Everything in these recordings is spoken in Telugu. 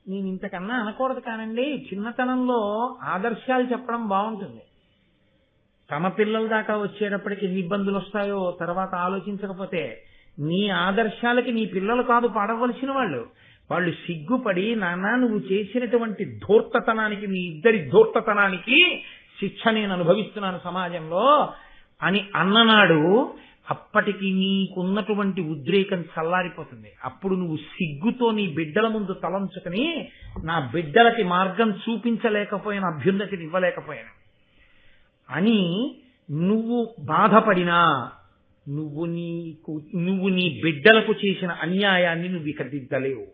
నేను ఇంతకన్నా అనకూడదు కానండి, చిన్నతనంలో ఆదర్శాలు చెప్పడం బాగుంటుంది. తమ పిల్లల దాకా వచ్చేటప్పటికి ఎన్ని ఇబ్బందులు వస్తాయో తర్వాత ఆలోచించకపోతే, నీ ఆదర్శాలకి నీ పిల్లలు కాదు పాడవలసిన వాళ్ళు. వాళ్ళు సిగ్గుపడి, నాన్న నువ్వు చేసినటువంటి ధూర్తతనానికి, నీ ఇద్దరి ధూర్తతనానికి శిక్ష నేను అనుభవిస్తున్నాను సమాజంలో అని అన్ననాడు అప్పటికి నీకున్నటువంటి ఉద్రేకం చల్లారిపోతుంది. అప్పుడు నువ్వు సిగ్గుతో నీ బిడ్డల ముందు తలంచుకుని, నా బిడ్డలకి మార్గం చూపించలేకపోయిన, అభ్యున్నతిని ఇవ్వలేకపోయాను అని నువ్వు బాధపడినా, నువ్వు నీ బిడ్డలకు చేసిన అన్యాయాన్ని నువ్వు ఇక దిద్దలేవు.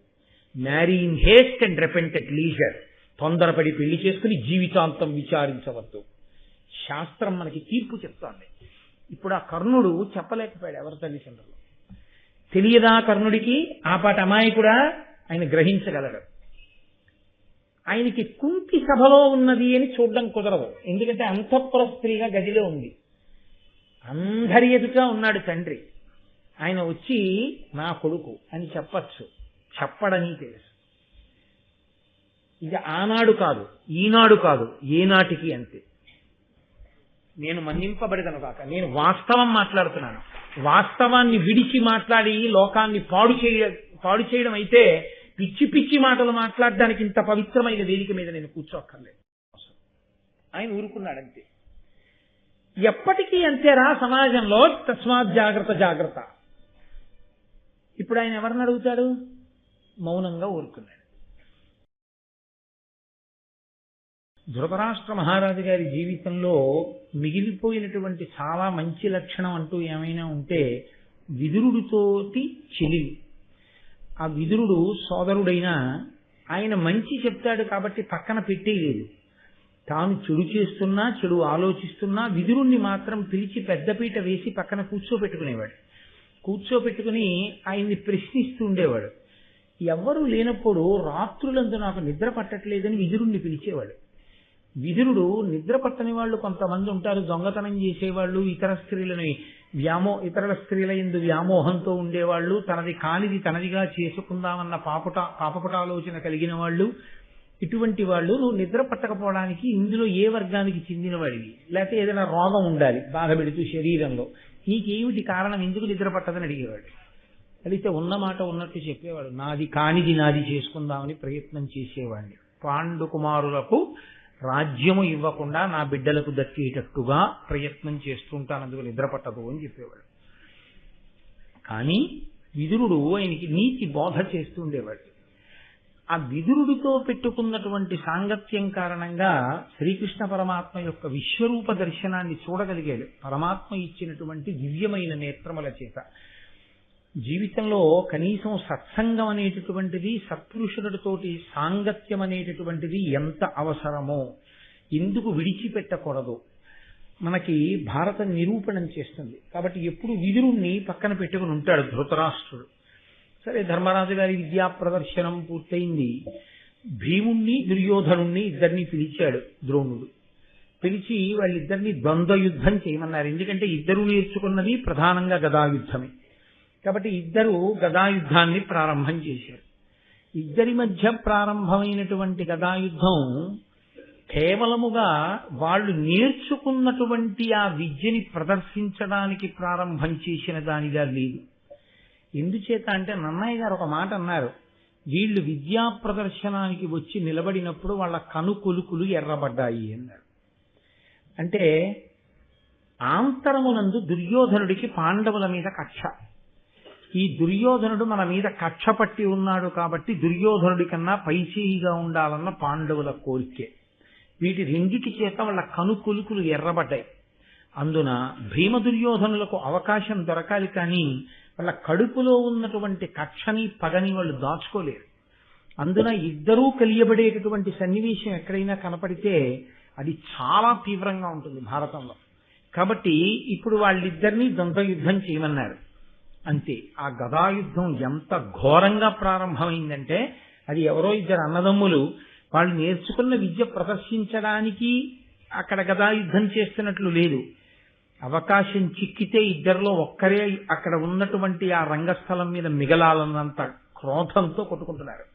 Marry in haste and repent at leisure. తొందరపడి పెళ్లి చేసుకుని జీవితాంతం విచారించవద్దు. శాస్త్రం మనకి తీర్పు చెప్తోంది. ఇప్పుడు ఆ కర్ణుడు చెప్పలేకపోయాడు ఎవరి తల్లిదండ్రులు. తెలియదా కర్ణుడికి? ఆ పాట అమాయకుడా? ఆయన గ్రహించగలడు. ఆయనకి కుంతి సభలో ఉన్నది అని చూడడం కుదరదు. ఎందుకంటే అంతఃపుర స్త్రీగా గదిలో ఉంది, అందరి ఎదుట ఉన్నాడు తండ్రి. ఆయన వచ్చి నా కొడుకు అని చెప్పచ్చు, చెప్పడని తెలుసు. ఇది ఆనాడు కాదు, ఈనాడు కాదు, ఏనాటికి అంతే. నేను మన్నింపబడదను కాక, నేను వాస్తవం మాట్లాడుతున్నాను. వాస్తవాన్ని విడిచి మాట్లాడి లోకాన్ని పాడు చేయడం అయితే పిచ్చి పిచ్చి మాటలు మాట్లాడడానికి ఇంత పవిత్రమైన వేదిక మీద నేను కూర్చోక్కర్లేదు. ఆయన ఊరుకున్నాడంతే. ఎప్పటికీ అంతేరా సమాజంలో, తస్మాత్ జాగ్రత్త జాగ్రత్త. ఇప్పుడు ఆయన ఎవరిని అడుగుతాడు? మౌనంగా ఊరుకున్నాడు. ధృతరాష్ట్ర మహారాజు గారి జీవితంలో మిగిలిపోయినటువంటి చాలా మంచి లక్షణం అంటూ ఏమైనా ఉంటే విదురుడితోటి చెలివి. ఆ విదురుడు సోదరుడైనా ఆయన మంచి చెప్తాడు కాబట్టి పక్కన పెట్టేయలేదు. తాను చెడు చేస్తున్నా, చెడు ఆలోచిస్తున్నా విదురుణ్ణి మాత్రం పిలిచి పెద్దపీట వేసి పక్కన కూర్చోపెట్టుకునేవాడు. కూర్చోపెట్టుకుని ఆయన్ని ప్రశ్నిస్తూ ఉండేవాడు. ఎవ్వరూ లేనప్పుడు రాత్రులందు నాకు నిద్ర పట్టట్లేదని విదురుణ్ణి పిలిచేవాడు. విదురుడు నిద్ర పట్టని వాళ్ళు కొంతమంది ఉంటారు, దొంగతనం చేసేవాళ్ళు, ఇతరుల స్త్రీల యందు వ్యామోహంతో ఉండేవాళ్ళు, తనది కానిది తనదిగా చేసుకుందామన్న పాపపుటాలోచన కలిగిన వాళ్ళు. ఇటువంటి వాళ్ళు నువ్వు నిద్ర పట్టకపోవడానికి ఇందులో ఏ వర్గానికి చెందిన వాడివి, లేకపోతే ఏదైనా రోగం ఉండాలి బాధ పెడుతూ శరీరంలో, నీకేమిటి కారణం, ఎందుకు నిద్ర పట్టదని అడిగేవాడు. అడిగితే ఉన్న మాట ఉన్నట్టు చెప్పేవాడు. నాది కానిది నాది చేసుకుందామని ప్రయత్నం చేసేవాడిని. పాండు కుమారులకు రాజ్యము ఇవ్వకుండా నా బిడ్డలకు దక్కేటట్టుగా ప్రయత్నం చేస్తుంటానందుకు నిద్ర పట్టదు అని చెప్పేవాడు. కానీ విదురుడు ఆయనకి నీతి బోధ చేస్తూ ఉండేవాడు. ఆ విదురుడితో పెట్టుకున్నటువంటి సాంగత్యం కారణంగా శ్రీకృష్ణ పరమాత్మ యొక్క విశ్వరూప దర్శనాన్ని చూడగలిగాడు. పరమాత్మ ఇచ్చినటువంటి దివ్యమైన నేత్రముల చేత. జీవితంలో కనీసం సత్సంగం అనేటటువంటిది, సత్పురుషులతోటి సాంగత్యం అనేటటువంటిది ఎంత అవసరమో, ఎందుకు విడిచిపెట్టకూడదు మనకి భారతం నిరూపణం చేస్తుంది. కాబట్టి ఎప్పుడు విదురుణ్ణి పక్కన పెట్టుకుని ఉంటాడు ధృతరాష్ట్రుడు. సరే, ధర్మరాజు గారి విద్యా ప్రదర్శనం పూర్తయింది. భీముణ్ణి దుర్యోధనుణ్ణి ఇద్దరిని పిలిచాడు ద్రోణుడు. పిలిచి వాళ్ళిద్దరిని ద్వంద్వ యుద్ధం చేయమన్నారు. ఎందుకంటే ఇద్దరు నేర్చుకున్నది ప్రధానంగా గదాయుద్ధమే కాబట్టి ఇద్దరు గదాయుద్ధాన్ని ప్రారంభం చేశారు. ఇద్దరి మధ్య ప్రారంభమైనటువంటి గదాయుద్ధం కేవలముగా వాళ్ళు నేర్చుకున్నటువంటి ఆ విద్యని ప్రదర్శించడానికి ప్రారంభం చేసిన దానిగా లేదు. ఎందుచేత అంటే నన్నయ్య గారు ఒక మాట అన్నారు, వీళ్ళు విద్యా ప్రదర్శనానికి వచ్చి నిలబడినప్పుడు వాళ్ళ కనుకొలుకులు ఎర్రబడ్డాయి అన్నారు. అంటే ఆంతరమునందు దుర్యోధనుడికి పాండవుల మీద కక్ష. ఈ దుర్యోధనుడు మన మీద కక్ష పట్టి ఉన్నాడు కాబట్టి దుర్యోధనుడి కన్నా పైచేయిగా ఉండాలన్న పాండవుల కోరికే. వీటి రెండిటి చేత వాళ్ళ కనుకొలుకులు ఎర్రబడ్డాయి. అందున భీమ దుర్యోధనులకు అవకాశం దొరకాలి, కానీ వాళ్ళ కడుపులో ఉన్నటువంటి కక్షని పగని వాళ్ళు దాచుకోలేరు. అందున ఇద్దరూ కలియబడేటటువంటి సన్నివేశం ఎక్కడైనా కనపడితే అది చాలా తీవ్రంగా ఉంటుంది భారతంలో. కాబట్టి ఇప్పుడు వాళ్ళిద్దరినీ ద్వంద్వ యుద్ధం చేయమన్నారు. అంతే. ఆ గదాయుద్ధం ఎంత ఘోరంగా ప్రారంభమైందంటే, అది ఎవరో ఇద్దరు అన్నదమ్ములు వాళ్ళు నేర్చుకున్న విద్య ప్రదర్శించడానికి అక్కడ గదాయుద్ధం చేస్తున్నట్లు లేదు. అవకాశం చిక్కితే ఇద్దరిలో ఒక్కరే అక్కడ ఉన్నటువంటి ఆ రంగస్థలం మీద మిగలాలన్నంత క్రోధంతో కొట్టుకుంటున్నారు.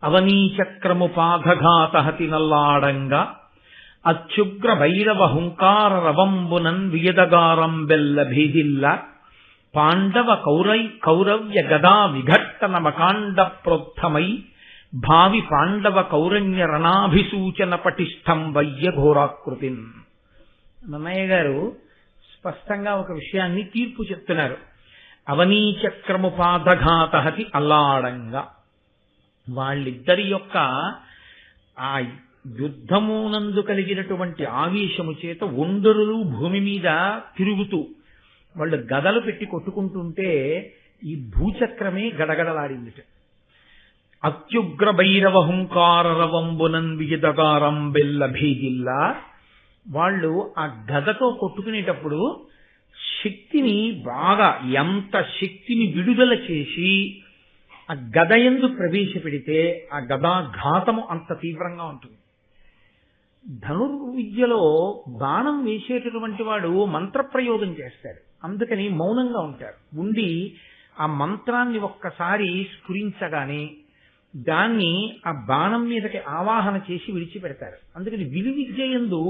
అవనీచక్రముపాఘాతహతి నల్లాడంగా అత్యుగ్ర భైరవ హుంకార రవంబునన్ వియదగారం బెల్ల భేదిల్ల పాండవ కౌరవ్య గదా విఘట్టన మకాండ ప్రోత్థమై భావి పాండవ కౌరణ్య రణాభిసూచన పటిష్టం వయ్య ఘోరాకృతిన్. నన్నయ్య గారు స్పష్టంగా ఒక విషయాన్ని తీర్పు చెప్తున్నారు. అవనీచక్రముపాదఘాతహతి అల్లాడంగా, వాళ్ళిద్దరి యొక్క ఆ యుద్ధమునందు కలిగినటువంటి ఆవేశము చేత ఒండరులు భూమి మీద తిరుగుతూ వాళ్ళు గదలు పెట్టి కొట్టుకుంటుంటే ఈ భూచక్రమే గడగడలాడిందిట. అత్యుగ్ర భైరవ హుంకార రవంబునన్ వియదగారం బెల్ల భేదిల్లా, వాళ్ళు ఆ గదతో కొట్టుకునేటప్పుడు శక్తిని బాగా, ఎంత శక్తిని విడుదల చేసి ఆ గదయందు ప్రవేశపెడితే ఆ గదాఘాతము అంత తీవ్రంగా ఉంటుంది. ధనుర్విద్యలో బాణం వేసేటటువంటి వాడు మంత్రప్రయోగం చేస్తాడు, అందుకని మౌనంగా ఉంటారు. ఉండి ఆ మంత్రాన్ని ఒక్కసారి స్ఫురించగానే దాన్ని ఆ బాణం మీదకి ఆవాహన చేసి విడిచిపెడతారు. అందుకని విలువిద్యయందు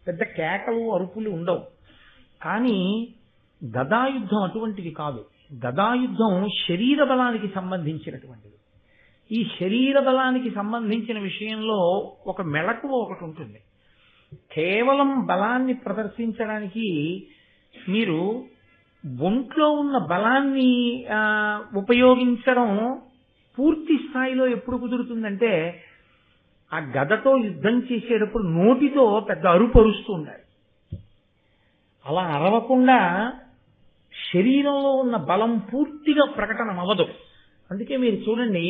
పెద్ద కేకలు అరుపులు ఉండవు. కానీ గదాయుద్ధం అటువంటిది కాదు. గదాయుద్ధం శరీర బలానికి సంబంధించినటువంటిది. ఈ శరీర బలానికి సంబంధించిన విషయంలో ఒక మెళకువ ఒకటి ఉంటుంది. కేవలం బలాన్ని ప్రదర్శించడానికి మీరు ఒంట్లో ఉన్న బలాన్ని ఉపయోగించడం పూర్తి స్థాయిలో ఎప్పుడు కుదురుతుందంటే ఆ గదతో యుద్ధం చేసేటప్పుడు నోటితో పెద్ద అరుపు అరుస్తూ ఉండాలి. అలా అరవకుండా శరీరంలో ఉన్న బలం పూర్తిగా ప్రకటన అవ్వదు. అందుకే మీరు చూడండి,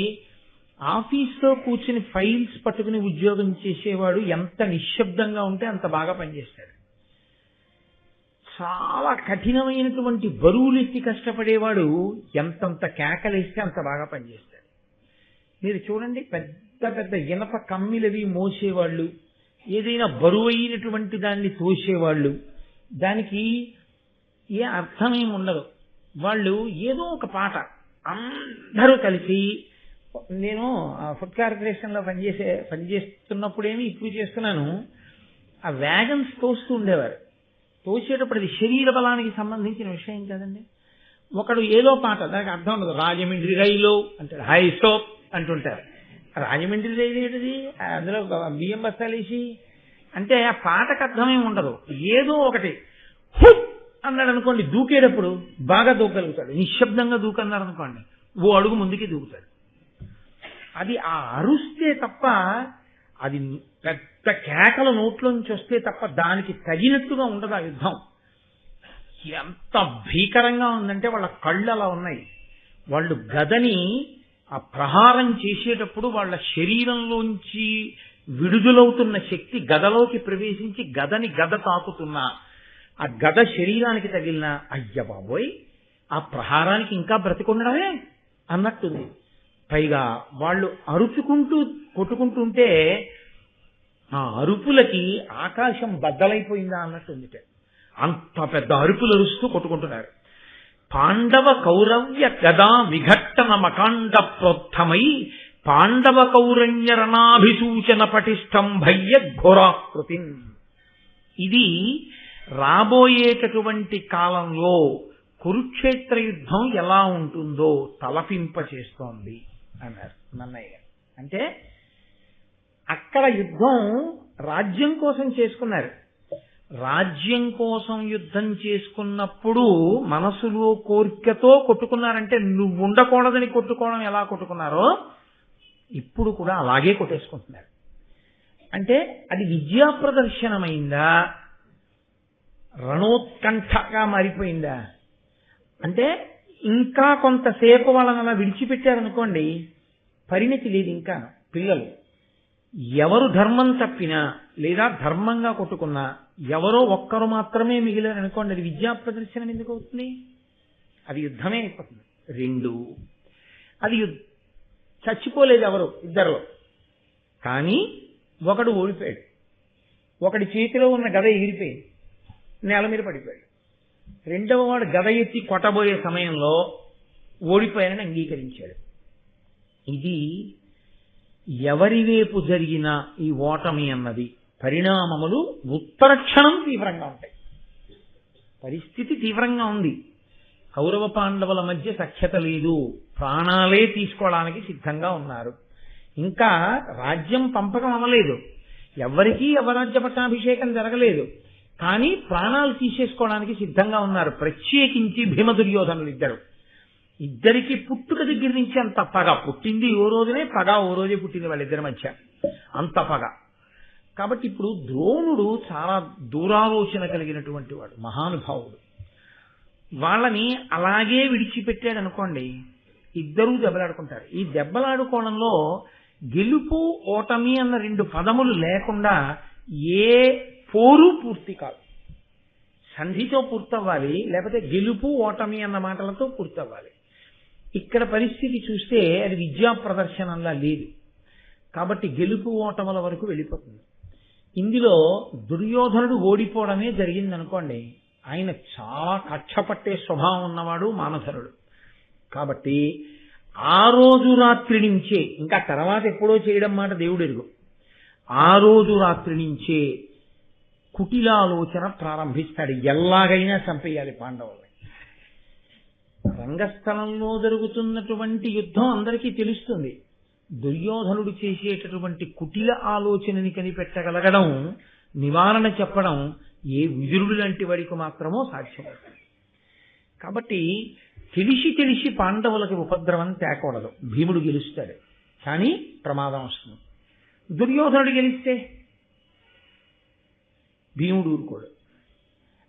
ఆఫీస్లో కూర్చుని ఫైల్స్ పట్టుకుని ఉద్యోగం చేసేవాడు ఎంత నిశ్శబ్దంగా ఉంటే అంత బాగా పనిచేస్తాడు. చాలా కఠినమైనటువంటి బరువులెత్తి కష్టపడేవాడు ఎంతంత కేకలేస్తే అంత బాగా పనిచేస్తాడు. మీరు చూడండి, పెద్ద పెద్ద ఇనప కమ్మిలవి మోసేవాళ్ళు, ఏదైనా బరువైనటువంటి దాన్ని తోసేవాళ్ళు, దానికి ఏ అర్థమేమి ఉండదు. వాళ్ళు ఏదో ఒక పాట అందరూ కలిసి, నేను ఫుడ్ కార్పొరేషన్లో పనిచేస్తున్నప్పుడేమి ఇప్పుడు చేస్తున్నాను, ఆ వ్యాగన్స్ తోస్తూ ఉండేవారు. తోసేటప్పుడు అది శరీర బలానికి సంబంధించిన విషయం కదండి. ఒకడు ఏదో పాట, దానికి అర్థం ఉండదు. రాజమండ్రి రైలు అంటాడు, హై సోప్ అంటుంటారు. రాజమండ్రి రైలు ఏంటిది, అందులో బియ్యం బస్తాలేసి అంటే ఆ పాటకు అర్థమేమి ఉండదు. ఏదో ఒకటి హుట్ అన్నాడు అనుకోండి, దూకేటప్పుడు బాగా దూకగలుగుతాడు. నిశ్శబ్దంగా దూకన్నారు అనుకోండి, ఓ అడుగు ముందుకి దూకుతాడు. అది ఆ అరుస్తే తప్ప, అది పెద్ద కేకల నోట్లోంచి వస్తే తప్ప దానికి తగినట్టుగా ఉండదు ఆ యుద్ధం. ఎంత భీకరంగా ఉందంటే వాళ్ళ కళ్ళు అలా ఉన్నాయి. వాళ్ళు గదని ఆ ప్రహారం చేసేటప్పుడు వాళ్ళ శరీరంలోంచి విడుదలవుతున్న శక్తి గదలోకి ప్రవేశించి గదని గద తాకుతున్నా, ఆ గద శరీరానికి తగిలిన అయ్య బాబోయ్ ఆ ప్రహారానికి ఇంకా బ్రతికొండడమే అన్నట్టుంది. పైగా వాళ్ళు అరుచుకుంటూ కొట్టుకుంటుంటే ఆ అరుపులకి ఆకాశం బద్దలైపోయిందా అన్నట్టుంది. అంత పెద్ద అరుపులు అరుస్తూ కొట్టుకుంటున్నారు. పాండవ కౌరవ్య గదా విఘట్టన మకాండ ప్రోత్థమై పాండవ కౌరణ్య రణాభిసూచన పటిష్టం భయ్య ఘోరాకృతి. ఇది రాబోయేటటువంటి కాలంలో కురుక్షేత్ర యుద్ధం ఎలా ఉంటుందో తలపింపచేస్తోంది అన్నారు నన్నయ్య గారు. అంటే అక్కడ యుద్ధం రాజ్యం కోసం చేసుకున్నారు. రాజ్యం కోసం యుద్ధం చేసుకున్నప్పుడు మనసులో కోరికతో కొట్టుకున్నారంటే, నువ్వు ఉండకూడదని కొట్టుకోవడం ఎలా కొట్టుకున్నారో ఇప్పుడు కూడా అలాగే కొట్టేసుకుంటున్నారు. అంటే అది విద్యా ప్రదర్శనమైందా, రణోత్కంఠగా మారిపోయిందా? అంటే ఇంకా కొంతసేపు వాళ్ళని అలా విడిచిపెట్టారనుకోండి, పరిణతి లేదు. ఇంకా పిల్లలు ఎవరు ధర్మం తప్పినా లేదా ధర్మంగా కొట్టుకున్నా ఎవరో ఒక్కరు మాత్రమే మిగిలారనుకోండి, అది విద్యా ప్రదర్శనం ఎందుకు అవుతుంది? అది యుద్ధమే అయిపోతుంది. రెండు, అది చచ్చిపోలేదు ఎవరు, ఇద్దరు. కానీ ఒకడు ఓడిపోయాడు, ఒకడి చేతిలో ఉన్న గద ఎగిరిపోయింది, నేల మీద పడిపోయాడు. రెండవ వాడు గద ఎత్తి కొట్టబోయే సమయంలో ఓడిపోయానని అంగీకరించాడు. ఇది ఎవరి వైపు జరిగిన ఈ ఓటమి అన్నది పరిణామములు ఉత్తరక్షణం తీవ్రంగా ఉంటాయి. పరిస్థితి తీవ్రంగా ఉంది. కౌరవ పాండవుల మధ్య సఖ్యత లేదు, ప్రాణాలే తీసుకోవడానికి సిద్ధంగా ఉన్నారు. ఇంకా రాజ్యం పంపకం అవ్వలేదు, ఎవరికీ యవరాజ్య పట్టాభిషేకం జరగలేదు, కానీ ప్రాణాలు తీసేసుకోవడానికి సిద్ధంగా ఉన్నారు. ప్రత్యేకించి భీమ దుర్యోధనులు ఇద్దరికి పుట్టుక దగ్గర నుంచి అంత పగ. పుట్టింది ఓ రోజునే, పగ ఓ రోజే పుట్టింది వాళ్ళిద్దరి మధ్య, అంత పగ. కాబట్టి ఇప్పుడు ద్రోణుడు చాలా దూరాలోచన కలిగినటువంటి వాడు, మహానుభావుడు. వాళ్ళని అలాగే విడిచిపెట్టాడు అనుకోండి, ఇద్దరూ దెబ్బలాడుకుంటారు. ఈ దెబ్బలాడుకోవడంలో గెలుపు ఓటమి అన్న రెండు పదములు లేకుండా ఏ పోరు పూర్తి కాదు. సంధితో పూర్తవ్వాలి, లేకపోతే గెలుపు ఓటమి అన్న మాటలతో పూర్తవ్వాలి. ఇక్కడ పరిస్థితి చూస్తే అది విద్యా ప్రదర్శనంలా లేదు. కాబట్టి గెలుపు ఓటముల వరకు వెళ్ళిపోతుంది. ఇందులో దుర్యోధనుడు ఓడిపోవడమే జరిగిందనుకోండి, ఆయన చాలా కక్ష పట్టే స్వభావం ఉన్నవాడు, మానధరుడు. కాబట్టి ఆ రోజు రాత్రి నుంచే, ఇంకా తర్వాత ఎప్పుడో చేయడం మాట దేవుడు ఎరుగు, ఆ రోజు రాత్రి నుంచే కుటిలాలోచన ప్రారంభిస్తాడు. ఎలాగైనా చంపేయాలి పాండవుల్ని. రంగస్థలంలో జరుగుతున్నటువంటి యుద్ధం అందరికీ తెలుస్తుంది. దుర్యోధనుడు చేసేటటువంటి కుటిల ఆలోచనని కనిపెట్టగలగడం, నివారణ చెప్పడం ఏ విదురుడు లాంటి వాడికి మాత్రమో సాధ్యమవుతుంది. కాబట్టి తెలిసి తెలిసి పాండవులకి ఉపద్రవం తేకూడదు. భీముడు గెలుస్తాడు, కానీ ప్రమాదం వస్తుంది. దుర్యోధనుడు గెలిస్తే భీముడు ఊరుకోడు.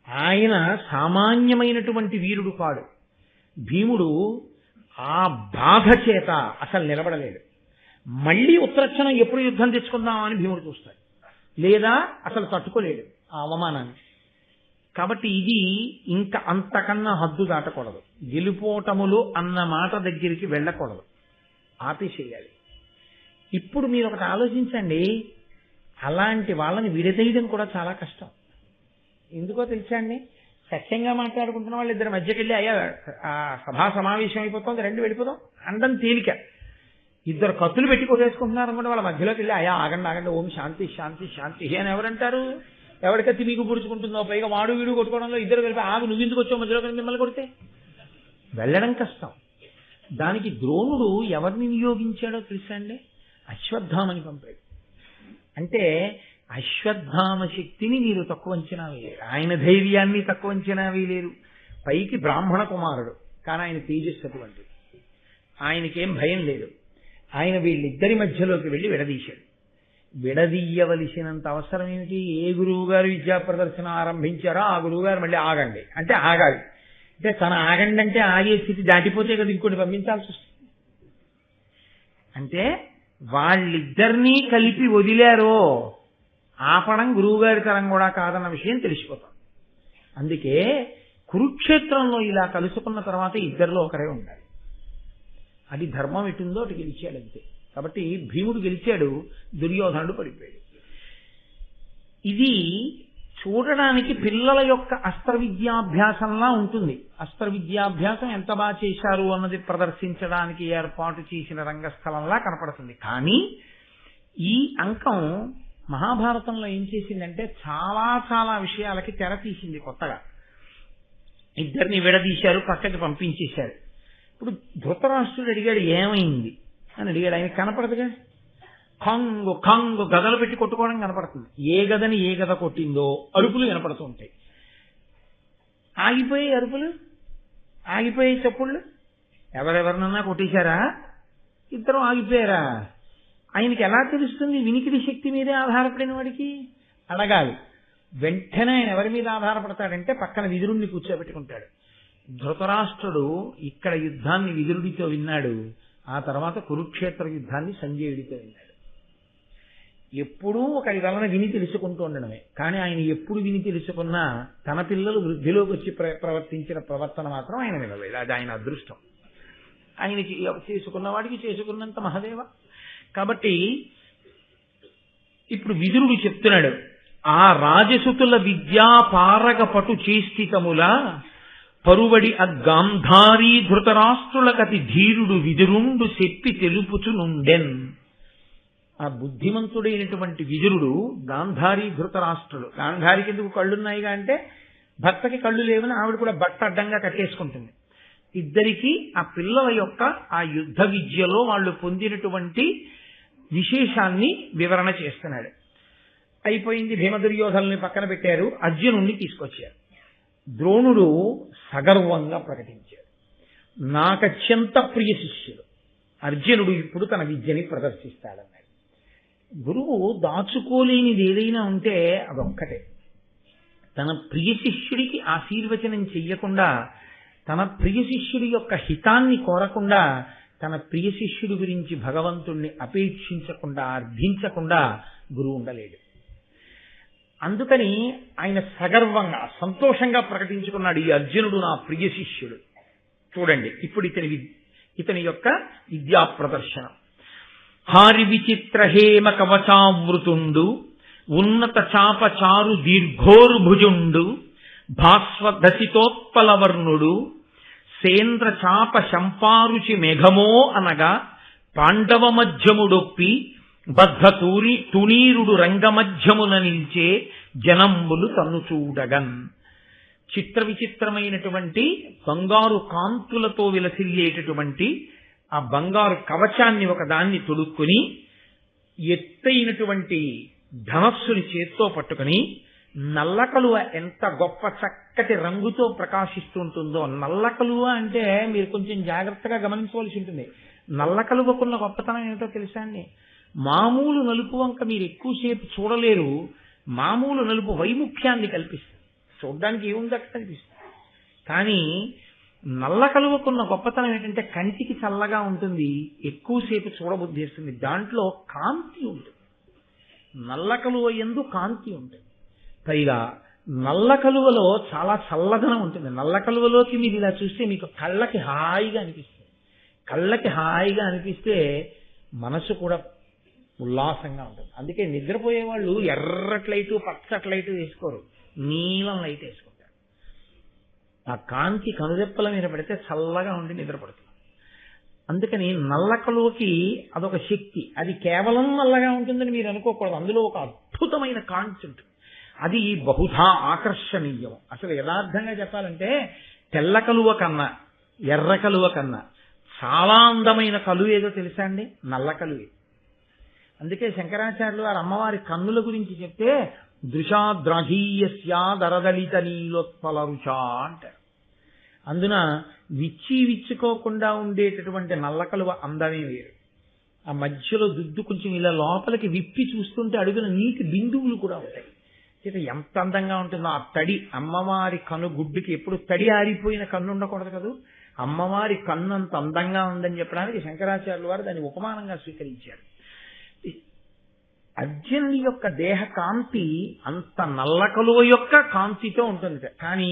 ఆయన సామాన్యమైనటువంటి వీరుడు కాడు. భీముడు ఆ బాధ చేత అసలు నిలబడలేడు. మళ్ళీ ఉత్తరక్షణం ఎప్పుడు యుద్ధం తెచ్చుకుందామని భీముడు చూస్తాడు, లేదా అసలు తట్టుకోలేడు ఆ అవమానాన్ని. కాబట్టి ఇది ఇంకా అంతకన్నా హద్దు దాటకూడదు. గెలుపోటములు అన్న మాట దగ్గరికి వెళ్ళకూడదు, ఆపేసేయాలి. ఇప్పుడు మీరు ఒకటి ఆలోచించండి, అలాంటి వాళ్ళని విడదీయడం కూడా చాలా కష్టం. ఎందుకో తెలుసా అండి, సత్యంగా మాట్లాడుకుంటున్న వాళ్ళు ఇద్దరు మధ్యకి వెళ్ళి అయ్యా సభా సమావేశం అయిపోతుంది, రెండు వెళ్ళిపోదాం అండం తేలిక. ఇద్దరు కత్తులు పెట్టి కొట్టేసుకుంటున్నారు అనుకుంటే వాళ్ళ మధ్యలోకి వెళ్ళి అయ్యా ఆగండి ఆగండి, ఓం శాంతి శాంతి శాంతి అని ఎవరంటారు? ఎవరికత్తి మీకు పుడుచుకుంటుందో, పైగా వాడు వీడు కొట్టుకోవడంలో ఇద్దరు కలిపి ఆగు నువ్వు ఎందుకు వచ్చావు మధ్యలోకి మిమ్మల్ని కొడితే వెళ్ళడం కష్టం. దానికి ద్రోణుడు ఎవరిని నియోగించాడో తెలుసా అండి? అశ్వత్థామని పంపాడు. అంటే అశ్వత్థామ శక్తిని మీరు తక్కువ అంచనా వేయలేరు, ఆయన ధైర్యాన్ని తక్కువ అంచనా వేయలేరు. పైకి బ్రాహ్మణ కుమారుడు, కానీ ఆయన తేజస్సు అటువంటిది, ఆయనకేం భయం లేదు. ఆయన వీళ్ళిద్దరి మధ్యలోకి వెళ్ళి విడదీశాడు. విడదీయవలసినంత అవసరం ఏమిటి? ఏ గురువు గారు విద్యా ప్రదర్శన ఆరంభించారో ఆ గురువు గారు మళ్ళీ ఆగండి అంటే ఆగాలి. అంటే తన ఆగండి అంటే ఆగే స్థితి దాటిపోతే కదా ఇంకోటి పంపించాల్సి వస్తుంది. అంటే వాళ్ళిద్దరినీ కలిపి వదిలారో ఆపడం గురువుగారి తరం కూడా కాదన్న విషయం తెలిసిపోతాం. అందుకే కురుక్షేత్రంలో ఇలా కలుసుకున్న తర్వాత ఇద్దరిలో ఒకరే ఉండాలి. అది ధర్మం ఎటుందో అటు గెలిచాడు అంతే. కాబట్టి భీముడు గెలిచాడు, దుర్యోధనుడు పడిపోయాడు. ఇది చూడడానికి పిల్లల యొక్క అస్త్ర విద్యాభ్యాసంలా ఉంటుంది. అస్త్ర విద్యాభ్యాసం ఎంత బాగా చేశారు అన్నది ప్రదర్శించడానికి ఏర్పాటు చేసిన రంగస్థలంలా కనపడుతుంది. కానీ ఈ అంకం మహాభారతంలో ఏం చేసిందంటే చాలా చాలా విషయాలకి తెర తీసింది కొత్తగా. ఇద్దరిని విడదీశారు, పక్కకి పంపించేశారు. ఇప్పుడు ధృతరాష్ట్రుడు అడిగాడు ఏమైంది అని అడిగాడు. ఆయన కనపడదుగా, కంగు కంగు గదలు పెట్టి కొట్టుకోవడం కనపడుతుంది. ఏ గదని ఏ గద కొట్టిందో అరుపులు కనపడుతూ ఉంటాయి. ఆగిపోయి అరుపులు, ఆగిపోయి చప్పుళ్ళు. ఎవరెవరినన్నా కొట్టేశారా? ఇద్దరు ఆగిపోయారా? ఆయనకి ఎలా తెలుస్తుంది? వినికిడి శక్తి మీదే ఆధారపడిన వాడికి అడగాలి. వెంటనే ఆయన ఎవరి మీద ఆధారపడతాడంటే పక్కన విదురుణ్ణి కూర్చోబెట్టుకుంటాడు. ధృతరాష్ట్రుడు ఇక్కడ యుద్ధాన్ని విదురుడితో విన్నాడు, ఆ తర్వాత కురుక్షేత్ర యుద్ధాన్ని సంజయుడితో విన్నాడు. ఎప్పుడూ ఒకరి వలన విని తెలుసుకుంటూ ఉండడమే. కానీ ఆయన ఎప్పుడు విని తెలుసుకున్నా తన పిల్లలు వృద్ధిలోకి వచ్చి ప్రవర్తించిన ప్రవర్తన మాత్రం ఆయన వినలేదు. అది ఆయన అదృష్టం. ఆయనకి చేసుకున్న వాడికి చేసుకున్నంత మహదేవ. కాబట్టి ఇప్పుడు విదురుడు చెప్తున్నాడు, ఆ రాజసుతుల విద్యా పారగ పటు చేస్థితముల పరువడి అద్గాంధారీ ధృతరాష్ట్రులకతి ధీరుడు విదురుండు చెప్పి తెలుపుచునుండెన్. ఆ బుద్ధిమంతుడైనటువంటి విదురుడు గాంధారి ధృతరాష్ట్రుడు. గాంధారికి ఎందుకు కళ్ళున్నాయిగా అంటే భర్తకి కళ్ళు లేవని ఆవిడ కూడా బట్ట అడ్డంగా కట్టేసుకుంటుంది. ఇద్దరికి ఆ పిల్లల యొక్క ఆ యుద్ధ విద్యలో వాళ్ళు పొందినటువంటి విశేషాన్ని వివరణ చేస్తున్నాడు. అయిపోయింది. భీమదుర్యోధనల్ని పక్కన పెట్టారు. అర్జునుణ్ణి తీసుకొచ్చారు. ద్రోణుడు సగర్వంగా ప్రకటించాడు, నాకత్యంత ప్రియ శిష్యుడు అర్జునుడు ఇప్పుడు తన విద్యని ప్రదర్శిస్తాడన్నాడు. గురువు దాచుకోలేనిది ఏదైనా ఉంటే అదొక్కటే. తన ప్రియ శిష్యుడికి ఆశీర్వచనం చెయ్యకుండా, తన ప్రియ శిష్యుడి యొక్క హితాన్ని కోరకుండా, తన ప్రియ శిష్యుడి గురించి భగవంతుణ్ణి అపేక్షించకుండా, అర్థించకుండా గురువు ఉండలేడు. అందుకని ఆయన సగర్వంగా సంతోషంగా ప్రకటించుకున్నాడు, ఈ అర్జునుడు నా ప్రియ శిష్యుడు. చూడండి ఇప్పుడు ఇతని యొక్క విద్యా ప్రదర్శనం. హారి విచిత్ర హేమ కవచావృతుండు, ఉన్నత చాపచారు దీర్ఘోర్భుజుండు, భాస్వదసితోత్పలవర్ణుడు, సేంద్ర చాప శంపారుచి మేఘమో అనగా, పాండవ మధ్యముడొప్పి బద్ధ తునీరుడు రంగమధ్యమున నిల్చే జనంబులు తన్ను చూడగన్. చిత్ర విచిత్రమైనటువంటి బంగారు కాంతులతో విలసిల్లేటటువంటి ఆ బంగారు కవచాన్ని ఒకదాన్ని తొడుక్కుని, ఎత్తైనటువంటి ధనస్సుని చేత్తో పట్టుకుని, నల్లకలువ ఎంత గొప్ప చక్కటి రంగుతో ప్రకాశిస్తుంటుందో. నల్లకలువ అంటే మీరు కొంచెం జాగ్రత్తగా గమనించవలసి ఉంటుంది. నల్లకలువకున్న గొప్పతనం ఏమిటో తెలుసా అండి? మామూలు నలుపు వంక మీరు ఎక్కువసేపు చూడలేరు. మామూలు నలుపు వైముఖ్యాన్ని కల్పిస్తుంది, చూడడానికి ఏముంది అక్కడ కనిపిస్తుంది. కానీ నల్ల కలువకున్న గొప్పతనం ఏంటంటే కంటికి చల్లగా ఉంటుంది, ఎక్కువసేపు చూడబుద్ధి చేస్తుంది. దాంట్లో కాంతి ఉంటుంది. నల్ల కలువ యందు కాంతి ఉంటుంది. పైగా నల్ల కలువలో చాలా చల్లదనం ఉంటుంది. నల్ల కలువలోకి మీరు ఇలా చూస్తే మీకు కళ్ళకి హాయిగా అనిపిస్తుంది. కళ్ళకి హాయిగా అనిపిస్తే మనసు కూడా ఉల్లాసంగా ఉంటుంది. అందుకే నిద్రపోయే వాళ్ళు ఎర్రటి లైటు పచ్చటి లైటు వేసుకోరు, నీలం లైట్ వేసుకుంటారు. ఆ కాంతి కనురెప్పల మీద పడితే చల్లగా ఉండి నిద్రపడుతుంది. అందుకని నల్ల కలువకి అదొక శక్తి. అది కేవలం నల్లగా ఉంటుందని మీరు అనుకోకూడదు. అందులో ఒక అద్భుతమైన కాంతి ఉంటుంది. అది బహుధా ఆకర్షణీయం. అసలు యథార్థంగా చెప్పాలంటే తెల్ల కలువ కన్నా ఎర్ర కలువ కన్నా చాలా అందమైన కలువ ఏదో తెలుసా అండి? నల్ల కలువే. అందుకే శంకరాచార్యులు వారు అమ్మవారి కన్నుల గురించి చెప్తే దృశాద్రాఘీయస్యా దరదలిత నీలోత్పల రుచా అంటారు. అందున విచ్చుకోకుండా ఉండేటటువంటి నల్ల కలువ అందమే వేరు. ఆ మధ్యలో దుద్దు కొంచెం ఇలా లోపలికి విప్పి చూస్తుంటే అడుగున నీటి బిందువులు కూడా ఉంటాయి. ఎంత అందంగా ఉంటుందో ఆ తడి. అమ్మవారి కన్ను గుడ్డుకి ఎప్పుడు తడి ఆరిపోయిన కన్ను ఉండకూడదు కదా. అమ్మవారి కన్ను అంత అందంగా ఉందని చెప్పడానికి శంకరాచార్యులు వారు దాన్ని ఉపమానంగా స్వీకరించారు. అర్జునుడి యొక్క దేహ కాంతి అంత నల్ల కలువ యొక్క కాంతితో ఉంటుంది. కానీ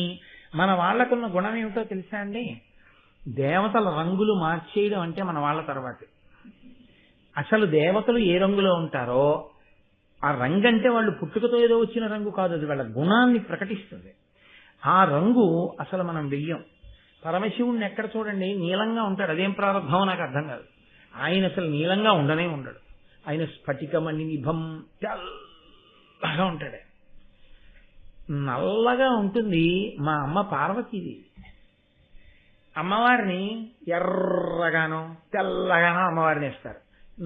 మన వాళ్లకున్న గుణం ఏమిటో తెలుసా అండి? దేవతల రంగులు మార్చేయడం అంటే మన వాళ్ళ తర్వాత. అసలు దేవతలు ఏ రంగులో ఉంటారో ఆ రంగు అంటే వాళ్ళు పుట్టుకతో ఏదో వచ్చిన రంగు కాదు, అది వాళ్ళ గుణాన్ని ప్రకటిస్తుంది. ఆ రంగు అసలు మనం వెయ్యం. పరమశివుణ్ణి ఎక్కడ చూడండి నీలంగా ఉంటాడు. అదేం ప్రారంభమో నాకు అర్థం కాదు. ఆయన అసలు నీలంగా ఉండనే ఉండడు. ఆయన స్ఫటికమణి నిభం తెల్లగా ఉంటాడు. నల్లగా ఉంటుంది మా అమ్మ పార్వతీదేవి. అమ్మవారిని ఎర్రగానో తెల్లగానో అమ్మవారిని వేస్తారు,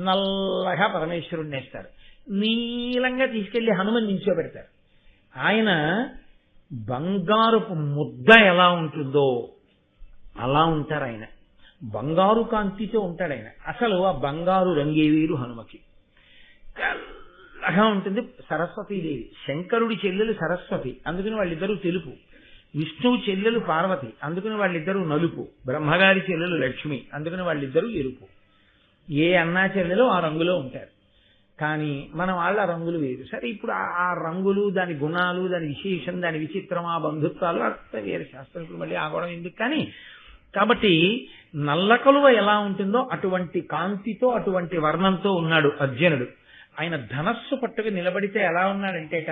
నల్లగా పరమేశ్వరుడిని వేస్తారు, నీలంగా తీసుకెళ్లి హనుమని నిల్చోబెడతారు. ఆయన బంగారుపు ముద్ద ఎలా ఉంటుందో అలా ఉంటారు. ఆయన బంగారు కాంతితో ఉంటాడు. ఆయన అసలు ఆ బంగారు రంగే వీరు హనుమకి. తెల్లగా ఉంటుంది సరస్వతీదేవి. శంకరుడి చెల్లెలు సరస్వతి, అందుకని వాళ్ళిద్దరూ తెలుపు. విష్ణువు చెల్లెలు పార్వతి, అందుకని వాళ్ళిద్దరూ నలుపు. బ్రహ్మగారి చెల్లెలు లక్ష్మి, అందుకని వాళ్ళిద్దరూ ఎరుపు. ఏ అన్నా చెల్లెలు ఆ రంగులో ఉంటారు. కానీ మన వాళ్ళ రంగులు వేరు. సరే, ఇప్పుడు ఆ రంగులు, దాని గుణాలు, దాని విశేషం, దాని విచిత్రం, ఆ బంధుత్వాలు అంత వేరే శాస్త్రం. ఇప్పుడు మళ్ళీ ఆగడం ఎందుకు. కానీ కాబట్టి నల్ల కలువ ఎలా ఉంటుందో అటువంటి కాంతితో, అటువంటి వర్ణంతో ఉన్నాడు అర్జునుడు. ఆయన ధనస్సు పట్టుకు నిలబడితే ఎలా ఉన్నాడంటేట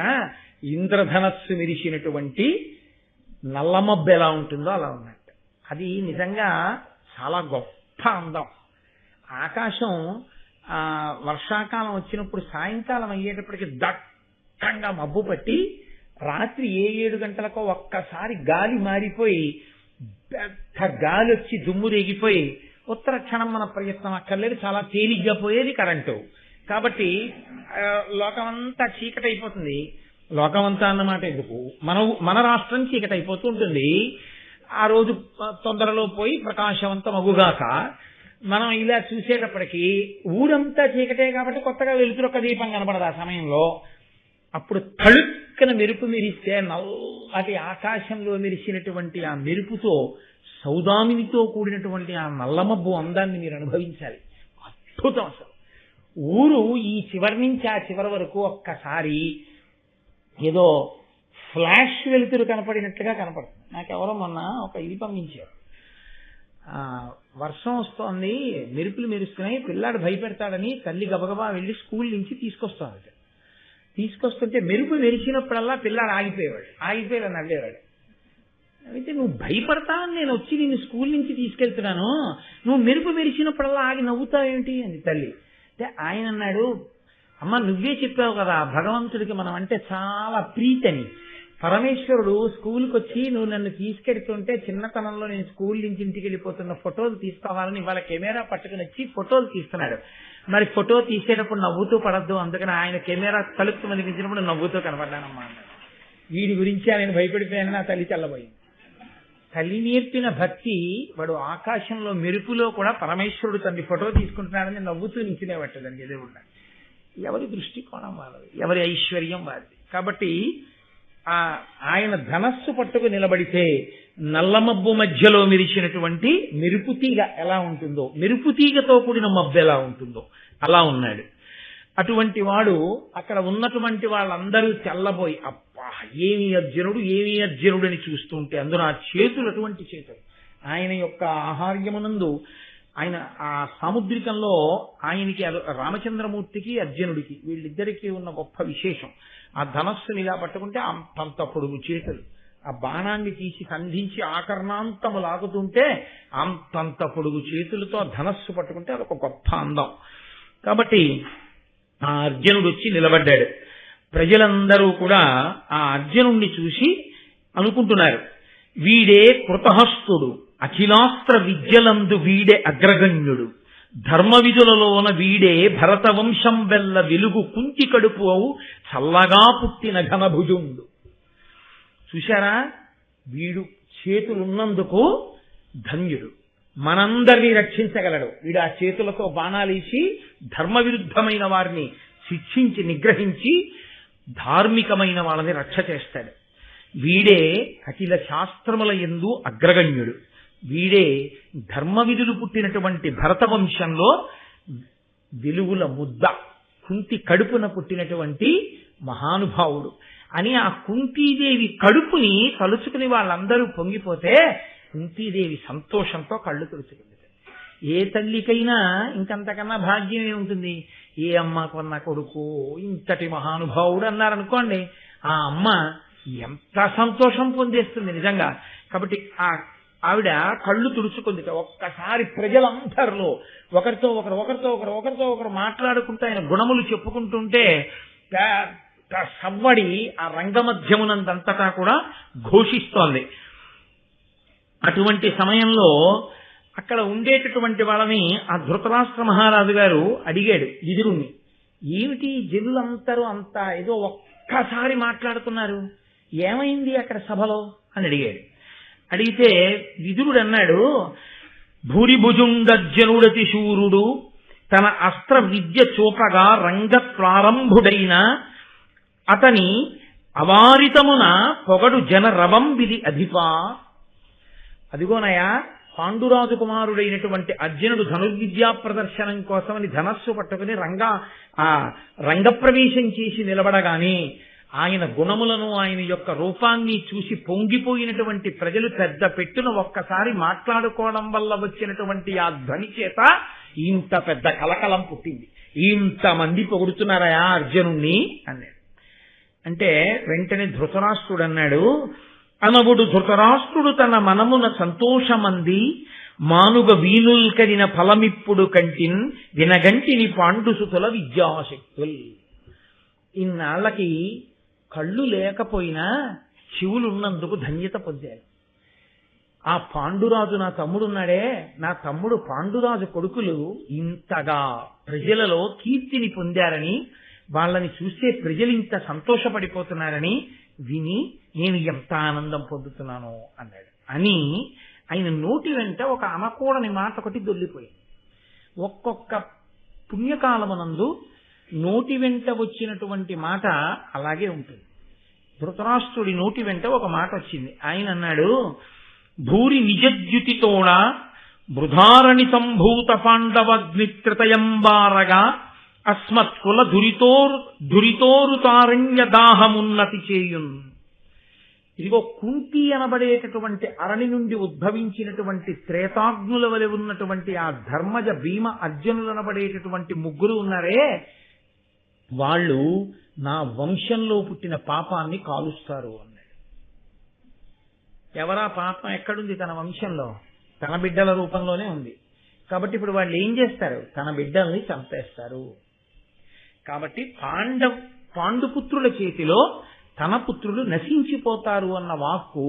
ఇంద్రధనస్సు విరిచినటువంటి నల్లమబ్బు ఎలా ఉంటుందో అలా ఉన్నట్టు. అది నిజంగా చాలా గొప్ప అందం. ఆకాశం వర్షాకాలం వచ్చినప్పుడు సాయంకాలం అయ్యేటప్పటికి దట్టంగా మబ్బు పట్టి రాత్రి 7 గంటలకో ఒక్కసారి గాలి మారిపోయి పెద్ద గాలి వచ్చి దుమ్ము రేగిపోయి ఉత్తర క్షణం మన ప్రయత్నం అక్కర్లేదు, చాలా తేలిగ్గా పోయేది కరెంటు. కాబట్టి లోకమంతా చీకటి అయిపోతుంది. లోకమంతా అన్నమాట ఎందుకు, మన రాష్ట్రం చీకటి అయిపోతూ ఉంటుంది. ఆ రోజు తొందరలో పోయి ప్రకాశవంతం అగుగాక మనం ఇలా చూసేటప్పటికీ ఊరంతా చీకటే కాబట్టి కొత్తగా వెలుతురు ఒక దీపం కనపడదు ఆ సమయంలో. అప్పుడు తళుక్కన మెరుపు మెరిస్తే నల్లటి ఆకాశంలో మెరిసినటువంటి ఆ మెరుపుతో సౌదామినితో కూడినటువంటి ఆ నల్లమబ్బు అందాన్ని మీరు అనుభవించాలి. అద్భుతం అసలు. ఊరు ఈ చివరి నుంచి ఆ చివరి వరకు ఒక్కసారి ఏదో ఫ్లాష్ వెలుతురు కనపడినట్లుగా కనపడుతుంది. నాకెవరో మొన్న ఒక ఇది పంపించారు, వర్షం వస్తోంది, మెరుపులు మెరుస్తున్నాయి, పిల్లాడు భయపెడతాడని తల్లి గబగబా వెళ్ళి స్కూల్ నుంచి తీసుకొస్తాడు. తీసుకొస్తుంటే మెరుపు మెరిచినప్పుడల్లా పిల్లాడు ఆగిపోయాడు నవ్వేవాడు. అయితే నువ్వు భయపడతావని నేను వచ్చి నిన్ను స్కూల్ నుంచి తీసుకెళ్తున్నాను, నువ్వు మెరుపు మెరిచినప్పుడల్లా ఆగి నవ్వుతావేమిటి అంది తల్లి. అంటే ఆయన అన్నాడు, అమ్మ నువ్వే చెప్పావు కదా భగవంతుడికి మనం అంటే చాలా ప్రీతని. పరమేశ్వరుడు స్కూల్కి వచ్చి నువ్వు నన్ను తీసుకెడుతుంటే చిన్నతనంలో నేను స్కూల్ నుంచి ఇంటికి వెళ్ళిపోతున్న ఫోటోలు తీసుకోవాలని ఇవాళ కెమెరా పట్టుకుని వచ్చి ఫోటోలు తీస్తున్నాడు. మరి ఫోటో తీసేటప్పుడు నవ్వుతూ పడద్దు, అందుకని ఆయన కెమెరా తలుపు మనిపించినప్పుడు నవ్వుతూ కనపడ్డానమ్మా అన్నాడు. వీడి గురించి ఆయన భయపడిపోయాను, నా తల్లి చల్లబోయింది. తల్లి నేర్పిన భక్తి వాడు ఆకాశంలో మెరుపులో కూడా పరమేశ్వరుడు తండ్రి ఫోటో తీసుకుంటున్నాడని నవ్వుతూ నించునేవట్టు దానికి ఎదురుకుండా. ఎవరి దృష్టికోణం వారిది, ఎవరి ఐశ్వర్యం వారిది. కాబట్టి ఆయన ధనస్సు పట్టుకు నిలబడితే నల్లమబ్బు మధ్యలో మెరిచినటువంటి మెరుపుతీగ ఎలా ఉంటుందో, మెరుపుతీగతో కూడిన మబ్బు ఎలా ఉంటుందో అలా ఉన్నాడు. అటువంటి వాడు అక్కడ ఉన్నటువంటి వాళ్ళందరూ తెల్లబోయి అబ్బా ఏమి అర్జునుడు అని చూస్తుంటే అందులో ఆ చేతులు అటువంటి చేతులు. ఆయన యొక్క ఆహార్యమునందు ఆయన ఆ సాముద్రికంలో ఆయనకి రామచంద్రమూర్తికి అర్జునుడికి వీళ్ళిద్దరికీ ఉన్న గొప్ప విశేషం, ఆ ధనస్సుని ఇలా పట్టుకుంటే అంతంత పొడుగు చేతులు, ఆ బాణాన్ని తీసి సంధించి ఆకర్ణాంతము లాగుతుంటే అంతంత పొడుగు చేతులతో ధనస్సు పట్టుకుంటే అదొక గొప్ప అందం. కాబట్టి ఆ అర్జునుడు వచ్చి నిలబడ్డాడు. ప్రజలందరూ కూడా ఆ అర్జునుణ్ణి చూసి అనుకుంటున్నారు, వీడే కృతహస్తుడు, అఖిలాస్త్ర విద్యలందు వీడే అగ్రగణ్యుడు, ధర్మ విధులలోన వీడే భరతవంశం వెల్ల వెలుగు కుంటి కడుపు అవు చల్లగా పుట్టిన ఘనభుజుండు. చూశారా, వీడు చేతులున్నందుకు ధన్యుడు, మనందరినీ రక్షించగలడు. వీడు ఆ చేతులతో బాణాలేసి ధర్మ విరుద్ధమైన వారిని శిక్షించి నిగ్రహించి ధార్మికమైన వాళ్ళని రక్ష చేస్తాడు. వీడే అఖిల శాస్త్రముల యందు అగ్రగణ్యుడు, వీడే ధర్మ విధులు పుట్టినటువంటి భరతవంశంలో వెలుగుల ముద్ద, కుంతి కడుపున పుట్టినటువంటి మహానుభావుడు అని ఆ కుంతీదేవి కడుపుని తలుచుకుని వాళ్ళందరూ పొంగిపోతే కుంతీదేవి సంతోషంతో కళ్ళు తుడుచుకుంది. ఏ తల్లికైనా ఇంకంతకన్నా భాగ్యమే ఉంటుంది. ఏ అమ్మ కొన్న కొడుకు ఇంతటి మహానుభావుడు అన్నారనుకోండి, ఆ అమ్మ ఎంత సంతోషం పొందేస్తుంది నిజంగా. కాబట్టి ఆవిడ కళ్ళు తుడుచుకుంది. ఒక్కసారి ప్రజలందరిలో ఒకరితో ఒకరు మాట్లాడుకుంటూ ఆయన గుణములు చెప్పుకుంటుంటే సవ్వడి ఆ రంగమధ్యమునందంతటా కూడా ఘోషిస్తోంది. అటువంటి సమయంలో అక్కడ ఉండేటటువంటి వాళ్ళని ఆ ధృతరాష్ట్ర మహారాజు గారు అడిగాడు విదురుణ్ణి, ఏమిటి జనులందరూ అంతా ఏదో ఒక్కసారి మాట్లాడుతున్నారు, ఏమైంది అక్కడ సభలో అని అడిగాడు. అడిగితే విదురుడు అన్నాడు, భూరిభుజుండర్జనుడతి శూరుడు తన అస్త్ర విద్య చూపగా రంగ ప్రారంభుడైన అతని అవారితమున పొగడు జన రవంబిది అధిపా. అదిగోనయా పాండురాజు కుమారుడైనటువంటి అర్జునుడు ధనుర్విద్యా ప్రదర్శనం కోసమని ధనస్సు పట్టుకుని రంగప్రవేశం చేసి నిలబడగానే ఆయన గుణములను ఆయన యొక్క రూపాన్ని చూసి పొంగిపోయినటువంటి ప్రజలు పెద్ద పెట్టున ఒక్కసారి మాట్లాడుకోవడం వల్ల వచ్చినటువంటి ఆ ధ్వని చేత ఇంత పెద్ద కలకలం పుట్టింది. ఇంతమంది పొగుడుతున్నారయా అర్జునుణ్ణి అన్నాడు. అంటే వెంటనే ధృతరాష్ట్రుడు అన్నాడు, అనవుడు ధృతరాష్ట్రుడు తన మనమున సంతోషమంది మానుగ వీనుల్కరిన ఫలమిప్పుడు కంటిన్ వినగంటిని పాండుసుతుల విద్యాశక్తుల్. ఇన్నాళ్ళకి కళ్ళు లేకపోయినా చెవులున్నందుకు ధన్యత పొందారు. ఆ పాండురాజు నా తమ్ముడున్నాడే, నా తమ్ముడు పాండురాజు కొడుకులు ఇంతగా ప్రజలలో కీర్తిని పొందారని, వాళ్ళని చూస్తే ప్రజలు ఇంత సంతోషపడిపోతున్నారని విని నేను ఎంత ఆనందం పొందుతున్నానో అన్నాడు. అని ఆయన నోటి వెంట ఒక అనకూడని మాట ఒకటి దొల్లిపోయింది. ఒక్కొక్క పుణ్యకాలమునందు నోటి వెంట వచ్చినటువంటి మాట అలాగే ఉంటుంది. ధృతరాష్ట్రుడి నోటి వెంట ఒక మాట వచ్చింది. ఆయన అన్నాడు, భూరి నిజద్యుతితోడ బృధారణి సంభూత పాండవగ్నిత్రితయంబారగా అస్మత్ కుల దురితోరుతారణ్య దాహమున్నతి చేయున్. ఇదిగో కుంతి అనబడేటటువంటి అరణి నుండి ఉద్భవించినటువంటి త్రేతాగ్నుల వలె ఉన్నటువంటి ఆ ధర్మజ భీమ అర్జునులు అనబడేటటువంటి ముగ్గురు ఉన్నారే, వాళ్ళు నా వంశంలో పుట్టిన పాపాన్ని కాలుస్తారు అన్నాడు. ఎవరా పాపం ఎక్కడుంది? తన వంశంలో, తన బిడ్డల రూపంలోనే ఉంది. కాబట్టి ఇప్పుడు వాళ్ళు ఏం చేస్తారు? తన బిడ్డల్ని చంపేస్తారు. కాబట్టి పాండుపుత్రుల చేతిలో తన పుత్రులు నశించిపోతారు అన్న వాక్కు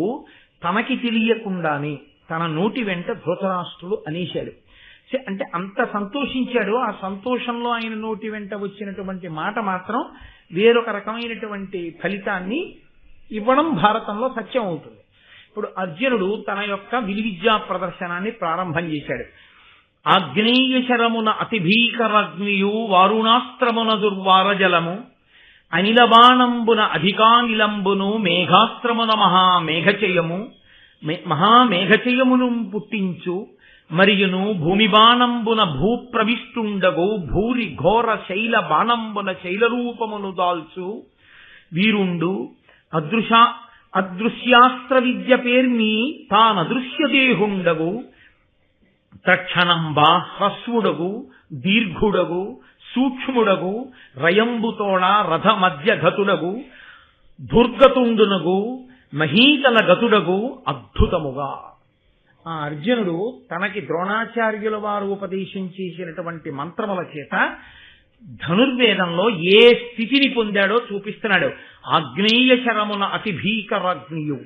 తనకి తెలియకుండానే తన నోటి వెంట ధృతరాష్ట్రుడు అనేశాడు. అంటే అంత సంతోషించాడు. ఆ సంతోషంలో ఆయన నోటి వెంట వచ్చినటువంటి మాట మాత్రం వేరొక రకమైనటువంటి ఫలితాన్ని ఇవ్వడం భారతంలో సత్యం అవుతుంది. ఇప్పుడు అర్జునుడు తన యొక్క విలువిద్యా ప్రదర్శనాన్ని ప్రారంభం చేశాడు. ఆగ్నేయ శరమున అతి భీకరగ్నియు వారుణాస్త్రమున దుర్వారజలము అనిలబాణంబున అధికానిలంబును మేఘాస్త్రమున మహామేఘచయమును పుట్టించు మరియును భూమిబాణంబున భూప్రవిష్టుండగు భూరి ఘోర శైల బాణంబున శైలరూపమును దాల్చు వీరుండు అదృశ్యాస్త్ర విద్య పేర్మి తానదృశ్యదేహుండగు తక్షణంబా హ్రస్వుడగు దీర్ఘుడగు సూక్ష్ముడగు రయంబుతోడ రథ మధ్య గతుడగు దుర్గతుండునగు మహీతల గతుడగు అద్భుతముగా. ఆ అర్జునుడు తనకి ద్రోణాచార్యుల వారు ఉపదేశం చేసినటువంటి మంత్రముల చేత ధనుర్వేదంలో ఏ స్థితిని పొందాడో చూపిస్తున్నాడు. ఆగ్నేయ శరమున అతి భీకరాగ్నియు,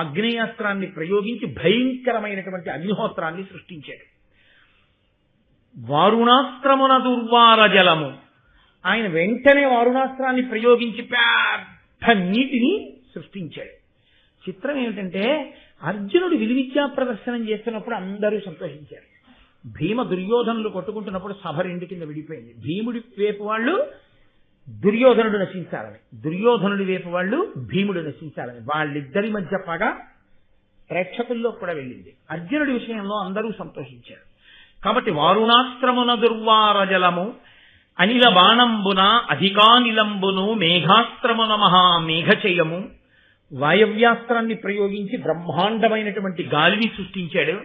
ఆగ్నేయాస్త్రాన్ని ప్రయోగించి భయంకరమైనటువంటి అగ్నిహోత్రాన్ని సృష్టించాడు. వారుణాస్త్రమున దుర్వార జలము, ఆయన వెంటనే వారుణాస్త్రాన్ని ప్రయోగించి పెద్ద నీటిని సృష్టించాడు. చిత్రం ఏమిటంటే అర్జునుడు విలువిద్యా ప్రదర్శనం చేస్తున్నప్పుడు అందరూ సంతోషించారు. భీమ దుర్యోధనులు కొట్టుకుంటున్నప్పుడు సభ రెండు కింద విడిపోయింది. భీముడి వైపు వాళ్ళు దుర్యోధనుడు నశించాలని, దుర్యోధనుడి వైపు వాళ్ళు భీముడు నశించాలని, వాళ్ళిద్దరి మధ్య పగ ప్రేక్షకుల్లో కూడా వెళ్ళింది. అర్జునుడి విషయంలో అందరూ సంతోషించారు. కాబట్టి వారుణాస్త్రమున దుర్వార జలము అనిల బాణంబున అధికానిలంబును మేఘాస్త్రమున మహామేఘచయము, వాయవ్యాస్త్రాన్ని ప్రయోగించి బ్రహ్మాండమైనటువంటి గాలిని సృష్టించాడు.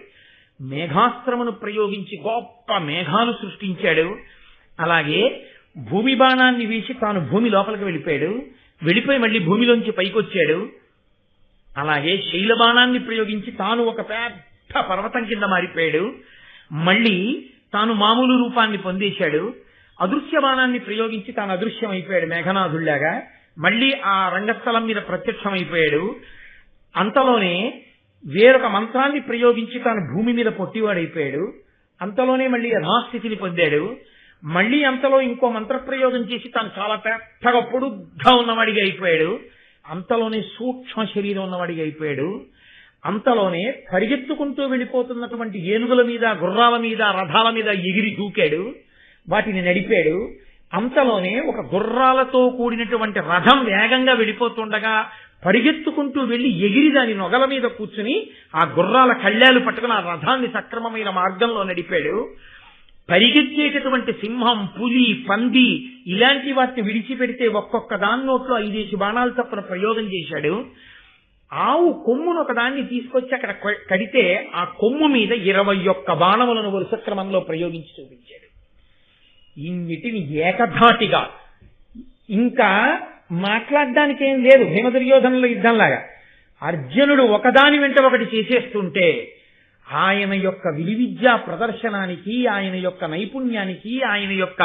మేఘాస్త్రమును ప్రయోగించి గొప్ప మేఘాలు సృష్టించాడు. అలాగే భూమి బాణాన్ని వేసి తాను భూమి లోపలికి వెళ్ళిపోయి మళ్ళీ భూమిలోంచి పైకొచ్చాడు. అలాగే శైల బాణాన్ని ప్రయోగించి తాను ఒక పెద్ద పర్వతం కింద మారిపోయాడు. మళ్ళీ తాను మామూలు రూపాన్ని పొందేశాడు. అదృశ్య బాణాన్ని ప్రయోగించి తాను అదృశ్యం అయిపోయాడు మేఘనాథుళ్లాగా. మళ్ళీ ఆ రంగస్థలం మీద ప్రత్యక్షమైపోయాడు. అంతలోనే వేరొక మంత్రాన్ని ప్రయోగించి తాను భూమి మీద పొట్టివాడైపోయాడు. అంతలోనే మళ్ళీ యథాస్థితిని పొందాడు. మళ్ళీ అంతలో ఇంకో మంత్రప్రయోగం చేసి తాను చాలా పెద్దగా పొడుగ్గా ఉన్నవాడిగా అయిపోయాడు. అంతలోనే సూక్ష్మ శరీరం ఉన్నవాడిగా అయిపోయాడు. అంతలోనే పరిగెత్తుకుంటూ వెళ్ళిపోతున్నటువంటి ఏనుగుల మీద, గుర్రాల మీద, రథాల మీద ఎగిరి దూకాడు, వాటిని నడిపాడు. అంతలోనే ఒక గుర్రాలతో కూడినటువంటి రథం వేగంగా వెళ్ళిపోతుండగా పరిగెత్తుకుంటూ వెళ్లి ఎగిరి దాని నొగల మీద కూర్చుని ఆ గుర్రాల కళ్యాలు పట్టుకుని ఆ రథాన్ని సక్రమమైన మార్గంలో నడిపాడు. పరిగెత్తేటటువంటి సింహం, పులి, పంది ఇలాంటి వాటిని విడిచిపెడితే ఒక్కొక్క దాని నోట్లో 5 బాణాలు తప్పున ప్రయోగం చేశాడు. ఆవు కొమ్మును ఒకదాన్ని తీసుకొచ్చి అక్కడ కడితే ఆ కొమ్ము మీద 21 బాణములను వరుస క్రమంలో ప్రయోగించి చూపించాడు. ఇన్నిటిని ఏకధాటిగా, ఇంకా మాట్లాడడానికి ఏం లేదు భీమ దుర్యోధనుల యుద్ధంలాగా. అర్జునుడు ఒకదాని వెంట ఒకటి చేసేస్తుంటే ఆయన యొక్క విలువిద్యా ప్రదర్శనానికి, ఆయన యొక్క నైపుణ్యానికి, ఆయన యొక్క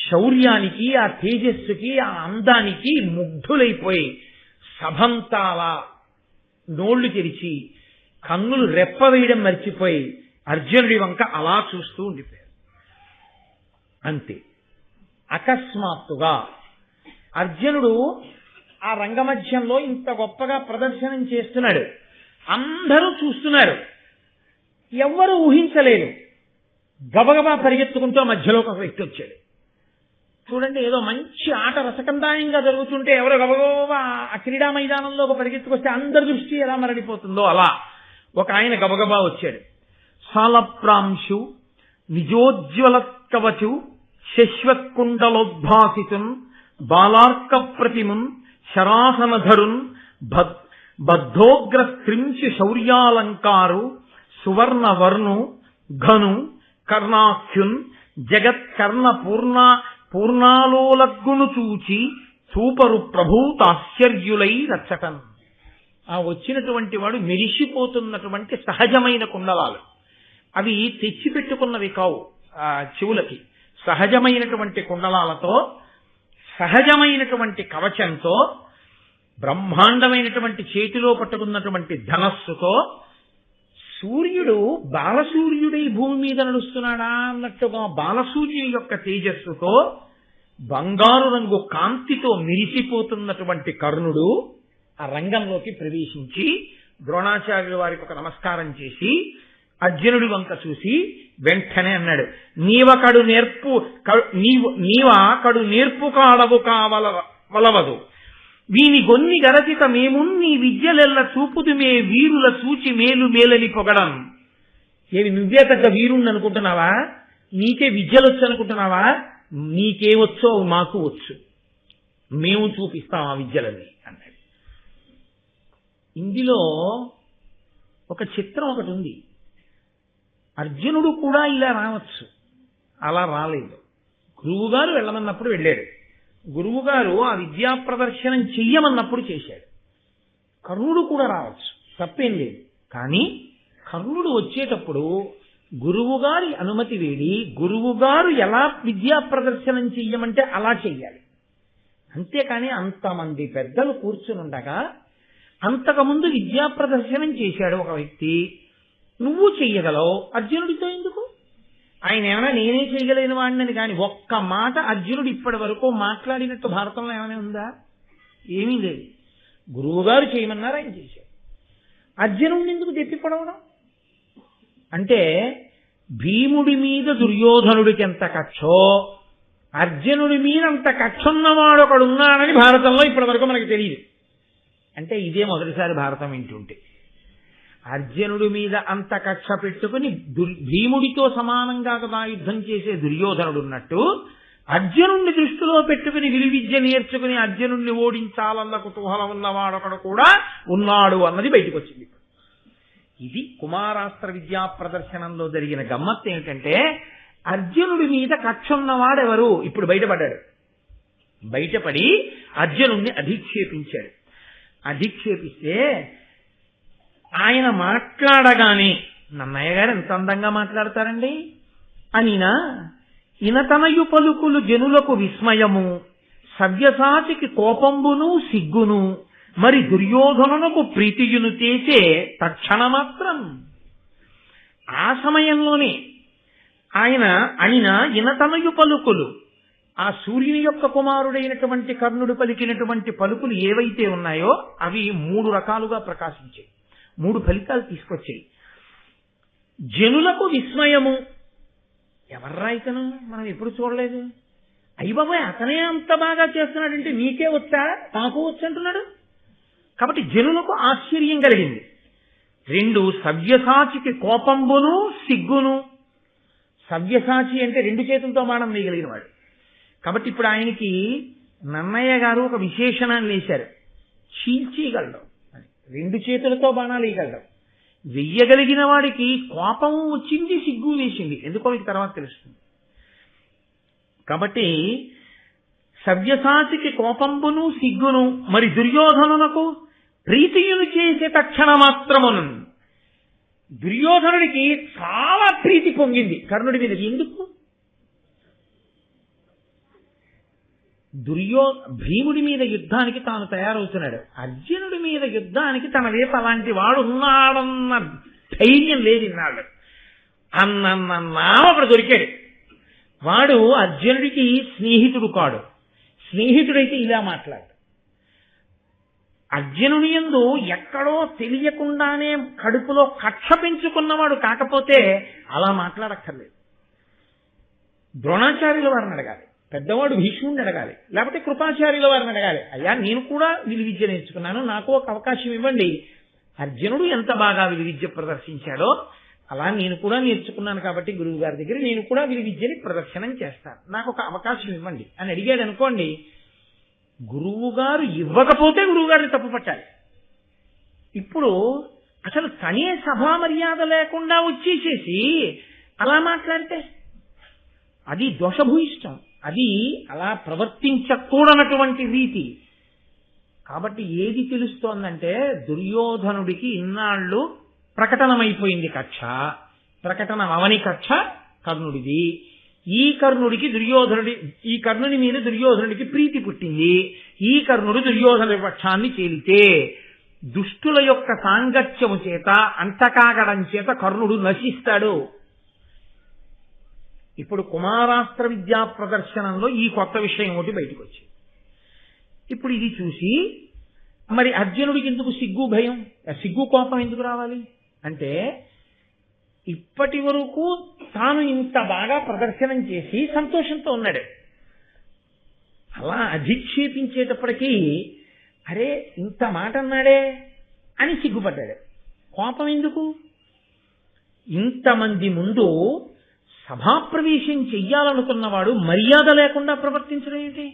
శౌర్యానికి, ఆ తేజస్సుకి, ఆ అందానికి ముగ్ధులైపోయి సభంతా అలా నోళ్లు తెరిచి కన్నులు రెప్పవేయడం మర్చిపోయి అర్జునుడి వంక అలా చూస్తూ ఉండిపోయారు. అంతే. అకస్మాత్తుగా అర్జునుడు ఆ రంగమధ్యంలో ఇంత గొప్పగా ప్రదర్శనం చేస్తున్నాడు. అందరూ చూస్తున్నారు. ఎవ్వరూ ఊహించలేదు. గబగబా పరిగెత్తుకుంటూ మధ్యలోకి ఒక వ్యక్తి వచ్చాడు. చూడండి, ఏదో మంచి ఆట రసకందాయంగా జరుగుతుంటే ఎవరో గబగబా ఆ క్రీడా మైదానంలో ఒక పరిగెత్తుకొస్తే అందరి దృష్టి ఎలా మరడిపోతుందో అలా ఒక ఆయన గబగబా వచ్చాడు. సాలప్రాంశు నిజోజ్వల కవచు శశ్వత్కుండలోద్భాసితున్ బాలార్క ప్రతిమున్ శరాసనధరున్ బద్ధోగ్రస్త్రింశి శౌర్యాలంకారు సువర్ణవర్ణు ఘను కర్ణాఖ్యున్ జగత్కర్ణ పూర్ణాలోలగ్గును చూచి చూపరు ప్రభూతాశ్చర్యులై రచ్చటన్. ఆ వచ్చినటువంటి వాడు మెరిసిపోతున్నటువంటి సహజమైన కుండలాలు. అవి తెచ్చిపెట్టుకున్నవి కావు. ఆ చెవులకి సహజమైనటువంటి కుండలాలతో, సహజమైనటువంటి కవచంతో, బ్రహ్మాండమైనటువంటి చేతిలో పట్టుకున్నటువంటి ధనస్సుతో, సూర్యుడు బాలసూర్యుడై భూమి మీద నడుస్తున్నాడా అన్నట్టుగా బాలసూర్యుని యొక్క తేజస్సుతో, బంగారు రంగు కాంతితో మెరిసిపోతున్నటువంటి కర్ణుడు ఆ రంగంలోకి ప్రవేశించి ద్రోణాచార్యుల వారికి ఒక నమస్కారం చేసి అర్జునుడి వంక చూసి వెంటనే అన్నాడు, నీవా కడు నేర్పు కాడవు కావలవదు వీని గొన్ని గరచిత మేము నీ విద్యలెల్ల చూపుదు మే వీరుల సూచి మేలు మేలని పొగడం. ఏవి నువ్వే పెద్ద వీరుణ్ణి అనుకుంటున్నావా? నీకే విద్యలొచ్చు అనుకుంటున్నావా? నీకేవచ్చో మాకు వచ్చు, మేము చూపిస్తాం ఆ విద్యలని అన్నాడు. ఇందులో ఒక చిత్రం ఒకటి ఉంది. అర్జునుడు కూడా ఇలా రావచ్చు, అలా రాలేదు. గురువుగారు వెళ్ళమన్నప్పుడు వెళ్ళాడు. గురువుగారు ఆ విద్యా ప్రదర్శనం చెయ్యమన్నప్పుడు చేశాడు. కర్ణుడు కూడా రావచ్చు, తప్పేం లేదు. కానీ కర్ణుడు వచ్చేటప్పుడు గురువుగారి అనుమతి వేడి గురువుగారు ఎలా విద్యా ప్రదర్శనం చెయ్యమంటే అలా చెయ్యాలి. అంతేకాని అంతమంది పెద్దలు కూర్చునుండగా అంతకుముందు విద్యా ప్రదర్శనం చేశాడు ఒక వ్యక్తి, నువ్వు చెయ్యగలవు, అర్జునుడితో ఎందుకు? ఆయన ఏమైనా నేనే చేయగలేని వాడినని కానీ ఒక్క మాట అర్జునుడు ఇప్పటి వరకు మాట్లాడినట్టు భారతంలో ఏమైనా ఉందా? ఏమీ లేదు. గురువుగారు చేయమన్నారు, ఆయన చేశాడు. అర్జునుడిని ఎందుకు తెప్పిపడవడం? అంటే భీముడి మీద దుర్యోధనుడికి ఎంత కక్షో అర్జునుడి మీద అంత కక్ష ఉన్నవాడు ఒకడున్నాడని భారతంలో ఇప్పటి వరకు మనకు తెలియదు. అంటే ఇదే మొదటిసారి భారతం వింటుంటే. అర్జునుడి మీద అంత కక్ష పెట్టుకుని భీముడితో సమానంగా కదా యుద్ధం చేసే దుర్యోధనుడు ఉన్నట్టు అర్జునుడిని దృష్టిలో పెట్టుకుని విలువిద్య నేర్చుకుని అర్జునుడిని ఓడించాలన్న కుతూహలం ఉన్నవాడొకడు కూడా ఉన్నాడు అన్నది బయటకు వచ్చింది. ఇది కుమారాస్త్ర విద్యా ప్రదర్శనంలో జరిగిన గమ్మత్తు ఏమిటంటే అర్జునుడి మీద కక్ష ఉన్నవాడెవరు ఇప్పుడు బయటపడ్డాడు. బయటపడి అర్జునుడిని అధిక్షేపించాడు. అధిక్షేపిస్తే ఆయన మాట్లాడగానే నన్నయ్య గారు ఎంత అందంగా మాట్లాడతారండి అనినా ఇనతనయు పలుకులు జనులకు విస్మయము సవ్యసాచికి కోపంబును సిగ్గును మరి దుర్యోధనునకు ప్రీతియును చేసే తక్షణమాత్రం. ఆ సమయంలోనే ఆయన అనిన ఇనతనయు పలుకులు ఆ సూర్యుని యొక్క కుమారుడైనటువంటి కర్ణుడు పలికినటువంటి పలుకులు ఏవైతే ఉన్నాయో అవి 3 రకాలుగా ప్రకాశించాయి, 3 ఫలితాలు తీసుకొచ్చాయి. జనులకు విస్మయము, ఎవర్రా ఇతను మనం ఎప్పుడు చూడలేదు, అయ్య బాబాయ్ అతనే అంత బాగా చేస్తున్నాడంటే నీకే వచ్చా నాకు వచ్చంటున్నాడు. కాబట్టి జనులకు ఆశ్చర్యం కలిగింది. 2 సవ్యసాచికి కోపంబును సిగ్గును. సవ్యసాచి అంటే 2 చేతులతో బాణం వేయగలిగిన వాడు. కాబట్టి ఇప్పుడు ఆయనకి నన్నయ్య గారు ఒక విశేషణాన్ని వేశారు, చీల్చేయగలడం అని. 2 చేతులతో బాణాలు వేయగలడం. వెయ్యగలిగిన వాడికి కోపం వచ్చింది, సిగ్గు వేసింది. ఎందుకో మీకు తర్వాత తెలుస్తుంది. కాబట్టి సవ్యసాచికి కోపంబును సిగ్గును మరి దుర్యోధనునకు ప్రీతియును చేసే తక్షణ మాత్రమును. దుర్యోధనుడికి చాలా ప్రీతి పొంగింది కర్ణుడి మీద. ఎందుకు? భీముడి మీద యుద్ధానికి తాను తయారవుతున్నాడు, అర్జునుడి మీద యుద్ధానికి తన వైపు అలాంటి వాడు ఉన్నాడన్న ధైర్యం లేదు ఇన్నాళ్ళు. అక్కడ దొరికాడు. వాడు అర్జునుడికి స్నేహితుడు కాడు. స్నేహితుడైతే ఇలా మాట్లాడు. అర్జునుడి యందు ఎక్కడో తెలియకుండానే కడుపులో కక్ష పెంచుకున్నవాడు కాకపోతే అలా మాట్లాడక్కర్లేదు. ద్రోణాచార్యుల వారిని అడగాలి, పెద్దవాడు భీష్ముడిని అడగాలి, లేకపోతే కృపాచార్యుల వారిని అడగాలి. అయ్యా నేను కూడా విలువిద్య నేర్చుకున్నాను, నాకు ఒక అవకాశం ఇవ్వండి. అర్జునుడు ఎంత బాగా విలువిద్య ప్రదర్శించాడో అలా నేను కూడా నేర్చుకున్నాను కాబట్టి గురువు గారి దగ్గర నేను కూడా విలువిద్యని ప్రదర్శనం చేస్తాను, నాకు ఒక అవకాశం ఇవ్వండి అని అడిగాడు అనుకోండి. గురువు గారు ఇవ్వకపోతే గురువు గారిని తప్పు పట్టాలి. ఇప్పుడు అసలు తనే సభా మర్యాద లేకుండా వచ్చేసేసి అలా మాట్లాడితే అది దోషభూయిష్టం, అది అలా ప్రవర్తించకూడనటువంటి రీతి. కాబట్టి ఏది తెలుస్తోందంటే దుర్యోధనుడికి ఇన్నాళ్ళు ప్రకటనమైపోయింది కక్ష, ప్రకటన అవని కక్ష కర్ణుడిది. ఈ కర్ణుని మీద దుర్యోధనుడికి ప్రీతి పుట్టింది. ఈ కర్ణుడు దుర్యోధనుడి పక్షాన్ని చేలితే దుష్టుల యొక్క సాంగత్యము చేత అంటకాగడం చేత కర్ణుడు నశిస్తాడు. ఇప్పుడు కుమారాస్త్ర విద్యా ప్రదర్శనంలో ఈ కొత్త విషయం ఒకటి బయటకు వచ్చింది. ఇప్పుడు ఇది చూసి మరి అర్జునుడికి ఎందుకు సిగ్గు భయం, సిగ్గు కోపం ఎందుకు రావాలి అంటే, ఇప్పటి వరకు తాను ఇంత బాగా ప్రదర్శనం చేసి సంతోషంతో ఉన్నాడు. అలా అధిక్షేపించేటప్పటికీ అరే ఇంత మాట అన్నాడే అని సిగ్గుపడ్డాడు. కోపం ఎందుకు? ఇంతమంది ముందు సభాప్రవేశం చెయ్యాలనుకున్నవాడు మర్యాద లేకుండా ప్రవర్తించడం ఏంటి?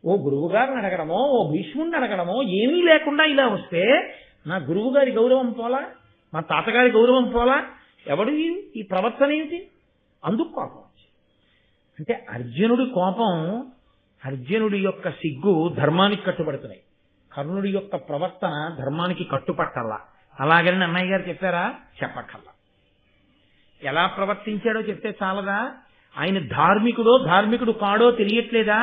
ఓ గురువు గారిని అడగడమో, ఓ భీష్ముడిని అడగడమో ఏమీ లేకుండా ఇలా వస్తే నా గురువు గారి గౌరవం పోలా, మా తాతగారి గౌరవం పోలా, ఎవడు ఈ ప్రవర్తన ఏమిటి? అందుకు కోపం అంటే అర్జునుడి కోపం, అర్జునుడి యొక్క సిగ్గు ధర్మానికి కట్టుబడుతున్నాయి. కర్ణుడి యొక్క ప్రవర్తన ధర్మానికి కట్టుపట్టల్లా. అలాగని అన్నయ్య గారు చెప్పారా? చెప్పక్కల్లా. ఎలా ప్రవర్తించాడో చెప్తే చాలదా? ఆయన ధార్మికుడు కాడో తెలియట్లేదా?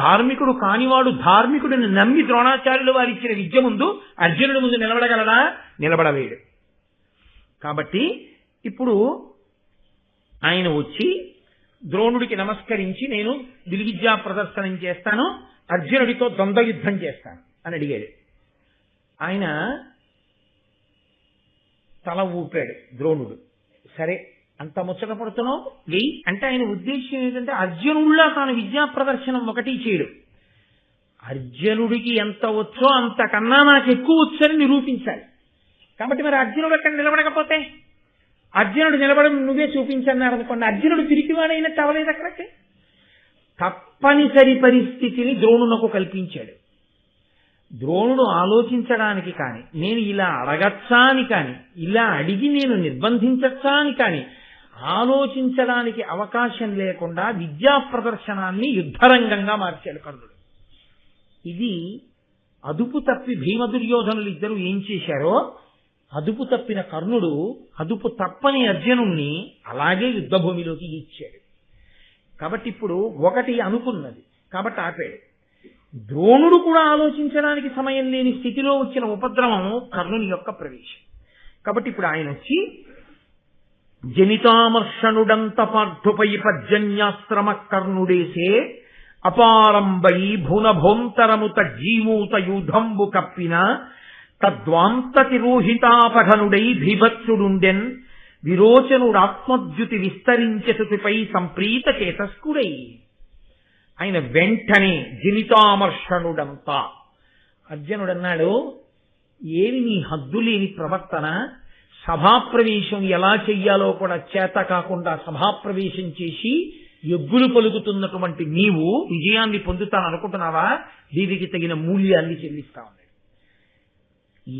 ధార్మికుడు కానివాడు ధార్మికుడిని నమ్మి ద్రోణాచార్యులు వారు ఇచ్చిన విద్య ముందు అర్జునుడి ముందు నిలబడగలడా? నిలబడలేడు. కాబట్టి ఇప్పుడు ఆయన వచ్చి ద్రోణుడికి నమస్కరించి నేను విలువిద్యా ప్రదర్శనం చేస్తాను, అర్జునుడితో ద్వంద్వ యుద్ధం చేస్తాను అని అడిగాడు. ఆయన తల ఊపాడు ద్రోణుడు. సరే అంత ముచ్చట పడుతున్నావు వెయ్యి అంటే ఆయన ఉద్దేశం ఏంటంటే అర్జునుడిలా తాను విద్యా ప్రదర్శనం ఒకటి చేయడు. అర్జునుడికి ఎంత వచ్చో అంతకన్నా నాకు ఎక్కువ వచ్చని నిరూపించాలి. కాబట్టి మరి అర్జునుడు అక్కడ నిలబడకపోతే, అర్జునుడు నిలబడం నువ్వే చూపించన్నారు అనుకోండి, అర్జునుడు తిరిగివాడైనట్టు అవలేదు. అక్కడికి తప్పనిసరి పరిస్థితిని ద్రోణునకు కల్పించాడు. ద్రోణుడు ఆలోచించడానికి కానీ, నేను ఇలా అడగచ్చా అని కానీ, ఇలా అడిగి నేను నిర్బంధించచ్చా అని కానీ ఆలోచించడానికి అవకాశం లేకుండా విద్యా ప్రదర్శనాన్ని యుద్ధరంగంగా మార్చాడు కర్ణుడు. ఇది అదుపు తప్పి భీమ దుర్యోధనులు ఇద్దరు ఏం చేశారో, అదుపు తప్పిన కర్ణుడు అదుపు తప్పని అర్జునుణ్ణి అలాగే యుద్ధభూమిలోకి ఇచ్చాడు. కాబట్టి ఇప్పుడు ఒకటి అనుకున్నది కాబట్టి ఆపాడు. ద్రోణుడు కూడా ఆలోచించడానికి సమయం లేని స్థితిలో వచ్చిన ఉపద్రవం కర్ణుని యొక్క ప్రవేశం. కాబట్టి ఇప్పుడు ఆయన వచ్చి జనితామర్షణుడంత పార్థుపై పర్జన్యాశ్రమ కర్ణుడేసే అపారంబై భునభోంతరముత జీమూత యూధంబు కప్పిన తద్వాంతతిరోహితాపఘనుడై భీభత్సుడుండెన్ విరోచనుడాత్మద్యుతి విస్తరించతుపై సంప్రీత చేతస్కుడై. ఆయన వెంటనే జనితామర్షణుడంతా అర్జునుడన్నాడు, ఏమి నీ హద్దులేని ప్రవర్తన, సభాప్రవేశం ఎలా చెయ్యాలో కూడా చేత కాకుండా సభాప్రవేశం చేసి ఎగ్గులు పలుకుతున్నటువంటి నీవు విజయాన్ని పొందుతాననుకుంటున్నావా? దీనికి తగిన మూల్యాన్ని చెల్లిస్తా ఉన్నాడు.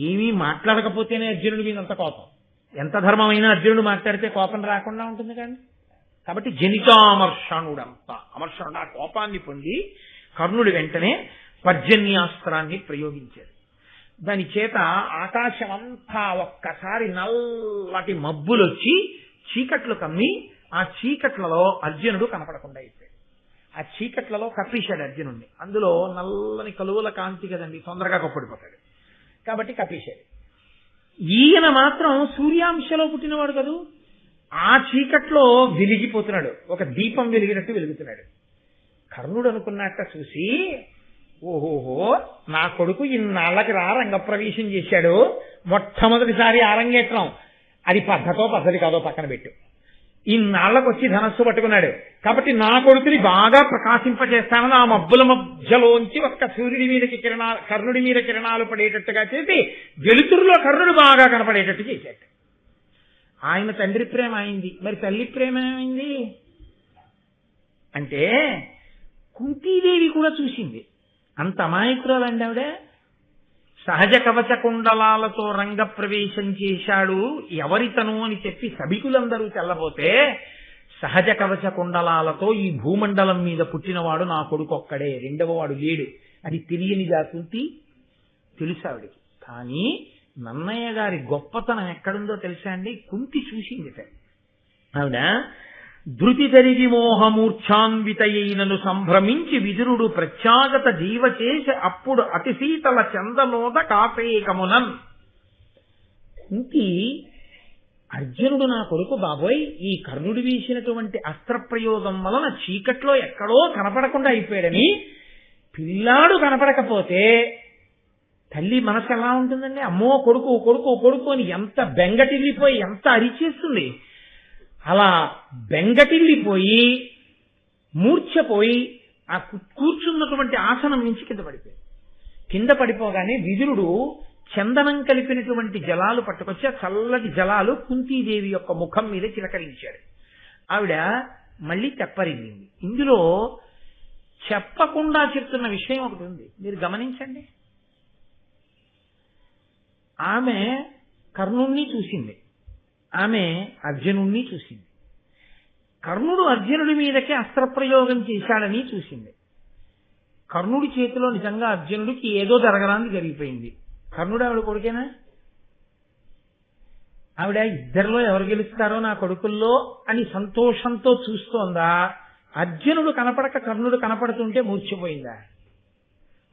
ఏమీ మాట్లాడకపోతేనే అర్జునుడి మీద అంత కోపం. ఎంత ధర్మమైనా అర్జునుడు మాట్లాడితే కోపం రాకుండా ఉంటుంది కానీ. కాబట్టి జనితామర్షణుడంతా అమర్షణుడు ఆ కోపాన్ని పొంది కర్ణుడు వెంటనే పర్జన్యాస్త్రాన్ని ప్రయోగించాడు. దాని చేత ఆకాశం అంతా ఒక్కసారి నల్లటి మబ్బులు వచ్చి చీకట్లు కమ్మి ఆ చీకట్లలో అర్జునుడు కనపడకుండా అయిపోయాడు. ఆ చీకట్లలో కప్పేశాడు అర్జునుడిని. అందులో నల్లని కలువల కాంతి కదండి, తొందరగా కప్పడిపోతాడు కాబట్టి కప్పేశాడు. ఈయన మాత్రం సూర్యాంశలో పుట్టినవాడు కదూ, ఆ చీకట్లో వెలిగిపోతున్నాడు, ఒక దీపం వెలిగినట్టు వెలుగుతున్నాడు. కర్ణుడు అనుకున్నట్ట చూసి, ఓహోహో నా కొడుకు ఇన్నాళ్ళకి రంగప్రవేశం చేశాడు, మొట్టమొదటిసారి అరంగేట్రం, అది పద్ధతి కాదో పక్కన పెట్టు, ఇన్నాళ్ళకు వచ్చి ధనస్సు పట్టుకున్నాడు కాబట్టి నా కొడుకుని బాగా ప్రకాశింపజేస్తానని ఆ మబ్బుల మధ్యలోంచి ఒక్క కర్ణుడి మీద కిరణాలు పడేటట్టుగా చేసి వెలుతురులో కర్ణుడు బాగా కనపడేటట్టు చేశాడు. ఆయన తండ్రి ప్రేమ అయింది, మరి తల్లి ప్రేమ ఏమైంది అంటే కుంతీదేవి కూడా చూసింది. అంత అమాయకురాలండి ఆవిడ. సహజ కవచ కుండలాలతో రంగప్రవేశం చేశాడు ఎవరితను అని చెప్పి సభికులందరూ తెల్లబోతే, సహజ కవచ కుండలాలతో ఈ భూమండలం మీద పుట్టినవాడు నా కొడుకు ఒక్కడే, రెండవ వాడు లేడు అది తెలియనిదా కుంతి? తెలుసు ఆవిడికి. కానీ నన్నయ్య గారి గొప్పతనం ఎక్కడుందో తెలుసా అండి? కుంతి చూసింది. ఆవిడ ధృతి తరిగి మోహమూర్ఛాన్వితయైనను సంభ్రమించి విదురుడు ప్రత్యాగత జీవ చేసి అప్పుడు అతి శీతల చందనోద కాపేకమునన్. కుంతి అర్జునుడు నా కొడుకు బాబోయ్, ఈ కర్ణుడు వేసినటువంటి అస్త్రప్రయోగం వలన చీకట్లో ఎక్కడో కనపడకుండా అయిపోయాడని, పిల్లాడు కనపడకపోతే తల్లి మనసు ఎలా ఉంటుందండి? అమ్మో కొడుకు కొడుకు కొడుకు అని ఎంత బెంగటిల్లిపోయి ఎంత అరిచేస్తుంది. అలా బెంగటిల్లిపోయి మూర్ఛపోయి ఆ కూర్చున్నటువంటి ఆసనం నుంచి కింద పడిపోగానే విదురుడు చందనం కలిపినటువంటి జలాలు పట్టుకొచ్చి ఆ చల్లటి జలాలు కుంతీదేవి యొక్క ముఖం మీద చిలకరించాడు. ఆవిడ మళ్ళీ తెప్పరిల్లింది. ఇందులో చెప్పకుండా చెప్తున్న విషయం ఒకటి ఉంది, మీరు గమనించండి. ఆమె కర్ణుణ్ణి చూసింది, ఆమె అర్జునుణ్ణి చూసింది. కర్ణుడు అర్జునుడి మీదకి అస్త్రప్రయోగం చేశాడని చూసింది. కర్ణుడి చేతిలో నిజంగా అర్జునుడికి ఏదో జరగడానికి జరిగిపోయింది. కర్ణుడు ఆవిడ కొడుకేనా? ఆవిడ ఇద్దరిలో ఎవరు గెలుస్తారో నా కొడుకుల్లో అని సంతోషంతో చూస్తోందా? అర్జునుడు కనపడక కర్ణుడు కనపడుతుంటే మూర్ఛపోయిందా?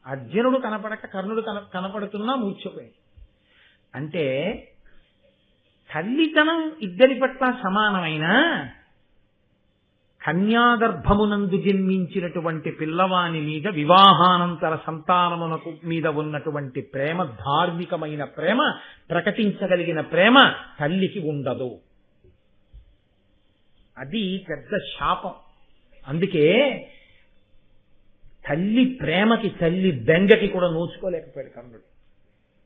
అర్జునుడు కనపడక కర్ణుడు కనపడుతున్నా మూర్ఛపోయింది. అంటే తల్లితనం ఇద్దరి పట్ల సమానమైన కన్యాగర్భమునందు జన్మించినటువంటి పిల్లవాని మీద వివాహానంతర సంతానమునకు మీద ఉన్నటువంటి ప్రేమ, ధార్మికమైన ప్రేమ, ప్రకటించగలిగిన ప్రేమ తల్లికి ఉండదు. అది పెద్ద శాపం. అందుకే తల్లి ప్రేమకి, తల్లి బెంగకి కూడా నోచుకోలేకపోయాడు కర్ణుడు.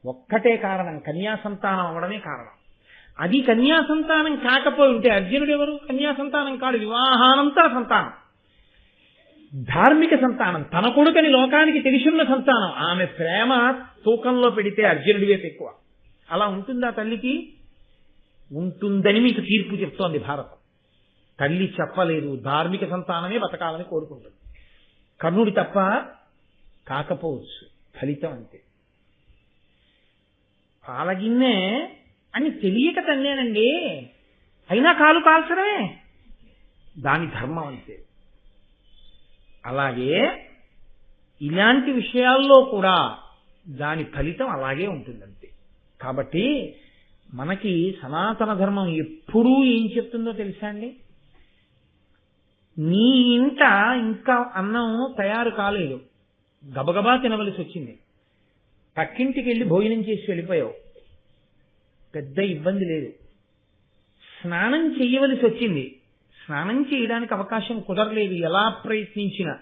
ఒక్కటే కారణం, కన్యా సంతానం అవడమే కారణం. అది కన్యా సంతానం కాకపోయి ఉంటే అర్జునుడు ఎవరు? కన్యా సంతానం కాడు, వివాహానంతర సంతానం, ధార్మిక సంతానం, తన కొడుకని లోకానికి తెలిసిన సంతానం. ఆమె ప్రేమ తూకంలో పెడితే అర్జునుడి వైపు ఎక్కువ. అలా ఉంటుందా తల్లికి? ఉంటుందని మీకు తీర్పు చెప్తోంది భారతం. తల్లి చెప్పలేదు, ధార్మిక సంతానమే బతకాలని కోరుకుంటుంది. కర్ణుడి తప్ప కాకపోవచ్చు, ఫలితం అంతే. పాలగిన్నె అని తెలియక తన్నేనండి, అయినా కాలు కాల్చడమే దాని ధర్మం అంతే. అలాగే ఇలాంటి విషయాల్లో కూడా దాని ఫలితం అలాగే ఉంటుందంతే. కాబట్టి మనకి సనాతన ధర్మం ఎప్పుడూ ఏం చెప్తుందో తెలుసా అండి? నీ ఇంట ఇంకా అన్నం తయారు కాలేదు, గబగబా తినవలసి వచ్చింది, పక్కింటికి వెళ్ళి భోజనం చేసి వెళ్ళిపోయావు, పెద్ద ఇబ్బంది లేదు. స్నానం చేయవలసి వచ్చింది, స్నానం చేయడానికి అవకాశం కుదరలేదు, ఎలా ప్రయత్నించినా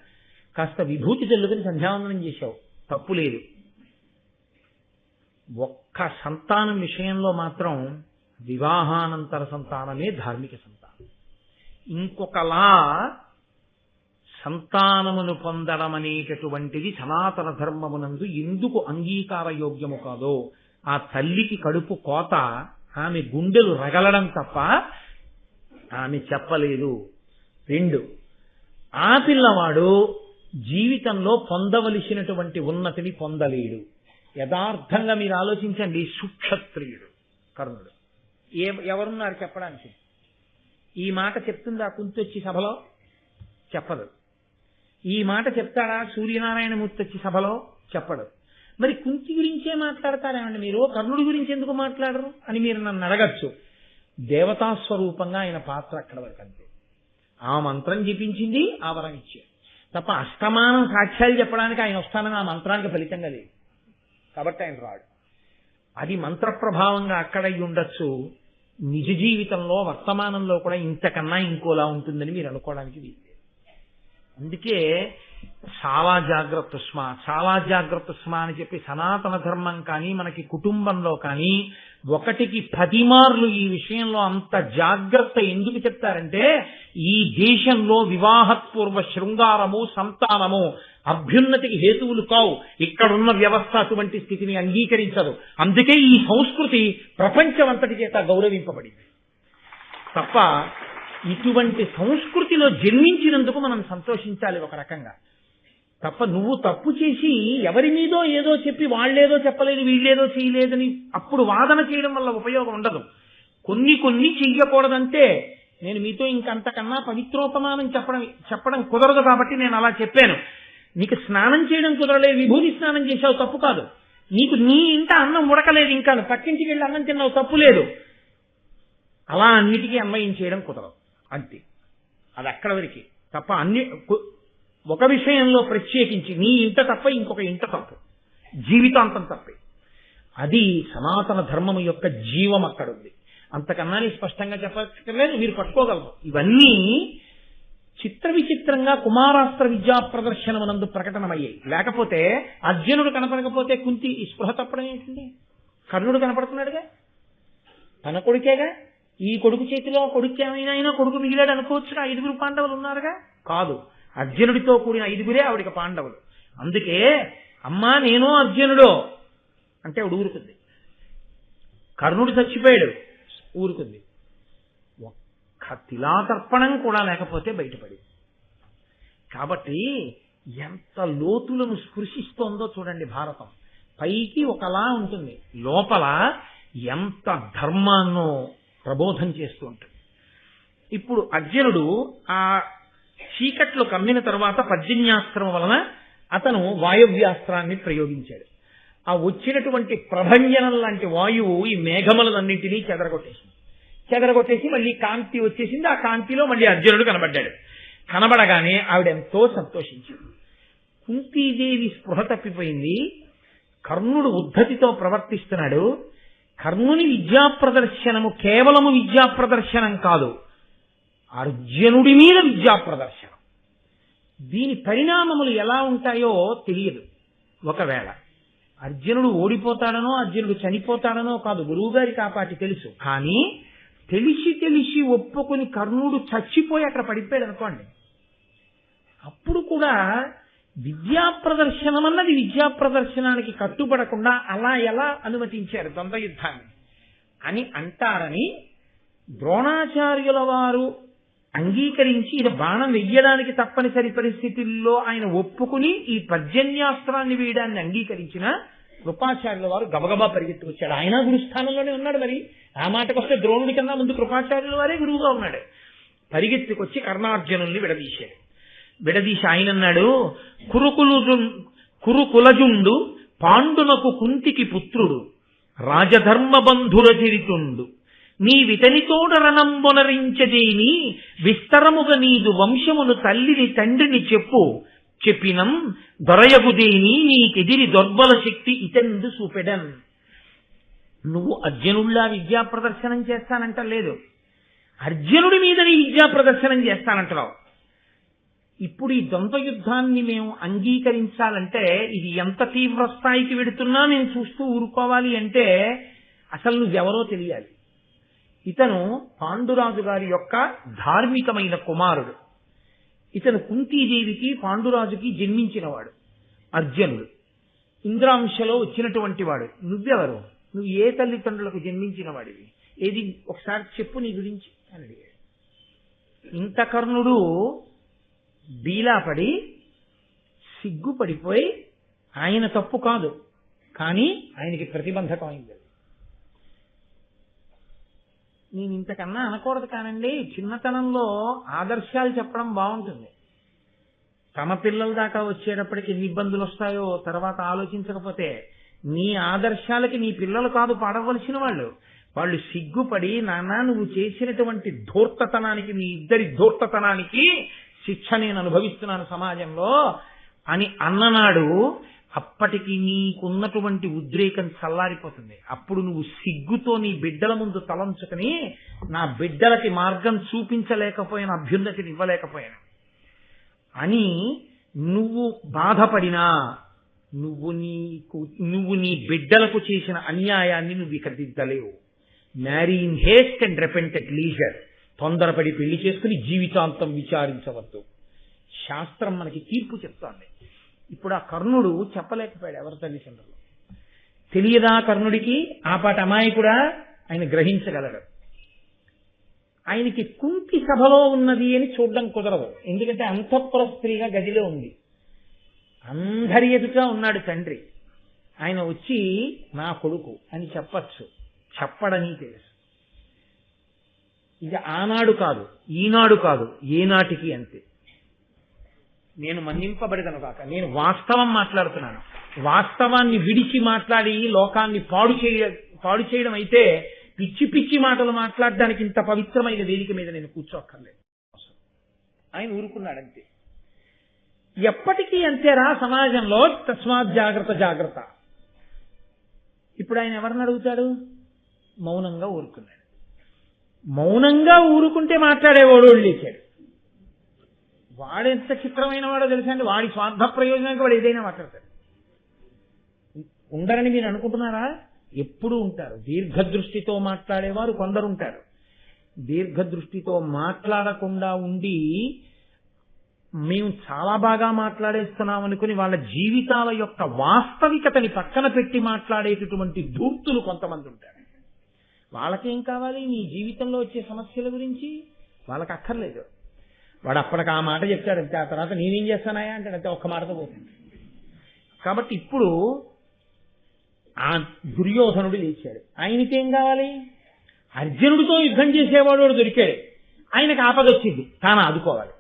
కాస్త విభూతి చల్లుకుని సంధ్యావందనం చేశావు, తప్పు లేదు. ఒక్క సంతానం విషయంలో మాత్రం వివాహానంతర సంతానమే ధార్మిక సంతానం. ఇంకొకలా సంతానమును పొందడం అనేటటువంటిది సనాతన ధర్మమునందు ఎందుకు అంగీకార యోగ్యము కాదో, ఆ తల్లికి కడుపు కోత, ఆమె గుండెలు రగలడం తప్ప ఆమె చెప్పలేదు. 2, ఆ పిల్లవాడు జీవితంలో పొందవలసినటువంటి ఉన్నతిని పొందలేడు. యథార్థంగా మీరు ఆలోచించండి, సుక్షత్రియుడు కర్ణుడు. ఎవరున్నారు చెప్పడానికి? ఈ మాట చెప్తుందా కుంతి వచ్చి సభలో? చెప్పదు. ఈ మాట చెప్తాడా సూర్యనారాయణమూర్తి వచ్చి సభలో? చెప్పడు. మరి కుంతి గురించే మాట్లాడతారేమండి మీరు, కర్ణుడి గురించి ఎందుకు మాట్లాడరు అని మీరు నన్ను అడగచ్చు. దేవతాస్వరూపంగా ఆయన పాత్ర అక్కడ వరకు అంతే. ఆ మంత్రం జపించింది, ఆ వరం ఇచ్చాడు తప్ప అస్తమానం సాక్ష్యాలు చెప్పడానికి ఆయన వస్తానని ఆ మంత్రానికి ఫలితంగా లేదు. కాబట్టి ఆయన రాడు. అది మంత్ర ప్రభావంగా అక్కడై ఉండొచ్చు. నిజ జీవితంలో వర్తమానంలో కూడా ఇంతకన్నా ఇంకోలా ఉంటుందని మీరు అనుకోవడానికి వీలు. అందుకే చాలా జాగ్రత్త స్మా, చాలా జాగ్రత్త స్మా అని చెప్పి సనాతన ధర్మం కానీ మనకి కుటుంబంలో కానీ 1కి 10 మార్లు ఈ విషయంలో అంత జాగ్రత్త ఎందుకు చెప్తారంటే, ఈ దేశంలో వివాహపూర్వ శృంగారము, సంతానము అభ్యున్నతికి హేతువులు కావు. ఇక్కడున్న వ్యవస్థ అటువంటి స్థితిని అంగీకరించదు. అందుకే ఈ సంస్కృతి ప్రపంచమంతటి చేత గౌరవింపబడింది తప్ప ఇటువంటి సంస్కృతిలో జన్మించినందుకు మనం సంతోషించాలి ఒక రకంగా. తప్ప నువ్వు తప్పు చేసి ఎవరి మీదో ఏదో చెప్పి వాళ్ళేదో చెప్పలేదు వీళ్ళేదో చేయలేదని అప్పుడు వాదన చేయడం వల్ల ఉపయోగం ఉండదు. కొన్ని చెయ్యకూడదంటే నేను మీతో ఇంకంతకన్నా పవిత్రోపమానం చెప్పడం కుదరదు కాబట్టి నేను అలా చెప్పాను. నీకు స్నానం చేయడం కుదరలేదు, విభూతి స్నానం చేసావు, తప్పు కాదు. నీకు నీ ఇంట అన్నం ఉడకలేదు, ఇంకా పక్కింటికి వెళ్ళి అన్నం తిన్నావు, తప్పు లేదు. అలా అన్నిటికీ అన్వయం చేయడం కుదరదు అంతే. అది అక్కడ వరకు తప్ప ఒక విషయంలో ప్రత్యేకించి నీ ఇంట తప్ప ఇంకొక ఇంట తప్పు, జీవితాంతం తప్పే. అది సనాతన ధర్మం యొక్క జీవం అక్కడుంది. అంతకన్నా స్పష్టంగా చెప్పలేదు, మీరు పట్టుకోగలరు. ఇవన్నీ చిత్ర విచిత్రంగా కుమారాస్త్ర విద్యా ప్రదర్శనమునందు ప్రకటనమయ్యాయి. లేకపోతే అర్జునుడు కనపడకపోతే కుంతి స్పృహ తప్పడం ఏంటండి? కర్ణుడు కనపడుతున్నాడుగా, తన కొడుకేగా. ఈ కొడుకు చేతిలో కొడుకు ఏమైనా కొడుకు మిగిలాడు అనుకోవచ్చుగా. 5 పాండవులు ఉన్నారుగా. కాదు, అర్జునుడితో కూడిన 5 ఆవిడికి పాండవులు. అందుకే అమ్మా నేను అర్జునుడు అంటే ఆవిడ ఊరుకుంది. కర్ణుడు చచ్చిపోయాడు, ఊరుకుంది. ఒక్క తిలాతర్పణం కూడా లేకపోతే బయటపడి. కాబట్టి ఎంత లోతులను స్పృశిస్తోందో చూడండి భారతం. పైకి ఒకలా ఉంటుంది, లోపల ఎంత ధర్మాన్నో ప్రబోధం చేస్తూ ఉంటుంది. ఇప్పుడు అర్జునుడు ఆ చీకట్లో కమ్మిన తర్వాత పర్జన్యాస్త్రం వలన అతను వాయవ్యాస్త్రాన్ని ప్రయోగించాడు. ఆ వచ్చినటువంటి ప్రభంజనం లాంటి వాయువు ఈ మేఘములన్నింటినీ చెదరగొట్టేసి మళ్ళీ కాంతి వచ్చేసింది. ఆ కాంతిలో మళ్ళీ అర్జునుడు కనబడ్డాడు. కనబడగానే ఆవిడెంతో సంతోషించింది. కుంతీదేవి స్పృహ తప్పిపోయింది. కర్ణుడు ఉద్ధతితో ప్రవర్తిస్తున్నాడు. కర్ణుని విద్యా ప్రదర్శనము కేవలము విద్యా ప్రదర్శనం కాదు, అర్జునుడి మీద విద్యా ప్రదర్శనం. దీని పరిణామములు ఎలా ఉంటాయో తెలియదు. ఒకవేళ అర్జునుడు ఓడిపోతాడనో అర్జునుడు చనిపోతాడనో కాదు, గురువుగారి కాపాటి తెలుసు. కానీ తెలిసి ఒప్పుకుని కర్ణుడు చచ్చిపోయి అక్కడ పడిపోయాడు అనుకోండి, అప్పుడు కూడా విద్యా ప్రదర్శనం అన్నది విద్యా ప్రదర్శనానికి కట్టుబడకుండా అలా ఎలా అనుమతించారు ద్వంద్వ యుద్ధాన్ని అని అంటారని ద్రోణాచార్యుల వారు అంగీకరించి ఇది బాణం వెయ్యడానికి తప్పనిసరి పరిస్థితుల్లో ఆయన ఒప్పుకుని ఈ పర్జన్యాస్త్రాన్ని వేయడాన్ని అంగీకరించిన కృపాచార్యుల వారు గబగబా పరిగెత్తి వచ్చాడు. ఆయన గురుస్థానంలోనే ఉన్నాడు. మరి ఆ మాటకొస్తే ద్రోణుడి కన్నా ముందు కృపాచార్యుల వారే గురువుగా ఉన్నాడు. పరిగెత్తుకొచ్చి కర్ణార్జునుల్ని విడదీసి ఆయన అన్నాడు, కురుకులజుండు పాండునకు కుంతికి పుత్రుడు రాజధర్మ బంధుర చరితుండు నీ వితనితోడ రణంబొనరించదేని విస్తరముగ నీదు వంశమును తల్లిని తండ్రిని చెప్పినం దొరయగుదేని నీకెదిరి దుర్బల శక్తి ఇతెందు చూపెడన్. నువ్వు అర్జునుడిలా విద్యా ప్రదర్శనం చేస్తానంట లేదు, అర్జునుడి మీద నీ విద్యా ప్రదర్శనం చేస్తానంటున్నావు. ఇప్పుడు ఈ ద్వంద్వ యుద్ధాన్ని మేము అంగీకరించాలంటే ఇది ఎంత తీవ్ర స్థాయికి వెడుతున్నా నేను చూస్తూ ఊరుకోవాలి అంటే అసలు నువ్వెవరో తెలియాలి. ఇతను పాండురాజు గారి యొక్క ధార్మికమైన కుమారుడు. ఇతను కుంతీదేవికి పాండురాజుకి జన్మించినవాడు. అర్జునుడు ఇంద్రాంశలో వచ్చినటువంటి వాడు. నువ్వెవరు? నువ్వు ఏ తల్లిదండ్రులకు జన్మించిన వాడివి? ఏది ఒకసారి చెప్పు నీ గురించి అని అడిగాడు. ఇంత కర్ణుడు బీలాపడి సిగ్గుపడిపోయి ఆయన తప్పు కాదు, కానీ ఆయనకి ప్రతిబంధకం అయింది. నేను ఇంతకన్నా అనకూడదు కానండి, చిన్నతనంలో ఆదర్శాలు చెప్పడం బాగుంటుంది. తమ పిల్లల దాకా వచ్చేటప్పటికి ఎన్ని ఇబ్బందులు వస్తాయో తర్వాత ఆలోచించకపోతే, నీ ఆదర్శాలకి నీ పిల్లలు కాదు పాడవలసిన వాళ్ళు. వాళ్ళు సిగ్గుపడి, నాన్న నువ్వు చేసినటువంటి ధూర్తతనానికి, నీ ఇద్దరి ధూర్తతనానికి శిక్ష నేను అనుభవిస్తున్నాను సమాజంలో అని అన్ననాడు అప్పటికి నీకున్నటువంటి ఉద్రేకం చల్లారిపోతుంది. అప్పుడు నువ్వు సిగ్గుతో నీ బిడ్డల ముందు తలంచుకుని, నా బిడ్డలకి మార్గం చూపించలేకపోయిన, అభ్యున్నతిని ఇవ్వలేకపోయాను అని నువ్వు బాధపడినా, నువ్వు నీ బిడ్డలకు చేసిన అన్యాయాన్ని నువ్వు ఇక దిద్దలేవు. Marry in haste and repent at leisure. తొందరపడి పెళ్లి చేసుకుని జీవితాంతం విచారించవద్దు. శాస్త్రం మనకి తీర్పు చెప్తోంది. ఇప్పుడు ఆ కర్ణుడు చెప్పలేకపోయాడు ఎవరి తల్లిదండ్రులు. తెలియదా కర్ణుడికి ఆ పాట అమాయకుడా? ఆయన గ్రహించగలడు. ఆయనకి కుంతి సభలో ఉన్నది అని చూడడం కుదరదు. ఎందుకంటే అంతఃపుర స్త్రీగా గదిలో ఉంది, అందరి ఎదుట ఉన్నాడు తండ్రి. ఆయన వచ్చి నా కొడుకు అని చెప్పచ్చు, చెప్పడని తెలుసు. ఇది ఆనాడు కాదు, ఈనాడు కాదు, ఏనాటికి అంతే. నేను మన్నింపబడదను కాక, నేను వాస్తవం మాట్లాడుతున్నాను. వాస్తవాన్ని విడిచి మాట్లాడి లోకాన్ని పాడు చేయడం అయితే పిచ్చి పిచ్చి మాటలు మాట్లాడడానికి ఇంత పవిత్రమైన వేదిక మీద నేను కూర్చోక్కర్లేదు. ఆయన ఊరుకున్నాడంతే. ఎప్పటికీ అంతేరా సమాజంలో, తస్మాత్ జాగ్రత్త జాగ్రత్త. ఇప్పుడు ఆయన ఎవరిని అడుగుతాడు? మౌనంగా ఊరుకున్నాడు. మౌనంగా ఊరుకుంటే మాట్లాడేవాడు లేచాడు. వాడెంత చిత్రమైన వాడో తెలుసా అండి. వాడి స్వార్థ ప్రయోజనానికి వాడు ఏదైనా మాట్లాడతాడు. ఉండరని మీరు అనుకుంటున్నారా? ఎప్పుడూ ఉంటారు. దీర్ఘదృష్టితో మాట్లాడేవారు కొందరు ఉంటారు. దీర్ఘదృష్టితో మాట్లాడకుండా ఉండి మేము చాలా బాగా మాట్లాడేస్తున్నాం అనుకుని వాళ్ళ జీవితాల యొక్క వాస్తవికతని పక్కన పెట్టి మాట్లాడేటటువంటి ధూర్తులు కొంతమంది ఉంటారు. వాళ్ళకేం కావాలి? నీ జీవితంలో వచ్చే సమస్యల గురించి వాళ్ళకి అక్కర్లేదు. వాడు అప్పటికి ఆ మాట చెప్తాడంతే, ఆ తర్వాత నేనేం చేస్తానాయా అంటాడంతే, ఒక్క మాటతో పోతుంది. కాబట్టి ఇప్పుడు ఆ దుర్యోధనుడు లేచాడు. ఆయనకేం కావాలి? అర్జునుడితో యుద్ధం చేసేవాడు దొరికాడు. ఆయనకు ఆపదొచ్చింది, తాను ఆదుకోవాలి.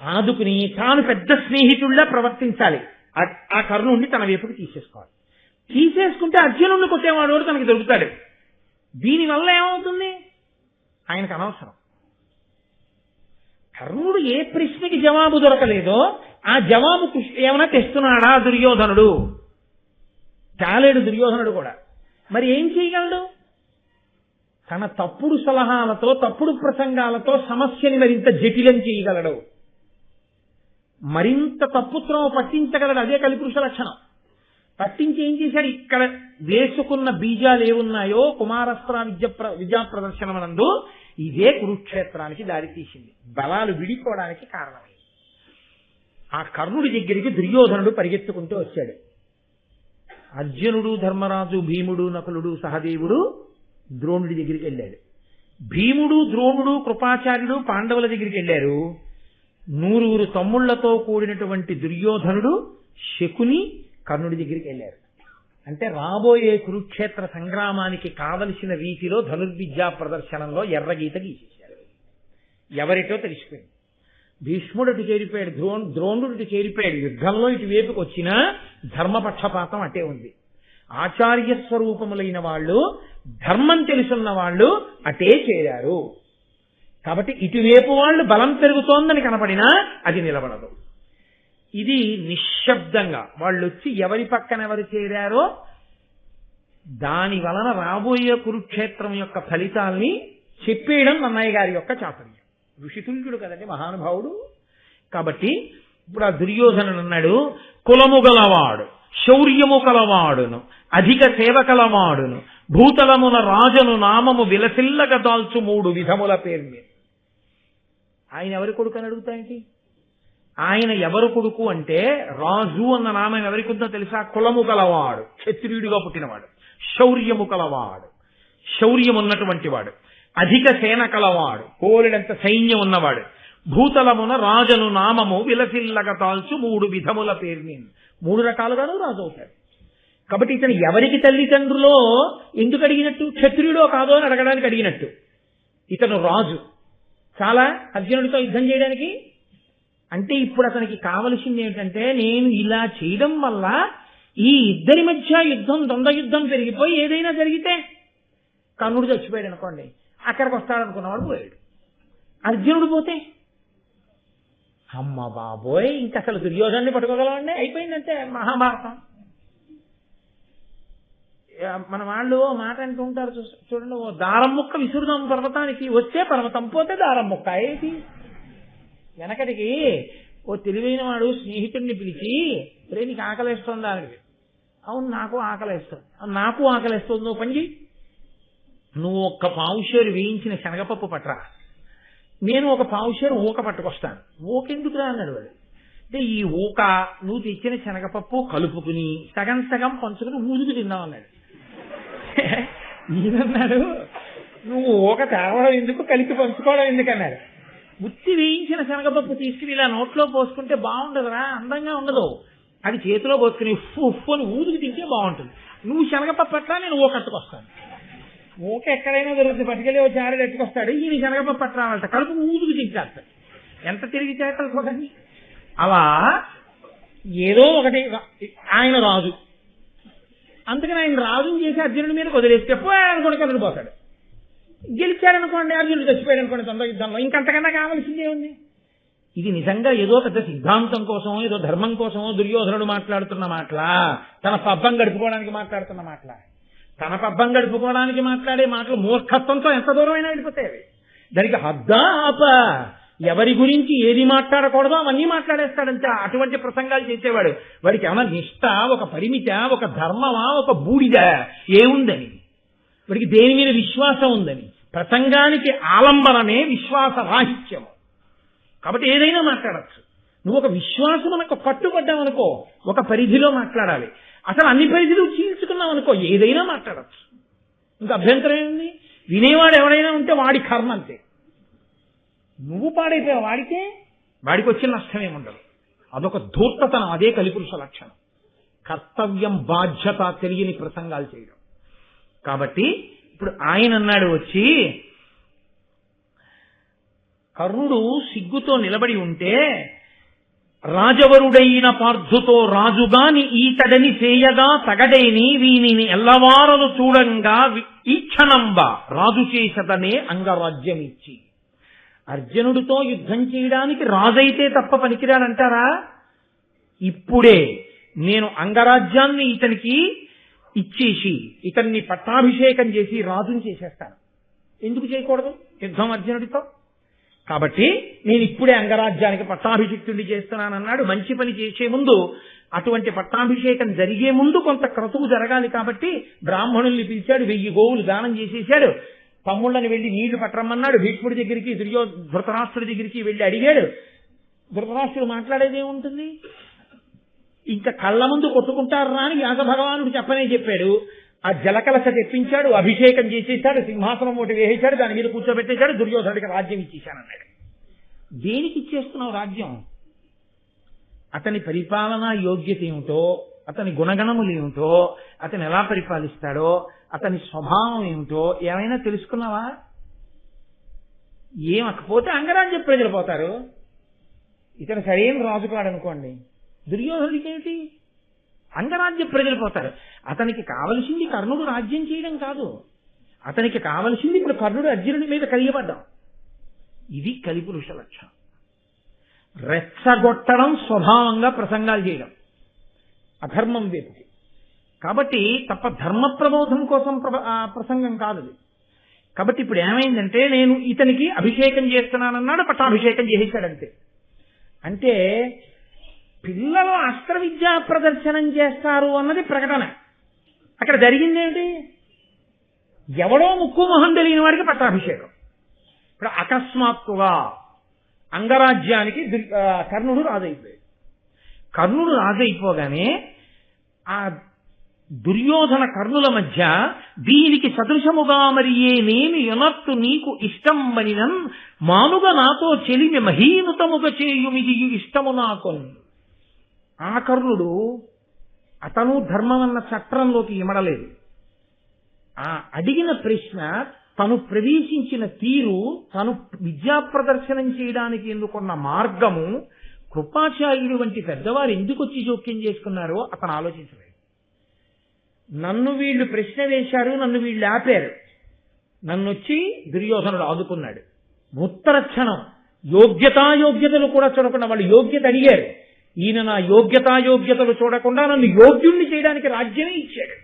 ఆదుకుని తాను పెద్ద స్నేహితుడిలా ప్రవర్తించాలి. ఆ కర్ణుడిని తన వైపుకి తీసేసుకోవాలి. తీసేసుకుంటే అర్జునుడిని కొట్టేవాడు తనకి దొరుకుతాడు. దీనివల్ల ఏమవుతుంది? ఆయనకు అనవసరం. కర్ణుడు ఏ ప్రశ్నకి జవాబు దొరకలేదో ఆ జవాబు ఏమైనా తెస్తున్నాడా దుర్యోధనుడు? చాలేడు దుర్యోధనుడు కూడా. మరి ఏం చేయగలడు? తన తప్పుడు సలహాలతో, తప్పుడు ప్రసంగాలతో సమస్యని మరింత జటిలం చేయగలడు. మరింత తప్పుత్రమ పట్టించగలడు. అదే కలిపురుష లక్షణం. పట్టించి ఏం చేశాడు? ఇక్కడ వేసుకున్న బీజాలు ఏమున్నాయో కుమారస్త్ర విద్యా ప్రదర్శననందు ఇదే కురుక్షేత్రానికి దారితీసింది. బలాలు విడిపోవడానికి కారణమైంది. ఆ కర్ణుడి దగ్గరికి దుర్యోధనుడు పరిగెత్తుకుంటూ వచ్చాడు. అర్జునుడు, ధర్మరాజు, భీముడు, నకులుడు, సహదేవుడు ద్రోణుడి దగ్గరికి వెళ్ళాడు. భీముడు, ద్రోణుడు, కృపాచార్యుడు పాండవుల దగ్గరికి వెళ్ళారు. 100 తమ్ముళ్లతో కూడినటువంటి దుర్యోధనుడు, శకుని కర్ణుడి దగ్గరికి వెళ్ళారు. అంటే రాబోయే కురుక్షేత్ర సంగ్రామానికి కావలసిన రీతిలో ధనుర్విద్యా ప్రదర్శనంలో ఎర్రగీత గీసేశారు. ఎవరిటో తెలిసిపోయింది. భీష్ముడు అటు చేరిపోయాడు, ద్రోణుడు ఇటు చేరిపోయాడు. యుద్ధంలో ఇటువైపుకి వచ్చినా ధర్మపక్షపాతం అటే ఉంది. ఆచార్య స్వరూపములైన వాళ్ళు, ధర్మం తెలుసున్న వాళ్ళు అటే చేరారు. కాబట్టి ఇటువైపు వాళ్ళు బలం పెరుగుతోందని కనపడినా అది నిలబడదు. ఇది నిశ్శబ్దంగా వాళ్ళు వచ్చి ఎవరి పక్కన ఎవరు చేరారో దాని వలన రాబోయే కురుక్షేత్రం యొక్క ఫలితాల్ని చెప్పేయడం నన్నయ్య గారి యొక్క చాతుర్యం. ఋషితుల్యుడు కదండి మహానుభావుడు. కాబట్టి ఇప్పుడు ఆ దుర్యోధనుడు అన్నాడు, కులము గలవాడు, శౌర్యము కలవాడును, అధిక సేవ కలవాడును, భూతలమున రాజను నామము విలసిల్లగ దాల్చు 3 విధముల పేర్మి. ఆయన ఎవరి కొడుకు అని అడుగుతాయండి? ఆయన ఎవరు కొడుకు అంటే, రాజు అన్న నామం ఎవరికి ఉందో తెలుసా? కులము గలవాడు, క్షత్రియుడిగా పుట్టినవాడు, శౌర్యము కలవాడు, శౌర్యం ఉన్నటువంటి వాడు, అధిక సేన కలవాడు, కోరిడంత సైన్యం ఉన్నవాడు, భూతలమున రాజను నామము విలసిల్లగ తాల్చు 3 విధముల పేర్మి. 3 రకాలుగాను రాజు అవుతాడు. కాబట్టి ఇతను ఎవరికి తల్లిదండ్రులో ఎందుకు అడిగినట్టు, క్షత్రియుడో కాదో అని అడగడానికి అడిగినట్టు. ఇతను రాజు చాలా అర్జునుడితో యుద్ధం చేయడానికి. అంటే ఇప్పుడు అతనికి కావలసింది ఏమిటంటే, నేను ఇలా చేయడం వల్ల ఈ ఇద్దరి మధ్య యుద్ధం, ద్వంద్వ యుద్ధం పెరిగిపోయి ఏదైనా జరిగితే, కర్ణుడు చచ్చిపోయాడు అనుకోండి, అక్కడికి వస్తాడనుకున్నవాడు పోయాడు. అర్జునుడు పోతే అమ్మ బాబోయ్, ఇంక అసలు దుర్యోధనాన్ని పట్టుకోగలమండి, అయిపోయిందంటే మహాభారతం. మన వాళ్ళు మాట అంటూ ఉంటారు చూడండి, ఓ దారం ముక్క విసురుదాం పర్వతానికి, వస్తే పర్వతం, పోతే దారం ముక్క. ఏంటి వెనకటికి ఓ తెలివైన వాడు స్నేహితుడిని పిలిచి, రే నీకు ఆకలేస్తుందా అని. అవును నాకు ఆకలేస్తుంది. నాకు ఆకలేస్తుంది, నువ్వు పని చెయ్యి, నువ్వు ఒక్క పావుషేరు వేయించిన శనగపప్పు పట్టరా, నేను ఒక పావుషేరు ఊక పట్టుకొస్తాను. ఊకెందుకురా అన్నాడు వాడు. అంటే ఈ ఊక నువ్వు తెచ్చిన శనగపప్పు కలుపుకుని సగం సగం పంచుకుని ఊదుకు తిన్నావు అన్నాడు. ఈయనన్నాడు, నువ్వు ఊక తేవడం ఎందుకు, కలిపి పంచుకోవడం ఎందుకు అన్నాడు. ఉత్తి వేయించిన శనగపప్పు తీసుకుని ఇలా నోట్లో పోసుకుంటే బాగుండదురా, అందంగా ఉండదు. అది చేతిలో పోసుకుని ఉప్పు అని ఊదుకు తింటే బాగుంటుంది. నువ్వు శనగపప్పు అట్లా, నేను ఊకట్టుకొస్తాను. ఊక ఎక్కడైనా దొరుకుతుంది, పట్టుకెళ్ళి ఓ చారెడు ఎట్టుకొస్తాడు, ఈయన శనగపప్పు పట్టు రావాలట, కలుపు ఊదుకు తింటాడు. ఎంత తిరిగి చేస్తారు చూడండి. అలా ఏదో ఒకటి. ఆయన రాజు, అందుకని ఆయన రాజుని చేసి అర్జునుడి మీద వదిలేస్తే అనుకోండి కర్ణుడు పోతాడు. గెలిచాడనుకోండి, అర్జునుడు చచ్చిపోయాడు అనుకోండి ద్వంద్వ యుద్ధంలో, ఇంకంతకన్నా కావాల్సిందే ఉంది. ఇది నిజంగా ఏదో పెద్ద సిద్ధాంతం కోసమో ఏదో ధర్మం కోసమో దుర్యోధనుడు మాట్లాడుతున్న మాటలా, తన పబ్బం గడుపుకోవడానికి మాట్లాడుతున్న మాటలా? తన పబ్బం గడుపుకోవడానికి మాట్లాడే మాటలు మూర్ఖత్వంతో ఎంత దూరమైనా వెళ్ళిపోతాయి. దానికి హద్దా ఆప, ఎవరి గురించి ఏది మాట్లాడకూడదో అవన్నీ మాట్లాడేస్తాడంతే. అటువంటి ప్రసంగాలు చేసేవాడు. వాడికి ఏమన్నా నిష్ఠ, ఒక పరిమిత, ఒక ధర్మమా, ఒక బూడిద ఏముందని, వాడికి దేని మీద విశ్వాసం ఉందని. ప్రసంగానికి ఆలంబనమే విశ్వాస రాహిత్యము. కాబట్టి ఏదైనా మాట్లాడచ్చు. నువ్వు ఒక విశ్వాసం మనకు పట్టుబడ్డావనుకో, ఒక పరిధిలో మాట్లాడాలి. అసలు అన్ని పరిధిలో చీల్చుకున్నావు అనుకో, ఏదైనా మాట్లాడచ్చు. ఇంకా అభ్యంతరం ఏంది? వినేవాడు ఎవరైనా ఉంటే వాడి కర్మ అంతే. నువ్వు పాడైపోయావు, వాడికి వచ్చిన నష్టమేముండదు. అదొక ధూర్తతనం, అదే కలిపురుష లక్షణం. కర్తవ్యం, బాధ్యత తెలియని ప్రసంగాలు చేయడం. కాబట్టి ఇప్పుడు ఆయన అన్నాడు వచ్చి, కర్ణుడు సిగ్గుతో నిలబడి ఉంటే, రాజవరుడైన పార్థుతో రాజుగాని ఈతడని చేయగా తగడేని వీనిని ఎల్లవారలు చూడంగా ఈక్షణంబ రాజు చేసదనే అంగరాజ్యమిచ్చి. అర్జునుడితో యుద్ధం చేయడానికి రాజైతే తప్ప పనికిరాడంటారా? ఇప్పుడే నేను అంగరాజ్యాన్ని ఇతనికి ఇచ్చేసి ఇతన్ని పట్టాభిషేకం చేసి రాజుని చేసేస్తాను. ఎందుకు చేయకూడదు యుద్ధం అర్జునుడితో? కాబట్టి నేను ఇప్పుడే అంగరాజ్యానికి పట్టాభిషిక్తుడిని చేస్తున్నానన్నాడు. మంచి పని చేసే ముందు, అటువంటి పట్టాభిషేకం జరిగే ముందు కొంత క్రతువు జరగాలి. కాబట్టి బ్రాహ్మణుల్ని పిలిచాడు, 1000 గోవులు దానం చేసేశాడు. తమ్ముళ్ళని వెళ్లి నీళ్లు పట్టరమ్మన్నాడు. భీష్ముడి దగ్గరికి, ధృతరాష్ట్రుడి దగ్గరికి వెళ్లి అడిగాడు. ధృతరాష్ట్రుడు మాట్లాడేది ఏముంటుంది? ఇంకా కళ్ళ ముందు కొట్టుకుంటారు రా అని వ్యాస భగవానుడు చెప్పనే చెప్పాడు. ఆ జలకలశ తెప్పించాడు, అభిషేకం చేసేశాడు, సింహాసనం ఒకటి వేసేశాడు, దాని మీద కూర్చోబెట్టేశాడు, దుర్యోధనుడికి రాజ్యం ఇచ్చేశానన్నాడు. దేనికి ఇచ్చేస్తున్నావు రాజ్యం? అతని పరిపాలనా యోగ్యత ఏమిటో, అతని గుణగణములు ఏమిటో, అతను ఎలా పరిపాలిస్తాడో, అతని స్వభావం ఏమిటో ఏమైనా తెలుసుకున్నావా? ఏమకపోతే అంగరాజ్య ప్రజలు పోతారు. ఇతను సరైన రాజు కాడనుకోండి, దుర్యోధనుడికి ఏమిటి? అంగరాజ్య ప్రజలు పోతారు. అతనికి కావలసింది కర్ణుడు రాజ్యం చేయడం కాదు. అతనికి కావలసింది ఇప్పుడు కర్ణుడు అర్జునుడి మీద కలియబడ్డాం. ఇది కలిపురుష లక్షణం. రెచ్చగొట్టడం, స్వభావంగా ప్రసంగాలు చేయడం, అధర్మం వైపుకి. కాబట్టి తప్ప ధర్మ ప్రబోధం కోసం ప్రసంగం కాదు. కాబట్టి ఇప్పుడు ఏమైందంటే, నేను ఇతనికి అభిషేకం చేస్తున్నానన్నాడు, పట్టాభిషేకం చేసేశాడంతే. అంటే పిల్లలు అస్త్ర విద్యా ప్రదర్శనం చేస్తారు అన్నది ప్రకటన. అక్కడ జరిగిందేంటి? ఎవడో ముక్కు మొహం తెలియని వాడికి పట్టాభిషేకం. ఇప్పుడు అకస్మాత్తుగా అంగరాజ్యానికి కర్ణుడు రాజైపోయాడు. కర్ణుడు రాజైపోగానే ఆ దుర్యోధన కర్ణుల మధ్య దీనికి సదృశముగా మరి ఏనేమి యొనర్తు నీకు ఇష్టం మనినన్ మానుగా నాతో చెలిమి మహీనుతముగా చేయుమిది ఇష్టము నాకు. ఆ కర్ణుడు అతను ధర్మం అన్న చట్రంలోకి ఇమడలేదు. ఆ అడిగిన ప్రశ్న, తను ప్రవేశించిన తీరు, తను విద్యా ప్రదర్శనం చేయడానికి ఎందుకున్న మార్గము, కృపాచార్యుడు వంటి పెద్దవారు ఎందుకు వచ్చి జోక్యం చేసుకున్నారో అతను ఆలోచించలేదు. నన్ను వీళ్ళు ప్రశ్న వేశారు, నన్ను వీళ్ళు ఆపారు, నన్ను వచ్చి దుర్యోధనుడు ఆదుకున్నాడు. ఉత్తర క్షణం యోగ్యతాయోగ్యతలు కూడా చూడకుండా వాళ్ళు యోగ్యత అడిగారు, ఈయన నా యోగ్యతాయోగ్యతలు చూడకుండా నన్ను యోగ్యుణ్ణి చేయడానికి రాజ్యమే ఇచ్చాడు.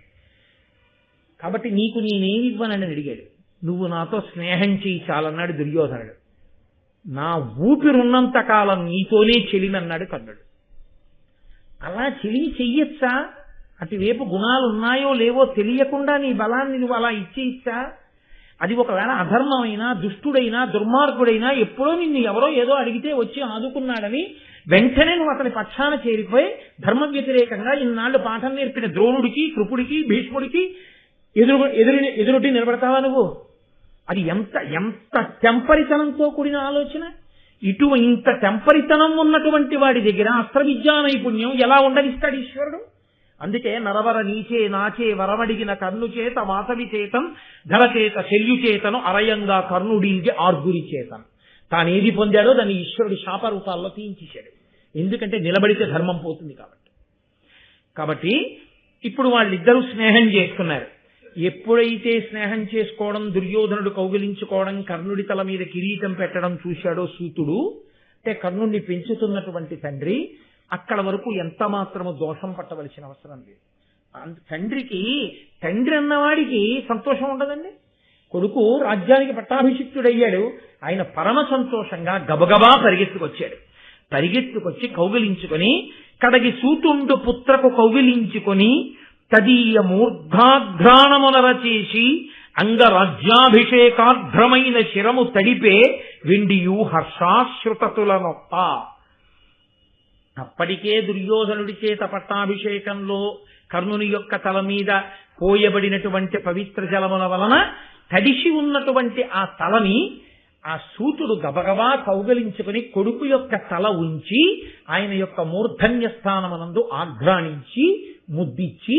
కాబట్టి నీకు నేనేమి ఇవ్వనని అడిగాడు. నువ్వు నాతో స్నేహం చేయి చాలన్నాడు దుర్యోధనుడు. నా ఊపిరున్నంత కాలం నీతోనే చెలినన్నాడు కర్ణుడు. అలా చెలిని చెయ్యొచ్చా? అటువైపు గుణాలు ఉన్నాయో లేవో తెలియకుండా నీ బలాన్ని నువ్వు అలా ఇచ్చేయిచ్చా? అది ఒకవేళ అధర్మమైనా, దుష్టుడైనా, దుర్మార్గుడైనా ఎప్పుడో నిన్ను ఎవరో ఏదో అడిగితే వచ్చి ఆదుకున్నాడని వెంటనే నువ్వు అతని పక్షాన చేరిపోయి ధర్మ వ్యతిరేకంగా ఇన్నాళ్ళు పాఠం నేర్పిన ద్రోణుడికి, కృపుడికి, భీష్ముడికి ఎదురుటి నిలబడతావా నువ్వు? అది ఎంత ఎంత టెంపరితనంతో కూడిన ఆలోచన! ఇంత టెంపరితనం ఉన్నటువంటి వాడి దగ్గర అస్త్ర విద్యా నైపుణ్యం ఎలా ఉండనిస్తాడు ఈశ్వరుడు? అందుకే నరవర నీచే నాచే వరమడిగిన కర్ణు చేత వాసవి చేతం ధరచేత శల్యుచేతను అరయంగా కర్ణుడికి ఆర్గురి చేతం. తానేది పొందాడో దాన్ని ఈశ్వరుడు శాపరూపాల్లో తీయించేశాడు. ఎందుకంటే నిలబడితే ధర్మం పోతుంది కాబట్టి ఇప్పుడు వాళ్ళిద్దరూ స్నేహం చేసుకున్నారు. ఎప్పుడైతే స్నేహం చేసుకోవడం, దుర్యోధనుడు కౌగిలించుకోవడం, కర్ణుడి తల మీద కిరీటం పెట్టడం చూశాడో సూతుడు, అంటే కర్ణుడిని పెంచుతున్నటువంటి తండ్రి, అక్కడ వరకు ఎంత మాత్రము దోషం పట్టవలసిన అవసరం లేదు. తండ్రి అన్నవాడికి సంతోషం ఉండదండి. కొడుకు రాజ్యానికి పట్టాభిషిక్తుడయ్యాడు, ఆయన పరమ సంతోషంగా గబగబా పరిగెత్తుకొచ్చి కౌగిలించుకొని, కడగి సూతుండు పుత్రకు కౌగిలించుకొని తదీయ మూర్ధాఘ్రాణమునర చేసి అంగరాజ్యాభిషేకార్ధ్రమైన శిరము తడిపే వెండియు హర్షాశ్రుతతులనొప్ప. అప్పటికే దుర్యోధనుడి చేత పట్టాభిషేకంలో కర్ణుని యొక్క తల మీద పోయబడినటువంటి పవిత్ర జలముల వలన తడిసి ఉన్నటువంటి ఆ తలని ఆ సూతుడు గబగబా కౌగలించుకుని కొడుకు యొక్క తల ఉంచి ఆయన యొక్క మూర్ధన్య స్థానమునందు ఆఘ్రాణించి ముద్దిచ్చి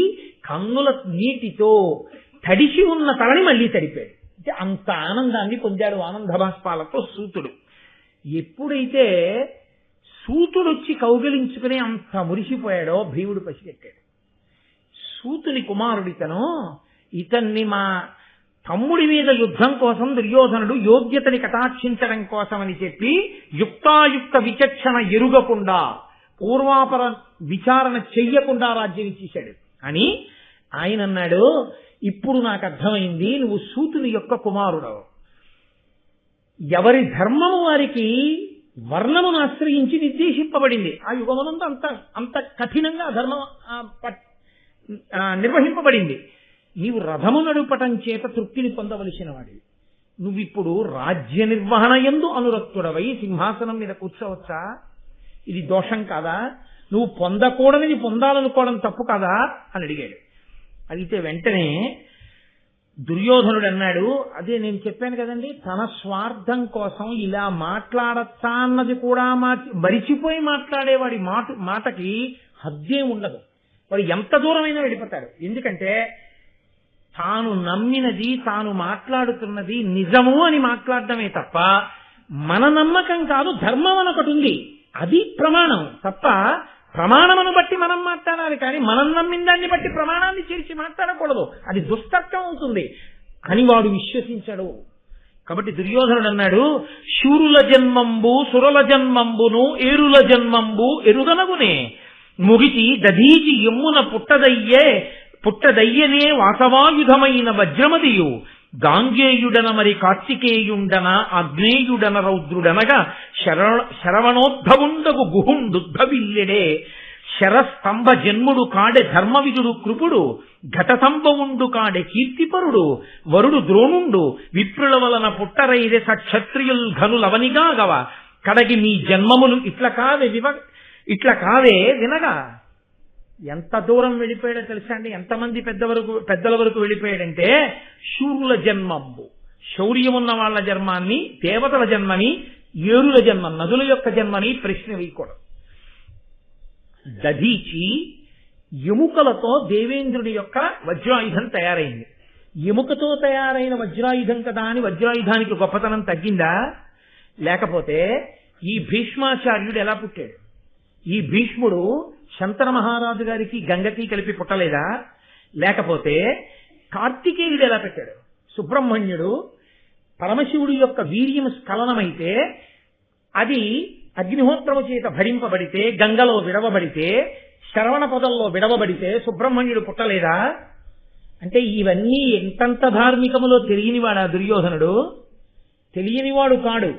కన్నుల నీటితో తడిసి ఉన్న తలని మళ్లీ తడిపాడు. అంటే అంత ఆనందాన్ని పొందాడు ఆనందభాష్పాలతో సూతుడు. ఎప్పుడైతే సూతుడొచ్చి కౌగిలించుకుని అంత మురిసిపోయాడో భీముడు పసిగట్టాడు. సూతుని కుమారుడితను, ఇతన్ని మా తమ్ముడి మీద యుద్ధం కోసం దుర్యోధనుడు యోగ్యతని కటాక్షించడం కోసమని చెప్పి యుక్తాయుక్త విచక్షణ ఎరుగకుండా, పూర్వాపర విచారణ చెయ్యకుండా రాజ్యం ఇచ్చేశాడు అని ఆయన అన్నాడు. ఇప్పుడు నాకు అర్థమైంది, నువ్వు సూతుని యొక్క కుమారుడు. ఎవరి ధర్మము వారికి వర్ణమును ఆశ్రయించి నిర్దేశింపబడింది. ఆ యుగమునందు అంత కఠినంగా ధర్మం నిర్వహింపబడింది. నీవు రథము నడుపటం చేత తృప్తిని పొందవలసిన వాడివి. నువ్విప్పుడు రాజ్య నిర్వహణ యందు అనురక్తుడవై సింహాసనం మీద కూర్చోవచ్చా? ఇది దోషం కాదా? నువ్వు పొందకూడనిది పొందాలనుకోవడం తప్పు కాదా అని అడిగాడు. అడిగితే వెంటనే దుర్యోధనుడు అన్నాడు, అదే నేను చెప్పాను కదండి, తన స్వార్థం కోసం ఇలా మాట్లాడచ్చా అన్నది కూడా మరిచిపోయి మాట్లాడేవాడి మాటకి హద్దే ఉండదు. వాడు ఎంత దూరమైనా వెళ్ళిపోతాడు. ఎందుకంటే తాను నమ్మినది, తాను మాట్లాడుతున్నది నిజము అని మాట్లాడటమే తప్ప మన నమ్మకం కాదు, ధర్మం అని ఒకటి ఉంది, అది ప్రమాణం తప్ప ప్రమాణమును బట్టి మనం మాట్లాడాలి. కానీ మనం నమ్మిన దాన్ని బట్టి ప్రమాణాన్ని చేర్చి మాట్లాడకూడదు, అది దుస్తత్వం అవుతుంది అని వాడు విశ్వసించాడు. కాబట్టి దుర్యోధనుడు అన్నాడు, శూరుల జన్మంబు సురల జన్మంబును ఏరుల జన్మంబు ఎరుగనగునే ముగిచి దధీచి ఎమ్మున పుట్టదయ్యనే వాసవాయుధమైన వజ్రమదియు గాంగేయుడన మరి కార్తికేయుండన అగ్నేయుడన రౌద్రుడనగా శరవణోద్భవుండగు గుహుండుద్భవిల్లెడే శరస్తంభ జన్ముడు కాడె ధర్మవిదుడు కృపుడు ఘటసంభవుండు కాడె కీర్తిపరుడు వరుడు ద్రోణుండు విప్రుల వలన పుట్టరైదే సక్షత్రియుల్ ఘనులవనిగా గవ కడగి మీ జన్మములు ఇట్ల కావే వినగా. ఎంత దూరం వెళ్ళిపోయాడో తెలుసా అండి? ఎంతమంది పెద్దల వరకు వెళ్ళిపోయాడంటే, శూరుల జన్మంబు, శౌర్యమున్న వాళ్ళ జన్మాన్ని, దేవతల జన్మని, ఏరుల జన్మ, నదుల యొక్క జన్మని ప్రశ్న వేయకూడదు. దధీచి ఎముకలతో దేవేంద్రుడి యొక్క వజ్రాయుధం తయారైంది. ఎముకతో తయారైన వజ్రాయుధం కదా అని వజ్రాయుధానికి గొప్పతనం తగ్గిందా? లేకపోతే ఈ భీష్మాచార్యుడు ఎలా పుట్టాడు? ఈ భీష్ముడు శంతన మహారాజు గారికి గంగకి కలిపి పుట్టలేదా? లేకపోతే కార్తికేయుడు ఎలా పెట్టాడు? సుబ్రహ్మణ్యుడు పరమశివుడి యొక్క వీర్యం స్ఖలనమైతే అది అగ్నిహోత్రము చేత భరింపబడితే, గంగలో విడవబడితే, శరవణ పదంలో విడవబడితే సుబ్రహ్మణ్యుడు పుట్టలేదా? అంటే ఇవన్నీ ఎంతంత ధార్మికములో తెలియనివాడా దుర్యోధనుడు? తెలియనివాడు కాడు.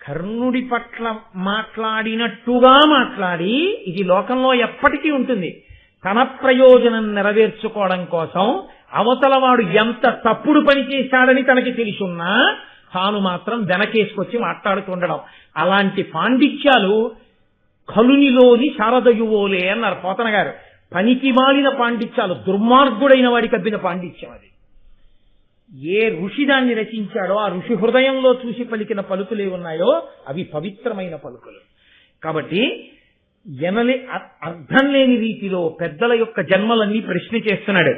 కర్ణుడి పట్ల మాట్లాడినట్టుగా మాట్లాడి, ఇది లోకంలో ఎప్పటికీ ఉంటుంది, తన ప్రయోజనం నెరవేర్చుకోవడం కోసం అవతలవాడు ఎంత తప్పుడు పని చేశాడని తనకి తెలుసున్నా తాను మాత్రం వెనకేసుకొచ్చి మాట్లాడుతుండడం. అలాంటి పాండిత్యాలు కలునిలోని శారదయువోలే అన్నారు పోతన గారు. పనికి మాలిన పాండిత్యాలు, దుర్మార్గుడైన వాడికి అబ్బిన పాండిత్యం అది. ఏ ఋషి దాన్ని రచించాడో ఆ ఋషి హృదయంలో చూసి పలికిన పలుకులే ఉన్నాయో అవి పవిత్రమైన పలుకులు. కాబట్టి అర్థం లేని రీతిలో పెద్దల యొక్క జన్మలన్నీ ప్రశ్న చేస్తున్నాడు.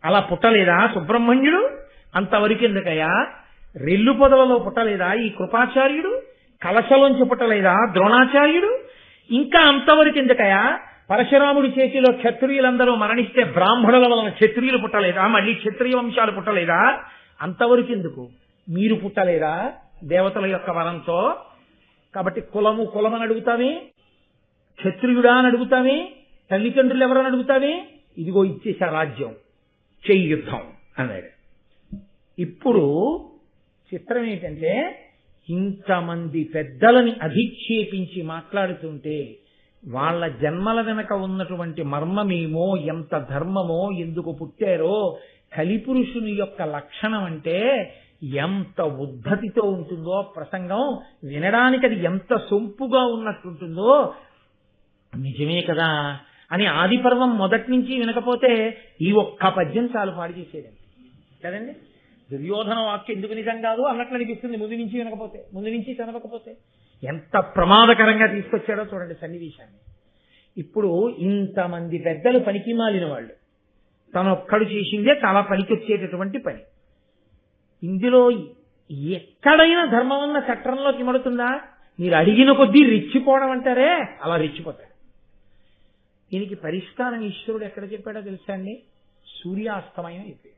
అలా పుట్టలేదా సుబ్రహ్మణ్యుడు? అంతవరకు ఎందుకయ్యా? రెల్లు పొదలలో పుట్టలేదా ఈ కృపాచార్యుడు? కలశలోంచి పుట్టలేదా ద్రోణాచార్యుడు? ఇంకా అంతవరకు ఎందుకయ్యా? పరశురాముడి చేతిలో క్షత్రియులందరూ మరణిస్తే బ్రాహ్మణుల వలన క్షత్రియులు పుట్టలేదా? మళ్ళీ క్షత్రియ వంశాలు పుట్టలేదా? అంతవరకు ఎందుకు? మీరు పుట్టలేదా దేవతల యొక్క వరంతో? కాబట్టి కులమని అడుగుతావే, క్షత్రియుడా అని అడుగుతావే, తల్లిదండ్రులు ఎవరని అడుగుతావే? ఇదిగో ఇచ్చేసా రాజ్యం, చెయ్యి యుద్ధం అన్నాడు. ఇప్పుడు చిత్రం ఏంటంటే ఇంతమంది పెద్దలని అధిక్షేపించి మాట్లాడుతుంటే వాళ్ళ జన్మల వెనక ఉన్నటువంటి మర్మమేమో, ఎంత ధర్మమో, ఎందుకు పుట్టారో, కలిపురుషుని యొక్క లక్షణం అంటే ఎంత ఉద్ధతితో ఉంటుందో ప్రసంగం వినడానికి, అది ఎంత సొంపుగా ఉన్నట్టుంటుందో. నిజమే కదా అని ఆది పర్వం మొదటి నుంచి వినకపోతే ఈ ఒక్క పద్యం చాలు పాడు చేసేదండి కదండి. దుర్యోధన వాక్యం ఎందుకు నిజం కాదు అన్నట్లు అనిపిస్తుంది ముందు నుంచి వినకపోతే, ముందు నుంచి చదవకపోతే. ఎంత ప్రమాదకరంగా తీసుకొచ్చాడో చూడండి సన్నివేశాన్ని. ఇప్పుడు ఇంతమంది పెద్దలు పనికి మాలిన వాళ్ళు, తనొక్కడు చేసిందే చాలా పనికొచ్చేటటువంటి పని. ఇందులో ఎక్కడైనా ధర్మం అన్న చట్టంలోకి మడుతుందా? మీరు అడిగిన కొద్దీ రెచ్చిపోవడం అంటారే, అలా రెచ్చిపోతాడు. దీనికి పరిష్కారం ఈశ్వరుడు ఎక్కడ చెప్పాడో తెలుసా అండి? సూర్యాస్తమయం అయిపోయింది.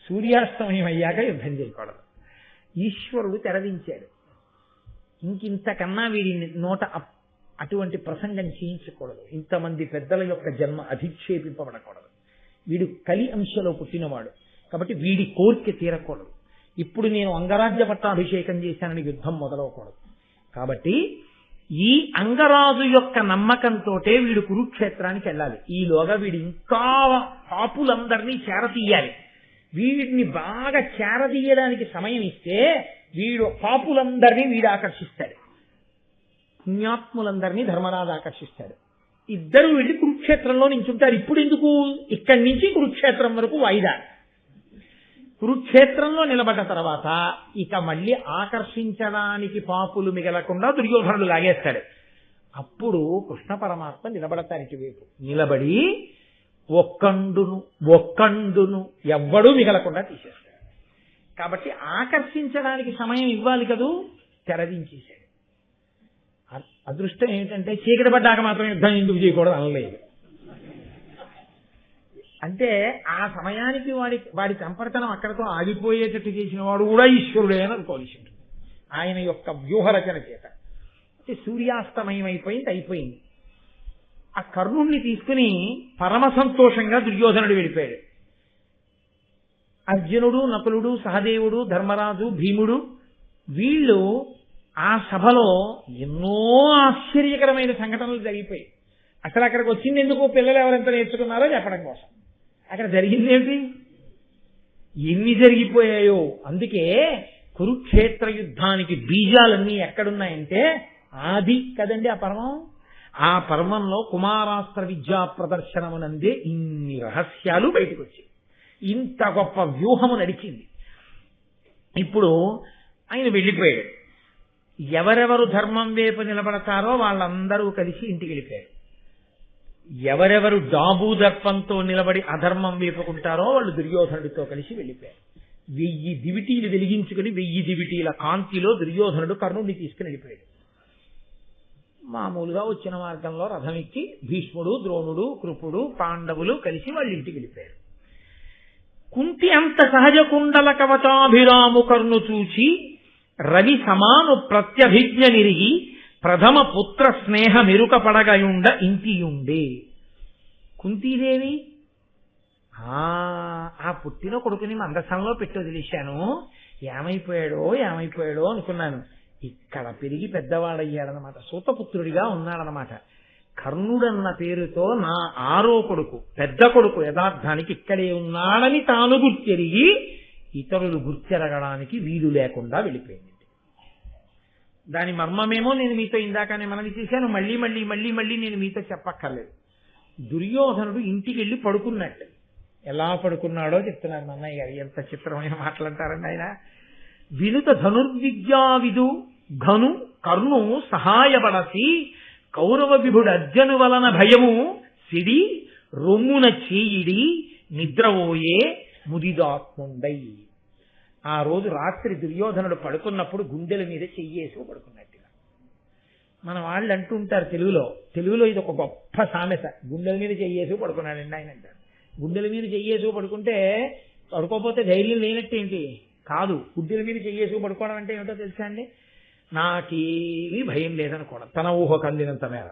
సూర్యాస్తమయం అయ్యాక యుద్ధం చేయకూడదు. ఈశ్వరుడు తెరవించాడు. ఇంకింతకన్నా వీడి నోట అటువంటి ప్రసంగం చేయించకూడదు. ఇంతమంది పెద్దల యొక్క జన్మ అధిక్షేపింపబడకూడదు. వీడు కలి అంశలో పుట్టినవాడు కాబట్టి వీడి కోరిక తీరకూడదు. ఇప్పుడు నేను అంగరాజ్య పట్టాభిషేకం చేశానని యుద్ధం మొదలవకూడదు. కాబట్టి ఈ అంగరాజు యొక్క నమ్మకంతో వీడు కురుక్షేత్రానికి వెళ్ళాలి. ఈలోగా వీడు ఇంకా పాపులందరినీ చేరతీయాలి. వీడిని బాగా చేరదీయడానికి సమయం ఇస్తే వీడు పాపులందరినీ వీడు ఆకర్షిస్తాడు, పుణ్యాత్ములందరినీ ధర్మరాజు ఆకర్షిస్తాడు. ఇద్దరు వెళ్ళి కురుక్షేత్రంలో నించుంటారు. ఇప్పుడు ఎందుకు? ఇక్కడి నుంచి కురుక్షేత్రం వరకు వాయిదా. కురుక్షేత్రంలో నిలబడ్డ తర్వాత ఇక మళ్ళీ ఆకర్షించడానికి పాపులు మిగలకుండా దుర్యోధనుడు లాగేస్తాడు. అప్పుడు కృష్ణ పరమాత్మ నిలబడతారు ఇటువైపు. నిలబడి ఒక్కండును ఎవ్వడూ మిగలకుండా తీసేస్తాడు. కాబట్టి ఆకర్షించడానికి సమయం ఇవ్వాలి కదూ, తెరదించేశాడు. అదృష్టం ఏమిటంటే చీకటి పడ్డాక మాత్రం యుద్ధం ఎందుకు చేయకూడదు అనలేదు. అంటే ఆ సమయానికి వాడి సంపర్కనం అక్కడతో ఆగిపోయేటట్టు చేసిన వాడు కూడా ఈశ్వరుడే అని అనుకోవాల్సి ఉంటుంది ఆయన యొక్క వ్యూహరచన చేత. అంటే సూర్యాస్తమయం అయిపోయింది. ఆ కర్ణుణ్ణి తీసుకుని పరమ సంతోషంగా దుర్యోధనుడు వెళ్ళిపోయాడు. అర్జునుడు, నకులుడు, సహదేవుడు, ధర్మరాజు, భీముడు వీళ్ళు ఆ సభలో ఎన్నో ఆశ్చర్యకరమైన సంఘటనలు జరిగిపోయాయి. అసలు అక్కడికి వచ్చింది ఎందుకు? పిల్లలు ఎవరెంత నేర్చుకున్నారో చెప్పడం కోసం. అక్కడ జరిగింది ఏమిటి? ఎన్ని జరిగిపోయాయో. అందుకే కురుక్షేత్ర యుద్ధానికి బీజాలన్నీ ఎక్కడున్నాయంటే ఆది కదండి ఆ పర్వం. ఆ పర్వంలో కుమారాస్త్ర విద్యా ప్రదర్శనమునందే ఇన్ని రహస్యాలు బయటకు వచ్చాయి. ఇంత గొప్ప వ్యూహము నడిచింది. ఇప్పుడు ఆయన వెళ్ళిపోయాడు. ఎవరెవరు ధర్మం వైపు నిలబడతారో వాళ్ళందరూ కలిసి ఇంటికి వెళ్ళిపోయారు. ఎవరెవరు డాబు దర్పంతో నిలబడి అధర్మం వేపుకుంటారో వాళ్ళు దుర్యోధనుడితో కలిసి వెళ్ళిపోయారు. 1000 దివిటీలు వెలిగించుకుని 1000 దివిటీల కాంతిలో దుర్యోధనుడు కర్ణుడిని తీసుకుని వెళ్ళిపోయాడు. మామూలుగా వచ్చిన మార్గంలో రథం ఎక్కి భీష్ముడు, ద్రోణుడు, కృపుడు, పాండవులు కలిసి వాళ్ళ ఇంటికి వెళ్ళిపోయారు. కుంతి అంత సహజ కుండల కవచాభిరాము కర్ణు చూచి రవి సమాను ప్రత్యభిజ్ఞ నిరిగి ప్రథమ పుత్ర స్నేహ మెరుక పడగయుండ ఇంటియుండే. కుంతీదేవి ఆ పుట్టిన కొడుకుని మందసంలో పెట్టి వదిలేశాను, ఏమైపోయాడో అనుకున్నాను. ఇక్కడ పెరిగి పెద్దవాడయ్యాడనమాట, సూతపుత్రుడిగా ఉన్నాడనమాట. కర్ణుడన్న పేరుతో నా 6వ కొడుకు, పెద్ద కొడుకు యథార్థానికి ఇక్కడే ఉన్నాడని తాను గుర్తెరిగి ఇతరులు గుర్తెరగడానికి వీలు లేకుండా వెళ్ళిపోయింది. దాని మర్మమేమో నేను మీతో ఇందాకనే మనవి చేశాను, మళ్ళీ నేను మీతో చెప్పక్కర్లేదు. దుర్యోధనుడు ఇంటికి వెళ్ళి పడుకున్నట్టు. ఎలా పడుకున్నాడో చెప్తున్నారు అన్నయ్య గారు. ఎంత చిత్రమైన మాటలంటారండి ఆయన. వినుత ధనుర్విద్యావిదు ఘను కర్ణు సహాయపడసి కౌరవ విభుడు అర్జును వలన భయము సిడి రొమ్మున చేయిడి నిద్రపోయే ముదిదాత్ముండై. ఆ రోజు రాత్రి దుర్యోధనుడు పడుకున్నప్పుడు గుండెల మీద చెయ్యేసి పడుకున్నట్టుగా. మన వాళ్ళు అంటుంటారు తెలుగులో ఇది ఒక గొప్ప సామెత, గుండెల మీద చెయ్యేసి పడుకున్నాడండి ఆయన అంటారు. గుండెల మీద చెయ్యేసి పడుకుంటే పడుకోపోతే ధైర్యం లేనట్టేంటి కాదు. గుండెల మీద చెయ్యేసి పడుకోవడం అంటే ఏమిటో తెలుసా అండి? నాకేమీ భయం లేదనుకోవడం, తన ఊహకు అందినంత మేర.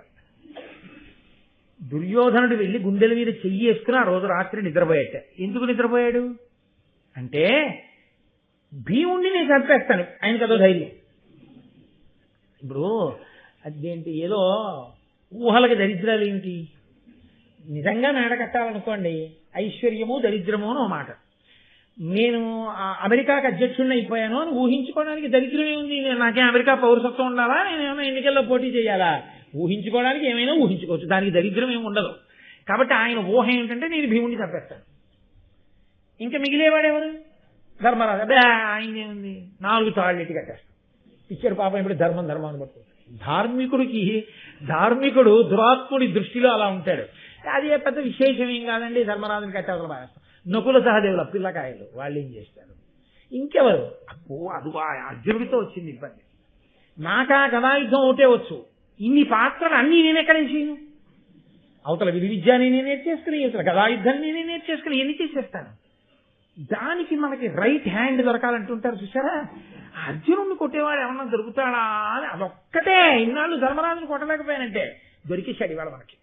దుర్యోధనుడు వెళ్ళి గుండెల మీద చెయ్యేసుకుని ఆ రోజు రాత్రి నిద్రపోయాట. ఎందుకు నిద్రపోయాడు అంటే భీముణ్ణి నేను చంపేస్తాను, ఆయనకు అదో ధైర్యం. ఇప్పుడు అదేంటి ఏదో ఊహలకి దరిద్రాలు ఏమిటి? నిజంగా మేడ కట్టాలనుకోండి, ఐశ్వర్యము దరిద్రము అని ఒక మాట. నేను అమెరికాకి అధ్యక్షుడిని అయిపోయాను అని ఊహించుకోవడానికి దరిద్రమే ఉంది. నాకేం అమెరికా పౌరసత్వం ఉండాలా, నేను ఏమైనా ఎన్నికల్లో పోటీ చేయాలా? ఊహించుకోవడానికి ఏమైనా ఊహించుకోవచ్చు, దానికి దరిద్రం ఏమి ఉండదు. కాబట్టి ఆయన ఊహ ఏమిటంటే నేను భీముడిని చంపేస్తాను. ఇంకా మిగిలేవాడెవరు? ధర్మరాజు. అదే ఆయన ఏముంది, 4 తాళ్ళెట్టి కట్టేస్తాను. ఇచ్చారు పాపం. ఇప్పుడు ధర్మం అని పట్టుకుంటాడు. ధార్మికుడు దురాత్ముడి దృష్టిలో అలా ఉంటాడు. అది పెద్ద విశేషం ఏం కాదండి. ధర్మరాజుని కట్టేవతల బాగా నకుల సహదేవుల పిల్లకాయలు వాళ్ళు ఏం చేస్తారు? ఇంకెవరు? అది అర్జునుడితో వచ్చింది ఇబ్బంది. నాకా గదాయుద్ధం ఒకటే వచ్చు, ఇన్ని పాత్రలు అన్నీ నేనెక్కడ చేయను. అవతల విద్య నేనే నేర్చేసుకుని, అవతల గదాయుద్ధం నేనే నేర్చేసుకుని ఎన్ని చేసేస్తాను. దానికి మనకి రైట్ హ్యాండ్ దొరకాలంటుంటారు చూసారా? అర్జునుడిని కొట్టేవాడు ఏమన్నా దొరుకుతాడా అని అదొక్కటే. ఇన్నాళ్ళు ధర్మరాజుని కొట్టలేకపోయానంటే దొరికేశాడు ఇవాళ మనకి.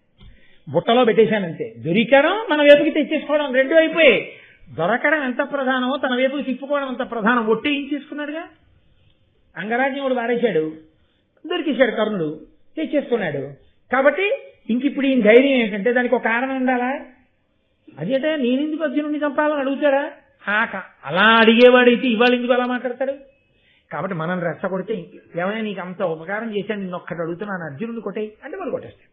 బుట్టలో పెట్టేశానంతే. దొరికడం మన వైపుకి తెచ్చేసుకోవడం రెండు అయిపోయి. దొరకడం ఎంత ప్రధానమో తన వైపుకి తిప్పుకోవడం ఎంత ప్రధానం. ఒట్టేయించేసుకున్నాడుగా. అంగరాజ్యముడు వారేశాడు, దొరికేశాడు కర్ణుడు, తెచ్చేసుకున్నాడు. కాబట్టి ఇంక ఇప్పుడు ఈయన ధైర్యం ఏంటంటే దానికి ఒక కారణం ఉండాలా. అదేంటే నేనెందుకు అర్జునుడిని చంపాలని అడుగుతాడా? అలా అడిగేవాడైతే ఇవాళ ఎందుకు అలా మాట్లాడతాడు? కాబట్టి మనం రెచ్చగొడితే ఏమైనా నీకు అంత ఉపకారం చేశాను, నిన్న ఒక్కటి అడుగుతున్నాను, అర్జునుడిని కొట్టేయి అంటే వాళ్ళు కొట్టేస్తాడు.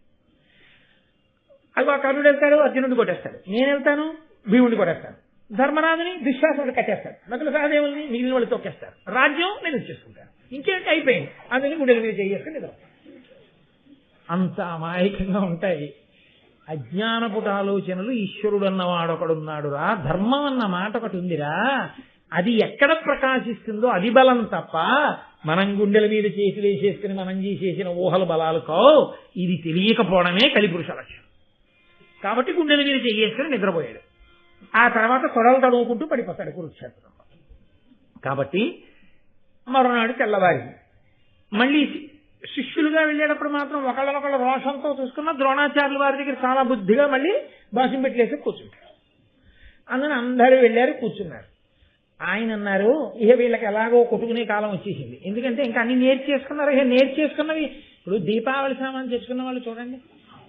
అది కర్ణుడు వెళ్తాడు, అర్జునుడిని కొట్టేస్తాడు. నేను వెళ్తాను, భీముడిని కొట్టేస్తాను. ధర్మరాజుని దుశ్శాసనుడు కట్టేస్తాడు. నకుల సహదేవుల్ని మిగిలిన వాళ్ళు తొక్కేస్తారు. రాజ్యం నేను ఇచ్చేసుకుంటాను. ఇంకేంటి అయిపోయింది. అందుకని గుండెల మీద చేసుకుని నిద్ర. అంత అమాయకంగా ఉంటాయి అజ్ఞానపుట ఆలోచనలు. ఈశ్వరుడు అన్నవాడొకడున్నాడు రా, ధర్మం అన్న మాట ఒకటి ఉందిరా, అది ఎక్కడ ప్రకాశిస్తుందో అది బలం తప్ప మనం గుండెల మీద చేసి వేసేసుకుని మనం చేసేసిన ఊహల బలాలు కావు. ఇది తెలియకపోవడమే కలిపురుష లక్షణం. కాబట్టి గుండెల మీద చేసుకుని నిద్రపోయాడు. ఆ తర్వాత కొడలు తడువుకుంటూ పడిపోతాడు కురుక్షేత్రం. కాబట్టి మరునాడు తెల్లవారి మళ్ళీ శిష్యులుగా వెళ్ళేటప్పుడు మాత్రం ఒకళ్ళనొకళ్ళ రోషంతో చూసుకున్న ద్రోణాచార్యుల వారి దగ్గర చాలా బుద్ధిగా మళ్ళీ బాసం పెట్టలేసి కూర్చుంటారు. అందుకని అందరూ వెళ్ళారు, కూర్చున్నారు. ఆయన అన్నారు, ఇక వీళ్ళకి ఎలాగో కొట్టుకునే కాలం వచ్చేసింది. ఎందుకంటే ఇంకా అన్ని నేర్చేసుకున్నారు. ఇక నేర్చేసుకున్నవి ఇప్పుడు దీపావళి సామాన్ తెచ్చుకున్న వాళ్ళు చూడండి,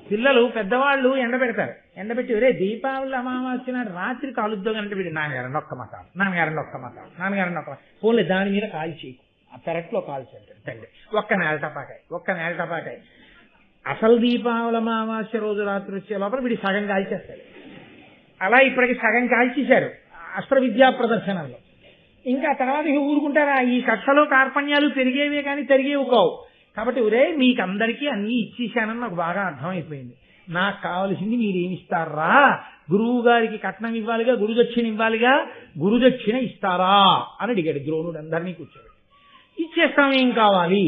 పిల్లలు పెద్దవాళ్ళు ఎండబెడతారు. ఎండబెట్టి రే దీపావళి అమావాస్య నాడు రాత్రి కాలుద్దాం అంటే వీడు నాన్నగారండి ఒక్క మతాలు, నాన్నగారండి ఒక్క మతాలు, నాన్నగారండి ఒక్క ఫోన్లే దాని మీద కాల్ చేయకు, ఆ పెరట్లో కాల్చండి తండ్రి, ఒక్క నేల టపాకాయ. అసలు దీపావళి అమావాస్య రోజు రాత్రి వచ్చే లోపల వీడి సగం కాల్చేస్తాడు. అలా ఇప్పటికి సగం కాల్చేశారు అస్త్ర విద్యా ప్రదర్శనలో. ఇంకా తర్వాత ఊరుకుంటారా? ఈ కక్షలో కార్పణ్యాలు పెరిగేవే కానీ తరిగేవి కావు. కాబట్టి ఒరే మీకందరికీ అన్నీ ఇచ్చేశానని నాకు బాగా అర్థమైపోయింది. నాకు కావలసింది మీరేమిస్తారా? గురువు గారికి కట్నం ఇవ్వాలిగా, గురుదక్షిణ ఇవ్వాలిగా, గురుదక్షిణ ఇస్తారా అని అడిగాడు ద్రోణుడు అందరినీ కూర్చోబెట్టి. ఇచ్చేస్తాం, ఏం కావాలి?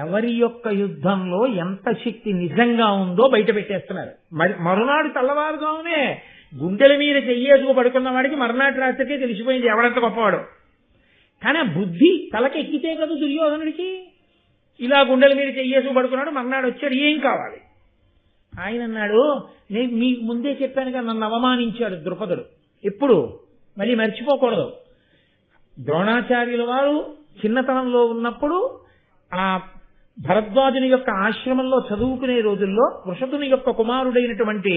ఎవరి యొక్క యుద్ధంలో ఎంత శక్తి నిజంగా ఉందో బయట పెట్టేస్తున్నారు. మరునాడు తెల్లవారుగానే గుండెల మీద చెయ్యేసుకు పడుకున్న వాడికి మరునాటి రాత్రికే తెలిసిపోయింది ఎవడంత గొప్పవాడు. కానీ ఆ బుద్ధి తలకెక్కితే కదా దుర్యోధనుడికి. ఇలా గుండెల మీద చెయ్యేసుకు పడుకున్నాడు, మర్నాడు వచ్చాడు, ఏం కావాలి? ఆయన అన్నాడు, నేను మీకు ముందే చెప్పాను కదా, నన్ను అవమానించాడు ద్రుపదుడు. ఎప్పుడు మళ్ళీ మర్చిపోకూడదు. ద్రోణాచార్యుల వారు చిన్నతనంలో ఉన్నప్పుడు ఆ భరద్వాజుని యొక్క ఆశ్రమంలో చదువుకునే రోజుల్లో వృషభుని యొక్క కుమారుడైనటువంటి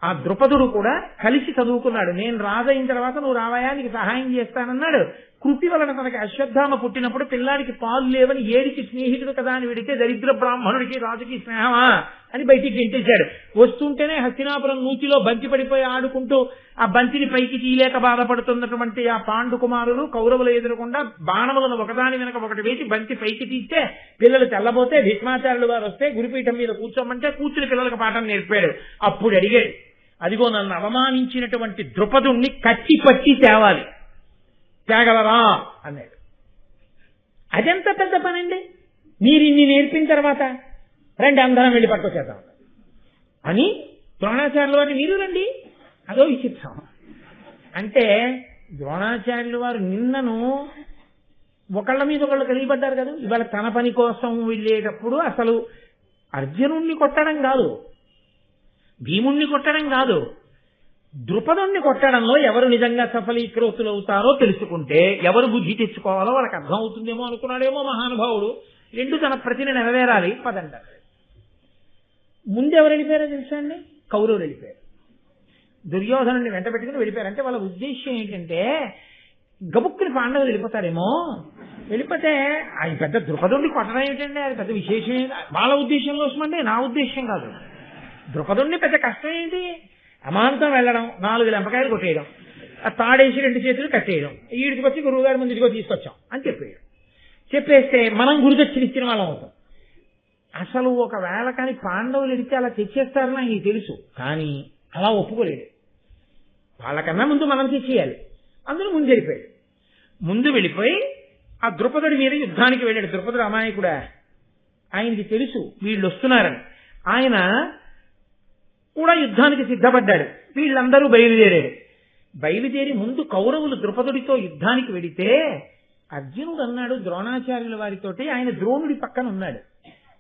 ఆ ద్రుపదుడు కూడా కలిసి చదువుకున్నాడు. నేను రాజైన తర్వాత నువ్వు రావయా, నీకు సహాయం చేస్తానన్నాడు. కృతి వలన తనకి అశ్వత్థామ పుట్టినప్పుడు పిల్లాడికి పాలు లేవని ఏడికి స్నేహితుడు కదా అని విడితే దరిద్ర బ్రాహ్మణుడికి రాజుకి స్నేహమా అని బయటికి గెంటేశాడు. వస్తుంటేనే హస్తినాపురం నూతిలో బంతి పడిపోయి ఆడుకుంటూ ఆ బంతిని పైకి తీయలేక బాధపడుతున్నటువంటి ఆ పాండు కుమారులు కౌరవులు ఎదురకుండా బాణములను ఒకదాని వెనక ఒకటి వేసి బంతి పైకి తీస్తే పిల్లలు తెల్లబోతే భీష్మాచార్యులు వారు వస్తే గురుపీఠం మీద కూర్చోమంటే కూర్చుని పిల్లలకు పాఠం నేర్పాడు. అప్పుడు అడిగాడు, అదిగో నన్ను అవమానించినటువంటి ద్రుపదుణ్ణి కట్టి పట్టి తేవాలి, తేగలరా అన్నాడు. అదెంత పెద్ద పనండి, మీరు ఇన్ని నేర్పిన తర్వాత రండి అందరం వెళ్ళి పట్టుకొచ్చేద్దాం అని ద్రోణాచార్యుల వారిని మీరు రండి. అదో విచిత్రం. అంటే ద్రోణాచార్యుల వారు నిన్నను ఒకళ్ళ మీద ఒకళ్ళు కలిగిపడ్డారు కదా. ఇవాళ తన పని కోసం వెళ్ళేటప్పుడు అసలు అర్జునుణ్ణి కొట్టడం కాదు, భీముణ్ణి కొట్టడం కాదు, ద్రుపదుణ్ణి కొట్టడంలో ఎవరు నిజంగా సఫలీకృతులు అవుతారో తెలుసుకుంటే ఎవరు బుద్ధి తెచ్చుకోవాలో వాళ్ళకి అర్థం అవుతుందేమో అనుకున్నాడేమో మహానుభావుడు. రెండు తన ప్రతిని నెరవేరాలి పదంటారు. ముందెవరు వెళ్ళిపోయారో తెలుసా అండి? కౌరవులు వెళ్ళిపోయారు. దుర్యోధనుడిని వెంట పెట్టుకుని వెళ్ళిపోయారు. అంటే వాళ్ళ ఉద్దేశం ఏంటంటే గబుక్కుని పాండవులు వెళ్ళిపోతారేమో, వెళ్ళిపోతే అది పెద్ద ద్రుపదుడిని కొట్టడం ఏమిటండి, అది పెద్ద విశేషమే. వాళ్ళ ఉద్దేశంలో వస్తుందంటే నా ఉద్దేశం కాదు. ద్రుపదుడిని పెద్ద కష్టం ఏంటి, అమాంతం వెళ్ళడం, 4 లెంపకాయలు కొట్టేయడం, ఆ తాడేసి 2 చేతులు కట్టేయడం, ఈడికి గురువు గారి ముందు ఇదిగో తీసుకొచ్చాం అని చెప్పేయడం. చెప్పేస్తే మనం గురుదక్షిణ ఇచ్చిన వాళ్ళం అవుతాం. అసలు ఒకవేళ కానీ పాండవులు ఎడితే అలా తెచ్చేస్తారని ఆయనకి తెలుసు, కానీ అలా ఒప్పుకోలేడు. వాళ్ళకన్నా ముందు మనం తెచ్చేయాలి. అందులో ముందు వెళ్ళిపోయాడు. ముందు వెళ్ళిపోయి ఆ ద్రుపదుడి మీద యుద్ధానికి వెళ్ళాడు. ద్రుపదుడు అమాయకుడా, ఆయనకి తెలుసు వీళ్ళు వస్తున్నారని. ఆయన కూడా యుద్ధానికి సిద్ధపడ్డాడు. వీళ్ళందరూ బయలుదేరాడు. బయలుదేరి ముందు కౌరవులు ద్రుపదుడితో యుద్ధానికి వెడితే అర్జునుడు అన్నాడు ద్రోణాచార్యుల వారితోటి, ఆయన ద్రోణుడి పక్కన ఉన్నాడు,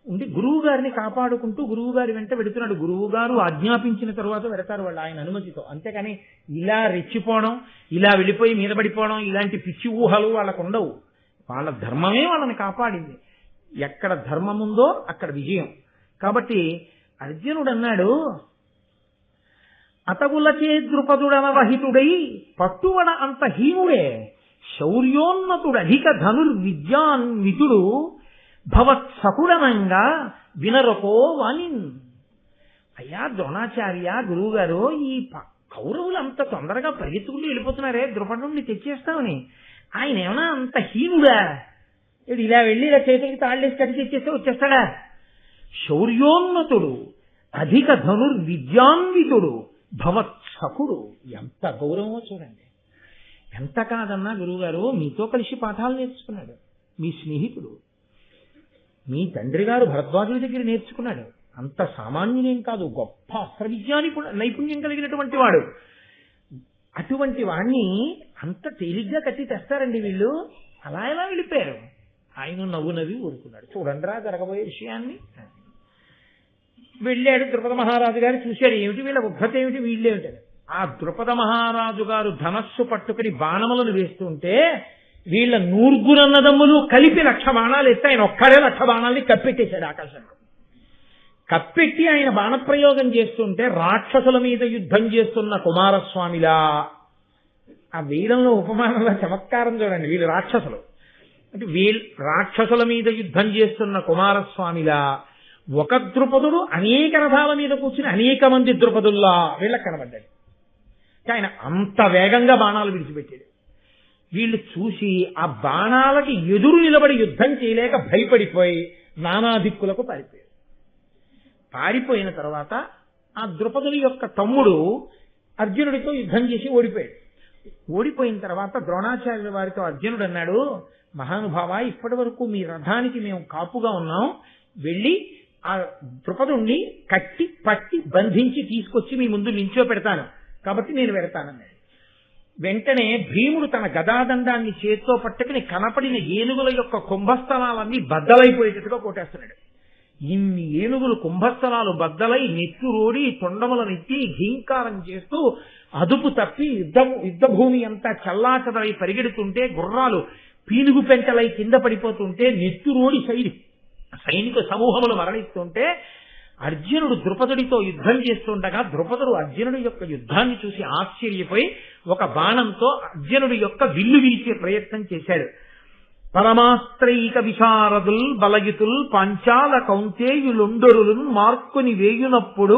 ఉండి గురువు గారిని కాపాడుకుంటూ గురువు గారి వెంట వెడుతున్నాడు. గురువు గారు ఆజ్ఞాపించిన తరువాత వెడతారు వాళ్ళు ఆయన అనుమతితో. అంతేకాని ఇలా రెచ్చిపోవడం, ఇలా వెళ్ళిపోయి మీద పడిపోవడం, ఇలాంటి పిచ్చి ఊహలు వాళ్ళకు ఉండవు. వాళ్ళ ధర్మమే వాళ్ళని కాపాడింది. ఎక్కడ ధర్మం ఉందో అక్కడ విజయం. కాబట్టి అర్జునుడు అన్నాడు, అతగులచే ద్రుపదుడనవహితుడై పట్టువడ అంత హీనుడే, శౌర్యోన్నతుడు అధిక ధనుర్విద్యాన్వితుడు భవత్సకుడనంగా వినరకో వాణిన్. అయ్యా ద్రోణాచార్య, గురువు గారు, ఈ కౌరవులు అంత తొందరగా పరిగెత్తుకుంటూ వెళ్ళిపోతున్నారే, ద్రుపదుడిని తెచ్చేస్తామని, ఆయన ఏమన్నా అంత హీనుడా? ఇలా వెళ్ళి ఇలా చేతులకి తాళ్ళేసి కట్టి తెచ్చేస్తే వచ్చేస్తాడా? శౌర్యోన్నతుడు అధిక ధనుర్విద్యాన్వితుడు భవత్సకుడు. ఎంత గౌరవమో చూడండి. ఎంత కాదన్నా గురువుగారు మీతో కలిసి పాఠాలు నేర్చుకున్నాడు, మీ స్నేహితుడు, మీ తండ్రి గారు భరద్వాజుల దగ్గర నేర్చుకున్నాడు. అంత సామాన్యులేం కాదు, గొప్ప అస్త్ర విద్యాని నైపుణ్యం కలిగినటువంటి వాడు. అటువంటి వాణ్ణి అంత తేలిగ్గా కట్టి తెస్తారండి వీళ్ళు. అలా ఎలా వెళ్ళిపోయారు? ఆయన నవ్వు నవ్వి ఊరుకున్నాడు. చూడండి రా జరగబోయే విషయాన్ని. వెళ్ళాడు. ద్రుపద మహారాజు గారు చూశాడు, ఏమిటి వీళ్ళ ఉద్ధత ఏమిటి, వీళ్ళేమిటి. ఆ ద్రుపద మహారాజు గారు ధనస్సు పట్టుకుని బాణములను వేస్తుంటే వీళ్ళ 100 అన్నదమ్ములు కలిపి 1,00,000 బాణాలు ఎత్తి ఆయన ఒక్కడే 1,00,000 బాణాలని కప్పెట్టేశాడు ఆకాశంలో. కప్పెట్టి ఆయన బాణప్రయోగం చేస్తుంటే రాక్షసుల మీద యుద్ధం చేస్తున్న కుమారస్వామిలా, ఆ వీరంలో ఉపమానంలో చమత్కారం చూడండి, వీళ్ళు రాక్షసులు అంటే వీళ్ళు రాక్షసుల మీద యుద్ధం చేస్తున్న కుమారస్వామిలా ఒక ద్రుపదుడు అనేక రథాల మీద కూర్చుని అనేక మంది ద్రుపదుల్లా వీళ్ళకి కనబడ్డాడు. ఆయన అంత వేగంగా బాణాలు విడిచిపెట్టాడు. వీళ్ళు చూసి ఆ బాణాలకి ఎదురు నిలబడి యుద్ధం చేయలేక భయపడిపోయి నానా దిక్కులకు పారిపోయారు. పారిపోయిన తర్వాత ఆ ద్రుపదుని యొక్క తమ్ముడు అర్జునుడితో యుద్ధం చేసి ఓడిపోయాడు. ఓడిపోయిన తర్వాత ద్రోణాచార్యుల వారితో అర్జునుడు అన్నాడు, మహానుభావ, ఇప్పటి వరకు మీ రథానికి మేము కాపుగా ఉన్నాం, వెళ్ళి ఆ ద్రుపదుణ్ణి కట్టి పట్టి బంధించి తీసుకొచ్చి మీ ముందు నించో పెడతాను, కాబట్టి నేను వెడతానన్నాడు. వెంటనే భీముడు తన గదాదండాన్ని చేత్తో పట్టుకుని కనపడిన ఏనుగుల యొక్క కుంభస్థలాలన్నీ బద్దలైపోయేటట్టుగా కొట్టేస్తున్నాడు. ఇన్ని ఏనుగులు కుంభస్థలాలు బద్దలై నెత్తురోడి తొండములనెత్తి ఘీంకారం చేస్తూ అదుపు తప్పి యుద్ధభూమి అంతా చల్లాచదలై పరిగెడుతుంటే, గుర్రాలు పీనుగు పెంటలై కింద పడిపోతుంటే, నెత్తురోడి సైనిక సమూహములు మరణిస్తుంటే, అర్జునుడు ద్రుపదుడితో యుద్ధం చేస్తుండగా ద్రుపదుడు అర్జునుడి యొక్క యుద్ధాన్ని చూసి ఆశ్చర్యపోయి ఒక బాణంతో అర్జునుడి యొక్క విల్లు విరిచే ప్రయత్నం చేశాడు. పరమాస్త్రైక విశారదుల్ బలయుతుల్ పంచాల కౌంతేయులుండరులు మార్కుని వేయునప్పుడు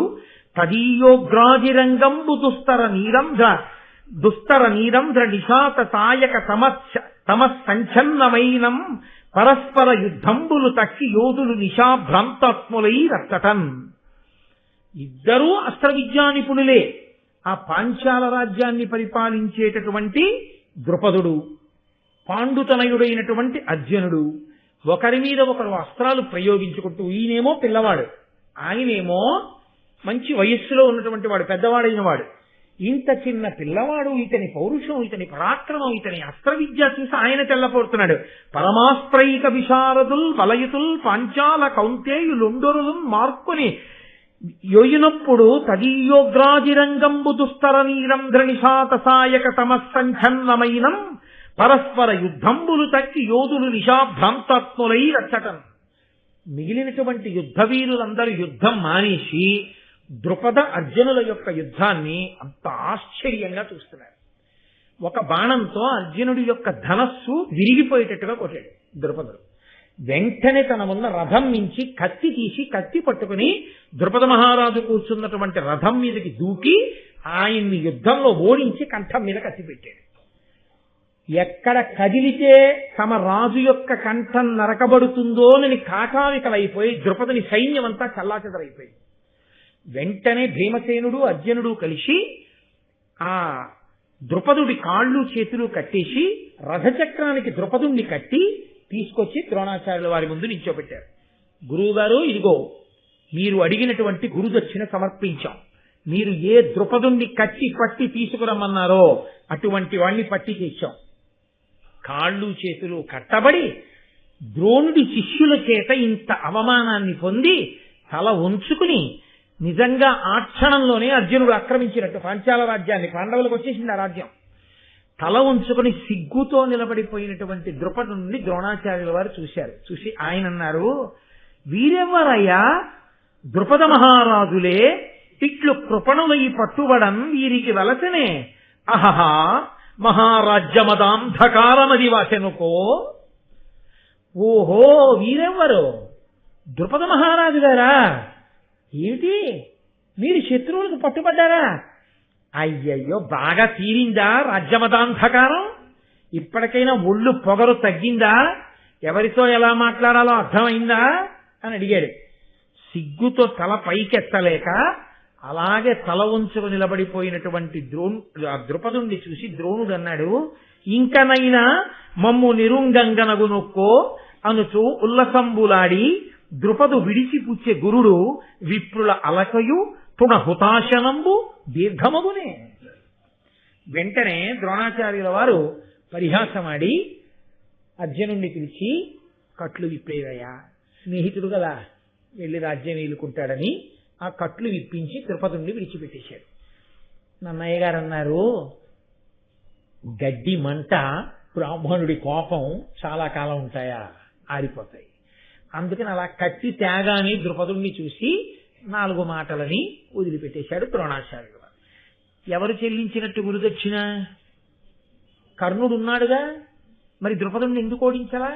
తదీయోగ్రాజిరంగంబు దుస్తర నీరంధ్ర నిశాత సాయక తమస్సంఛన్నమైనం పరస్పర యుద్ధంబులు తక్కి యోధులు నిశాభ్రాంతాత్ములై రచ్చటన్. ఇద్దరూ అస్త్ర విద్యా నిపుణులే. ఆ పాంచాల రాజ్యాన్ని పరిపాలించేటటువంటి ద్రుపదుడు, పాండుతనయుడైనటువంటి అర్జునుడు ఒకరి మీద ఒకరు అస్త్రాలు ప్రయోగించుకుంటూ, ఈయనేమో పిల్లవాడు, ఆయనేమో మంచి వయస్సులో ఉన్నటువంటి వాడు, పెద్దవాడైన వాడు. ఇంత చిన్న పిల్లవాడు, ఇతని పౌరుషం, ఇతని పరాక్రమం, ఇతని అస్త్ర విద్య చూసి ఆయన తెల్లపోతున్నాడు. పరమాస్త్రైక విశారదుల్ బలయుతుల్ పాంచాల కౌంతేయులుండరులు మార్కుని యోయునప్పుడు తదీయోగ్రాజిరంగంబు దుస్తర నీరంధ్ర నిశాత సాయక తమస్సంఛన్నమైనం పరస్పర యుద్ధంబులు తక్కి యోధులు నిశాభ్రాంతాత్ములై రచ్చటం. మిగిలినటువంటి యుద్ధ వీరులందరూ యుద్ధం మానేసి ద్రుపద అర్జునుల యొక్క యుద్ధాన్ని అంత ఆశ్చర్యంగా చూస్తున్నారు. ఒక బాణంతో అర్జునుడి యొక్క ధనస్సు విరిగిపోయేటట్టుగా కొట్టాడు ద్రుపదుడు. వెంటనే తన ఉన్న రథం నుంచి కత్తి తీసి కత్తి పట్టుకుని ద్రుపద మహారాజు కూర్చున్నటువంటి రథం మీదకి దూకి ఆయన్ని యుద్ధంలో ఓడించి కంఠం మీద కత్తి పెట్టాడు. ఎక్కడ కదిలితే తమ రాజు యొక్క కంఠం నరకబడుతుందోనని కాకావికలైపోయి ద్రుపదుని సైన్యం అంతా చల్లాచెదరైపోయింది. వెంటనే భీమసేనుడు అర్జునుడు కలిసి ఆ ద్రుపదుడి కాళ్ళు చేతులు కట్టేసి రథచక్రానికి ద్రుపదుణ్ణి కట్టి తీసుకొచ్చి ద్రోణాచార్యుల వారి ముందు నిల్చోబెట్టారు. గురువు గారు, ఇదిగో మీరు అడిగినటువంటి గురుదక్షిణ సమర్పించాం. మీరు ఏ ద్రుపదుణ్ణి కట్టి పట్టి తీసుకురమ్మన్నారో అటువంటి వాణ్ణి పట్టి తెచ్చాం. కాళ్ళు చేతులు కట్టబడి ద్రోణుడి శిష్యుల చేత ఇంత అవమానాన్ని పొంది తల ఉంచుకుని, నిజంగా ఆ క్షణంలోనే అర్జునుడు ఆక్రమించినట్టు పాంచాల రాజ్యాన్ని, పాండవులకు వచ్చేసింది ఆ రాజ్యం. తల ఉంచుకుని సిగ్గుతో నిలబడిపోయినటువంటి ద్రుపదుని ద్రోణాచార్యుల వారు చూశారు. చూసి ఆయన అన్నారు, వీరెవ్వరయ్యా? ద్రుపద మహారాజులే ఇట్లు కృపణులై పట్టుబడన్ వీరికి వలసనే. అహహా మహారాజ్యమదాంధకారమది వాసెనుకో. ఓహో, వీరెవ్వరు? ద్రుపద మహారాజు గారా? ఏమిటి, మీరు శత్రువులకు పట్టుబడ్డారా? అయ్యయ్యో, బాగా తీరిందా రాజ్యమదాంధకారం? ఇప్పటికైనా ఒళ్ళు పొగరు తగ్గిందా? ఎవరితో ఎలా మాట్లాడాలో అర్థమైందా అని అడిగాడు. సిగ్గుతో తల పైకెత్తలేక అలాగే తల ఉంచుకు నిలబడిపోయినటువంటి ద్రుపదుణ్ణి చూసి ద్రోణుడు అన్నాడు, ఇంకనైనా మమ్ము నిరుంగంగనగునొక్కో అనుచు ఉల్లసంబులాడి ద్రుపదు విడిచిపుచ్చే గురుడు విప్రుల అలకయు తుణ హుతాశనంబు దీర్ఘమగునే. వెంటనే ద్రోణాచార్యుల వారు పరిహాసమాడి అర్జునుణ్ణి పిలిచి, కట్లు విప్పేవయ్యా, స్నేహితుడు కదా వెళ్ళి రాజ్యం ఏలుకుంటాడని ఆ కట్లు విప్పించి ద్రుపదుణ్ణి విడిచిపెట్టేశాడు. నన్నయ్య గారు అన్నారు, గడ్డి మంట బ్రాహ్మణుడి కోపం చాలా కాలం ఉంటాయా? ఆరిపోతాయి. అందుకని అలా కట్టి త్యాగాన్ని ద్రుపదుణ్ణి చూసి 4 మాటలని వదిలిపెట్టేశాడు ద్రోణాచార్యుడు. ఎవరు చెల్లించినట్టు గురుదక్షిణ? కర్ణుడు ఉన్నాడుగా, మరి ద్రుపదుణ్ణి ఎందుకు ఓడించలా?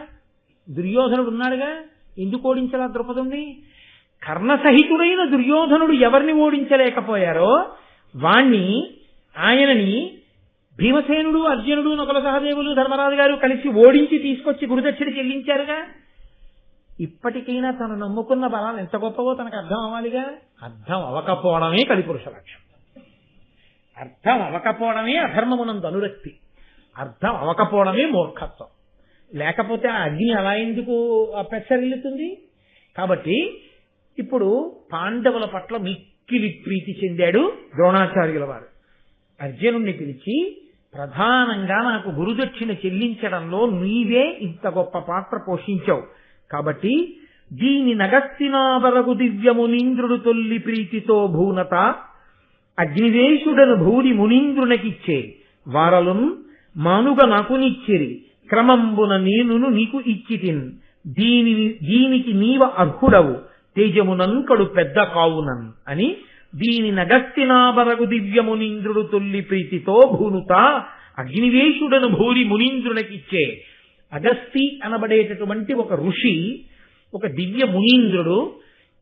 దుర్యోధనుడు ఉన్నాడుగా, ఎందుకు ఓడించలా ద్రుపదుణ్ణి? కర్ణసహితుడైన దుర్యోధనుడు ఎవరిని ఓడించలేకపోయారో ఆయనని భీమసేనుడు అర్జునుడు నకుల సహదేవులు ధర్మరాజు గారు కలిసి ఓడించి తీసుకొచ్చి గురుదక్షిణ చెల్లించారుగా. ఇప్పటికైనా తను నమ్ముకున్న బలాలు ఎంత గొప్పవో తనకు అర్థం అవ్వాలిగా. అర్థం అవకపోవడమే కలిపురుష లక్షణం. అర్థం అవకపోవడమే అధర్మమునందు అనురక్తి. అర్థం అవకపోవడమే మూర్ఖత్వం. లేకపోతే ఆ అగ్ని అలా ఎందుకు పెచ్చరిల్లుతుంది? కాబట్టి ఇప్పుడు పాండవుల పట్ల మిక్కిలి ప్రీతి చెందాడు ద్రోణాచార్యుల వారు. అర్జునుణ్ణి పిలిచి, ప్రధానంగా నాకు గురుదక్షిణ చెల్లించడంలో నీవే ఇంత గొప్ప పాత్ర పోషించావు కాబట్టి దీని నగస్తినాబరగు దివ్యమునీంద్రుడు తొల్లి ప్రీతితో భూనత అగ్నివేశుడను భూరి మునీంద్రునకిచ్చే వారలున్ మానుగ నాకునిచ్చిరి క్రమంబున నేనును నీకు ఇచ్చితిన్ దీనికి నీవ అర్హుడవు తేజమునంకడు పెద్ద కావునన్ అని దీని నగస్తినాబరగు దివ్యమునీంద్రుడు తొల్లి ప్రీతితో భూనుత అగ్నివేశుడను భూరి మునీంద్రునకిచ్చే. అగస్తి అనబడేటటువంటి ఒక ఋషి, ఒక దివ్య మునీంద్రుడు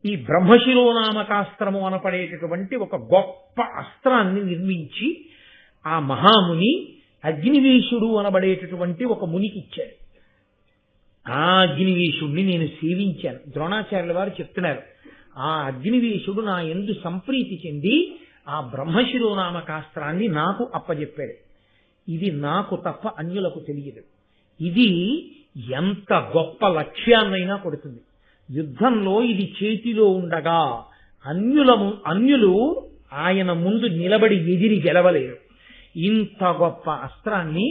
ఈ బ్రహ్మశిరోనామకాస్త్రము అనపడేటటువంటి ఒక గొప్ప అస్త్రాన్ని నిర్మించి ఆ మహాముని అగ్నివేశుడు అనబడేటటువంటి ఒక మునికి ఇచ్చాడు. ఆ అగ్నివేశుడిని నేను సేవించాను. ద్రోణాచార్యుల వారు చెప్తున్నారు, ఆ అగ్నివేశుడు నా యందు సంప్రీతి చెంది ఆ బ్రహ్మశిరోనామకాస్త్రాన్ని నాకు అప్పజెప్పాడు. ఇది నాకు తప్ప అన్యులకు తెలియదు. ఇది ఎంత గొప్ప లక్ష్యాన్నైనా కొడుతుంది. యుద్ధంలో ఇది చేతిలో ఉండగా అన్యులు ఆయన ముందు నిలబడి ఎదిరి గెలవలేరు. ఇంత గొప్ప అస్త్రాన్ని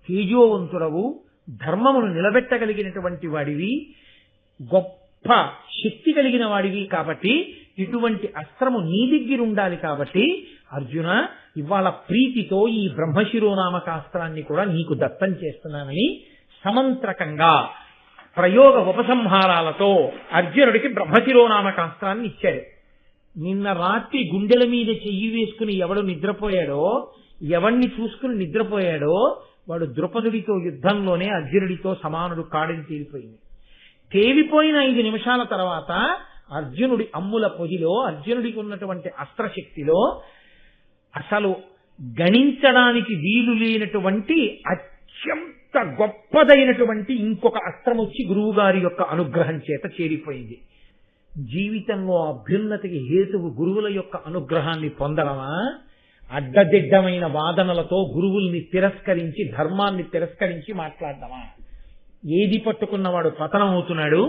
తేజోవంతుడవు, ధర్మమును నిలబెట్టగలిగినటువంటి వాడివి, గొప్ప శక్తి కలిగిన వాడివి కాబట్టి ఇటువంటి అస్త్రము నీ దగ్గర ఉండాలి. కాబట్టి అర్జున, ఇవాళ ప్రీతితో ఈ బ్రహ్మశిరోనామకాస్త్రాన్ని కూడా నీకు దత్తం చేస్తున్నానని సమంత్రకంగా ప్రయోగ ఉపసంహారాలతో అర్జునుడికి బ్రహ్మశిరోనామకాస్త్రాన్ని ఇచ్చాడు. నిన్న రాత్రి గుండెల మీద చెయ్యి వేసుకుని ఎవడు నిద్రపోయాడో, ఎవణ్ణి చూసుకుని నిద్రపోయాడో వాడు ద్రుపదుడితో యుద్ధంలోనే అర్జునుడితో సమానుడు కాడని తేలిపోయింది. తేలిపోయిన 5 నిమిషాల తర్వాత అర్జునుడి అమ్ముల పొదిలో, అర్జునుడికి ఉన్నటువంటి అస్త్రశక్తిలో అసలు గణించడానికి వీలు లేనటువంటి అత్యంత గొప్పదైనటువంటి ఇంకొక అస్త్రం వచ్చి గురువు గారి యొక్క అనుగ్రహం చేత చేరిపోయింది. జీవితంలో అభ్యున్నతికి హేతువు గురువుల యొక్క అనుగ్రహాన్ని పొందడమా, అడ్డదిడ్డమైన వాదనలతో గురువుల్ని తిరస్కరించి, ధర్మాన్ని తిరస్కరించి మాట్లాడడమా? ఏది పట్టుకున్నవాడు పతనం అవుతున్నాడు,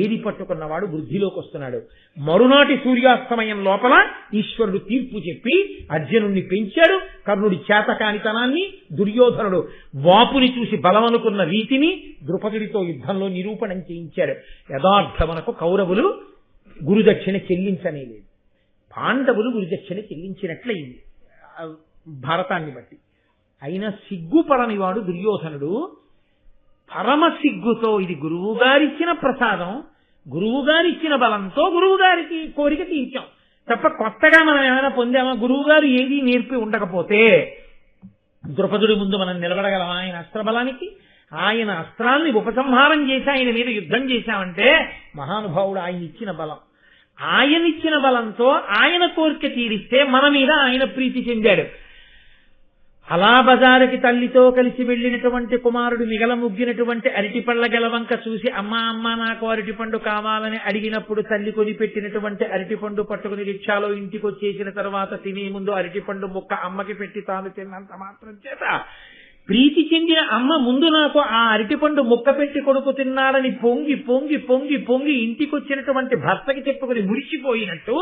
ఏది పట్టుకున్నవాడు వృద్ధిలోకి వస్తున్నాడు. మరునాటి సూర్యాస్తమయం లోపల ఈశ్వరుడు తీర్పు చెప్పి అర్జునుడిని పెంచాడు. కర్ణుడి చేతకానితనాన్ని, దుర్యోధనుడు వాపుని చూసి బలమనుకున్న రీతిని ద్రుపదుడితో యుద్ధంలో నిరూపణం చేయించాడు. యథార్థమనకు కౌరవులు గురుదక్షిణ చెల్లించనేలేదు, పాండవులు గురుదక్షిణ చెల్లించినట్లయింది భారతాన్ని బట్టి. అయినా సిగ్గుపడని వాడు దుర్యోధనుడు పరమ సిగ్గుతో, ఇది గురువుగారిచ్చిన ప్రసాదం, గురువుగారిచ్చిన బలంతో గురువుగారికి కోరిక తీర్చాం తప్ప కొత్తగా మనం ఏమైనా పొందామా? గురువుగారు ఏది నేర్పి ఉండకపోతే ద్రుపదుడి ముందు మనం నిలబడగలమా? ఆయన అస్త్రబలానికి, ఆయన అస్త్రాల్ని ఉపసంహారం చేసి ఆయన మీద యుద్ధం చేశామంటే మహానుభావుడు ఆయన ఇచ్చిన బలం. ఆయనిచ్చిన బలంతో ఆయన కోరిక తీరిస్తే మన మీద ఆయన ప్రీతి చెందాడు. అలా బజారుకి తల్లితో కలిసి వెళ్లినటువంటి కుమారుడు మిగలముగ్గినటువంటి అరటిపళ్ళ గెలవంక చూసి అమ్మా అమ్మ నాకు అరటిపండు కావాలని అడిగినప్పుడు తల్లి కొనిపెట్టినటువంటి అరటిపండు పట్టుకుని రిక్షాలో ఇంటికి వచ్చేసిన తర్వాత తినే ముందు అరటిపండు ముక్క అమ్మకి పెట్టి తాను తిన్నంత మాత్రం చేత ప్రీతి చెందిన అమ్మ ముందు నాకు ఆ అరటిపండు ముక్క పెట్టి కొడుకు తిన్నాడని పొంగి పొంగి పొంగి పొంగి ఇంటికి వచ్చినటువంటి భర్తకి చెప్పుకుని మురిసిపోయినట్టు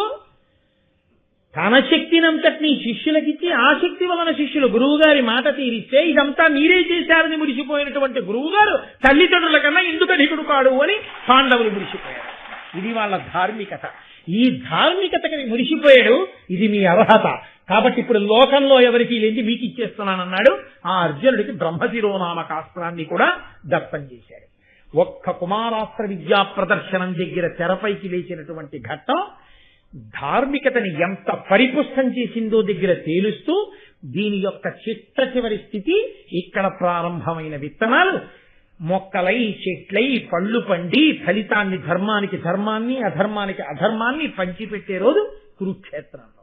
తన శక్తినంతటినీ శిష్యులకిచ్చి ఆ శక్తి వలన శిష్యులు గురువుగారి మాట తీరిస్తే ఇదంతా మీరే చేశారని మురిసిపోయినటువంటి గురువుగారు తల్లిదండ్రుల కన్నా ఎందుకు అధికుడు కాడు అని పాండవులు మురిసిపోయారు. ఇది వాళ్ళ ధార్మికత. ఈ ధార్మికతకి మురిసిపోయాడు. ఇది మీ అర్హత. కాబట్టి ఇప్పుడు లోకంలో ఎవరికి లేని మీకు ఇచ్చేస్తున్నానన్నాడు. ఆ అర్జునుడికి బ్రహ్మశిరోనామకాస్త్రాన్ని కూడా దత్తం చేశాడు. ఒక్క కుమారాస్త్ర విద్యా ప్రదర్శనం దగ్గర తెరపైకి లేచినటువంటి ఘట్టం ధార్మికతని ఎంత పరిపుష్టం చేసిందో దగ్గర తేలుస్తూ దీని యొక్క చిట్ట చివరి స్థితి ఇక్కడ ప్రారంభమైన విత్తనాలు మొక్కలై, చెట్లై, పళ్ళు పండి ఫలితాన్ని ధర్మానికి ధర్మాన్ని, అధర్మానికి అధర్మాన్ని పంచిపెట్టే రోజు కురుక్షేత్రంలో.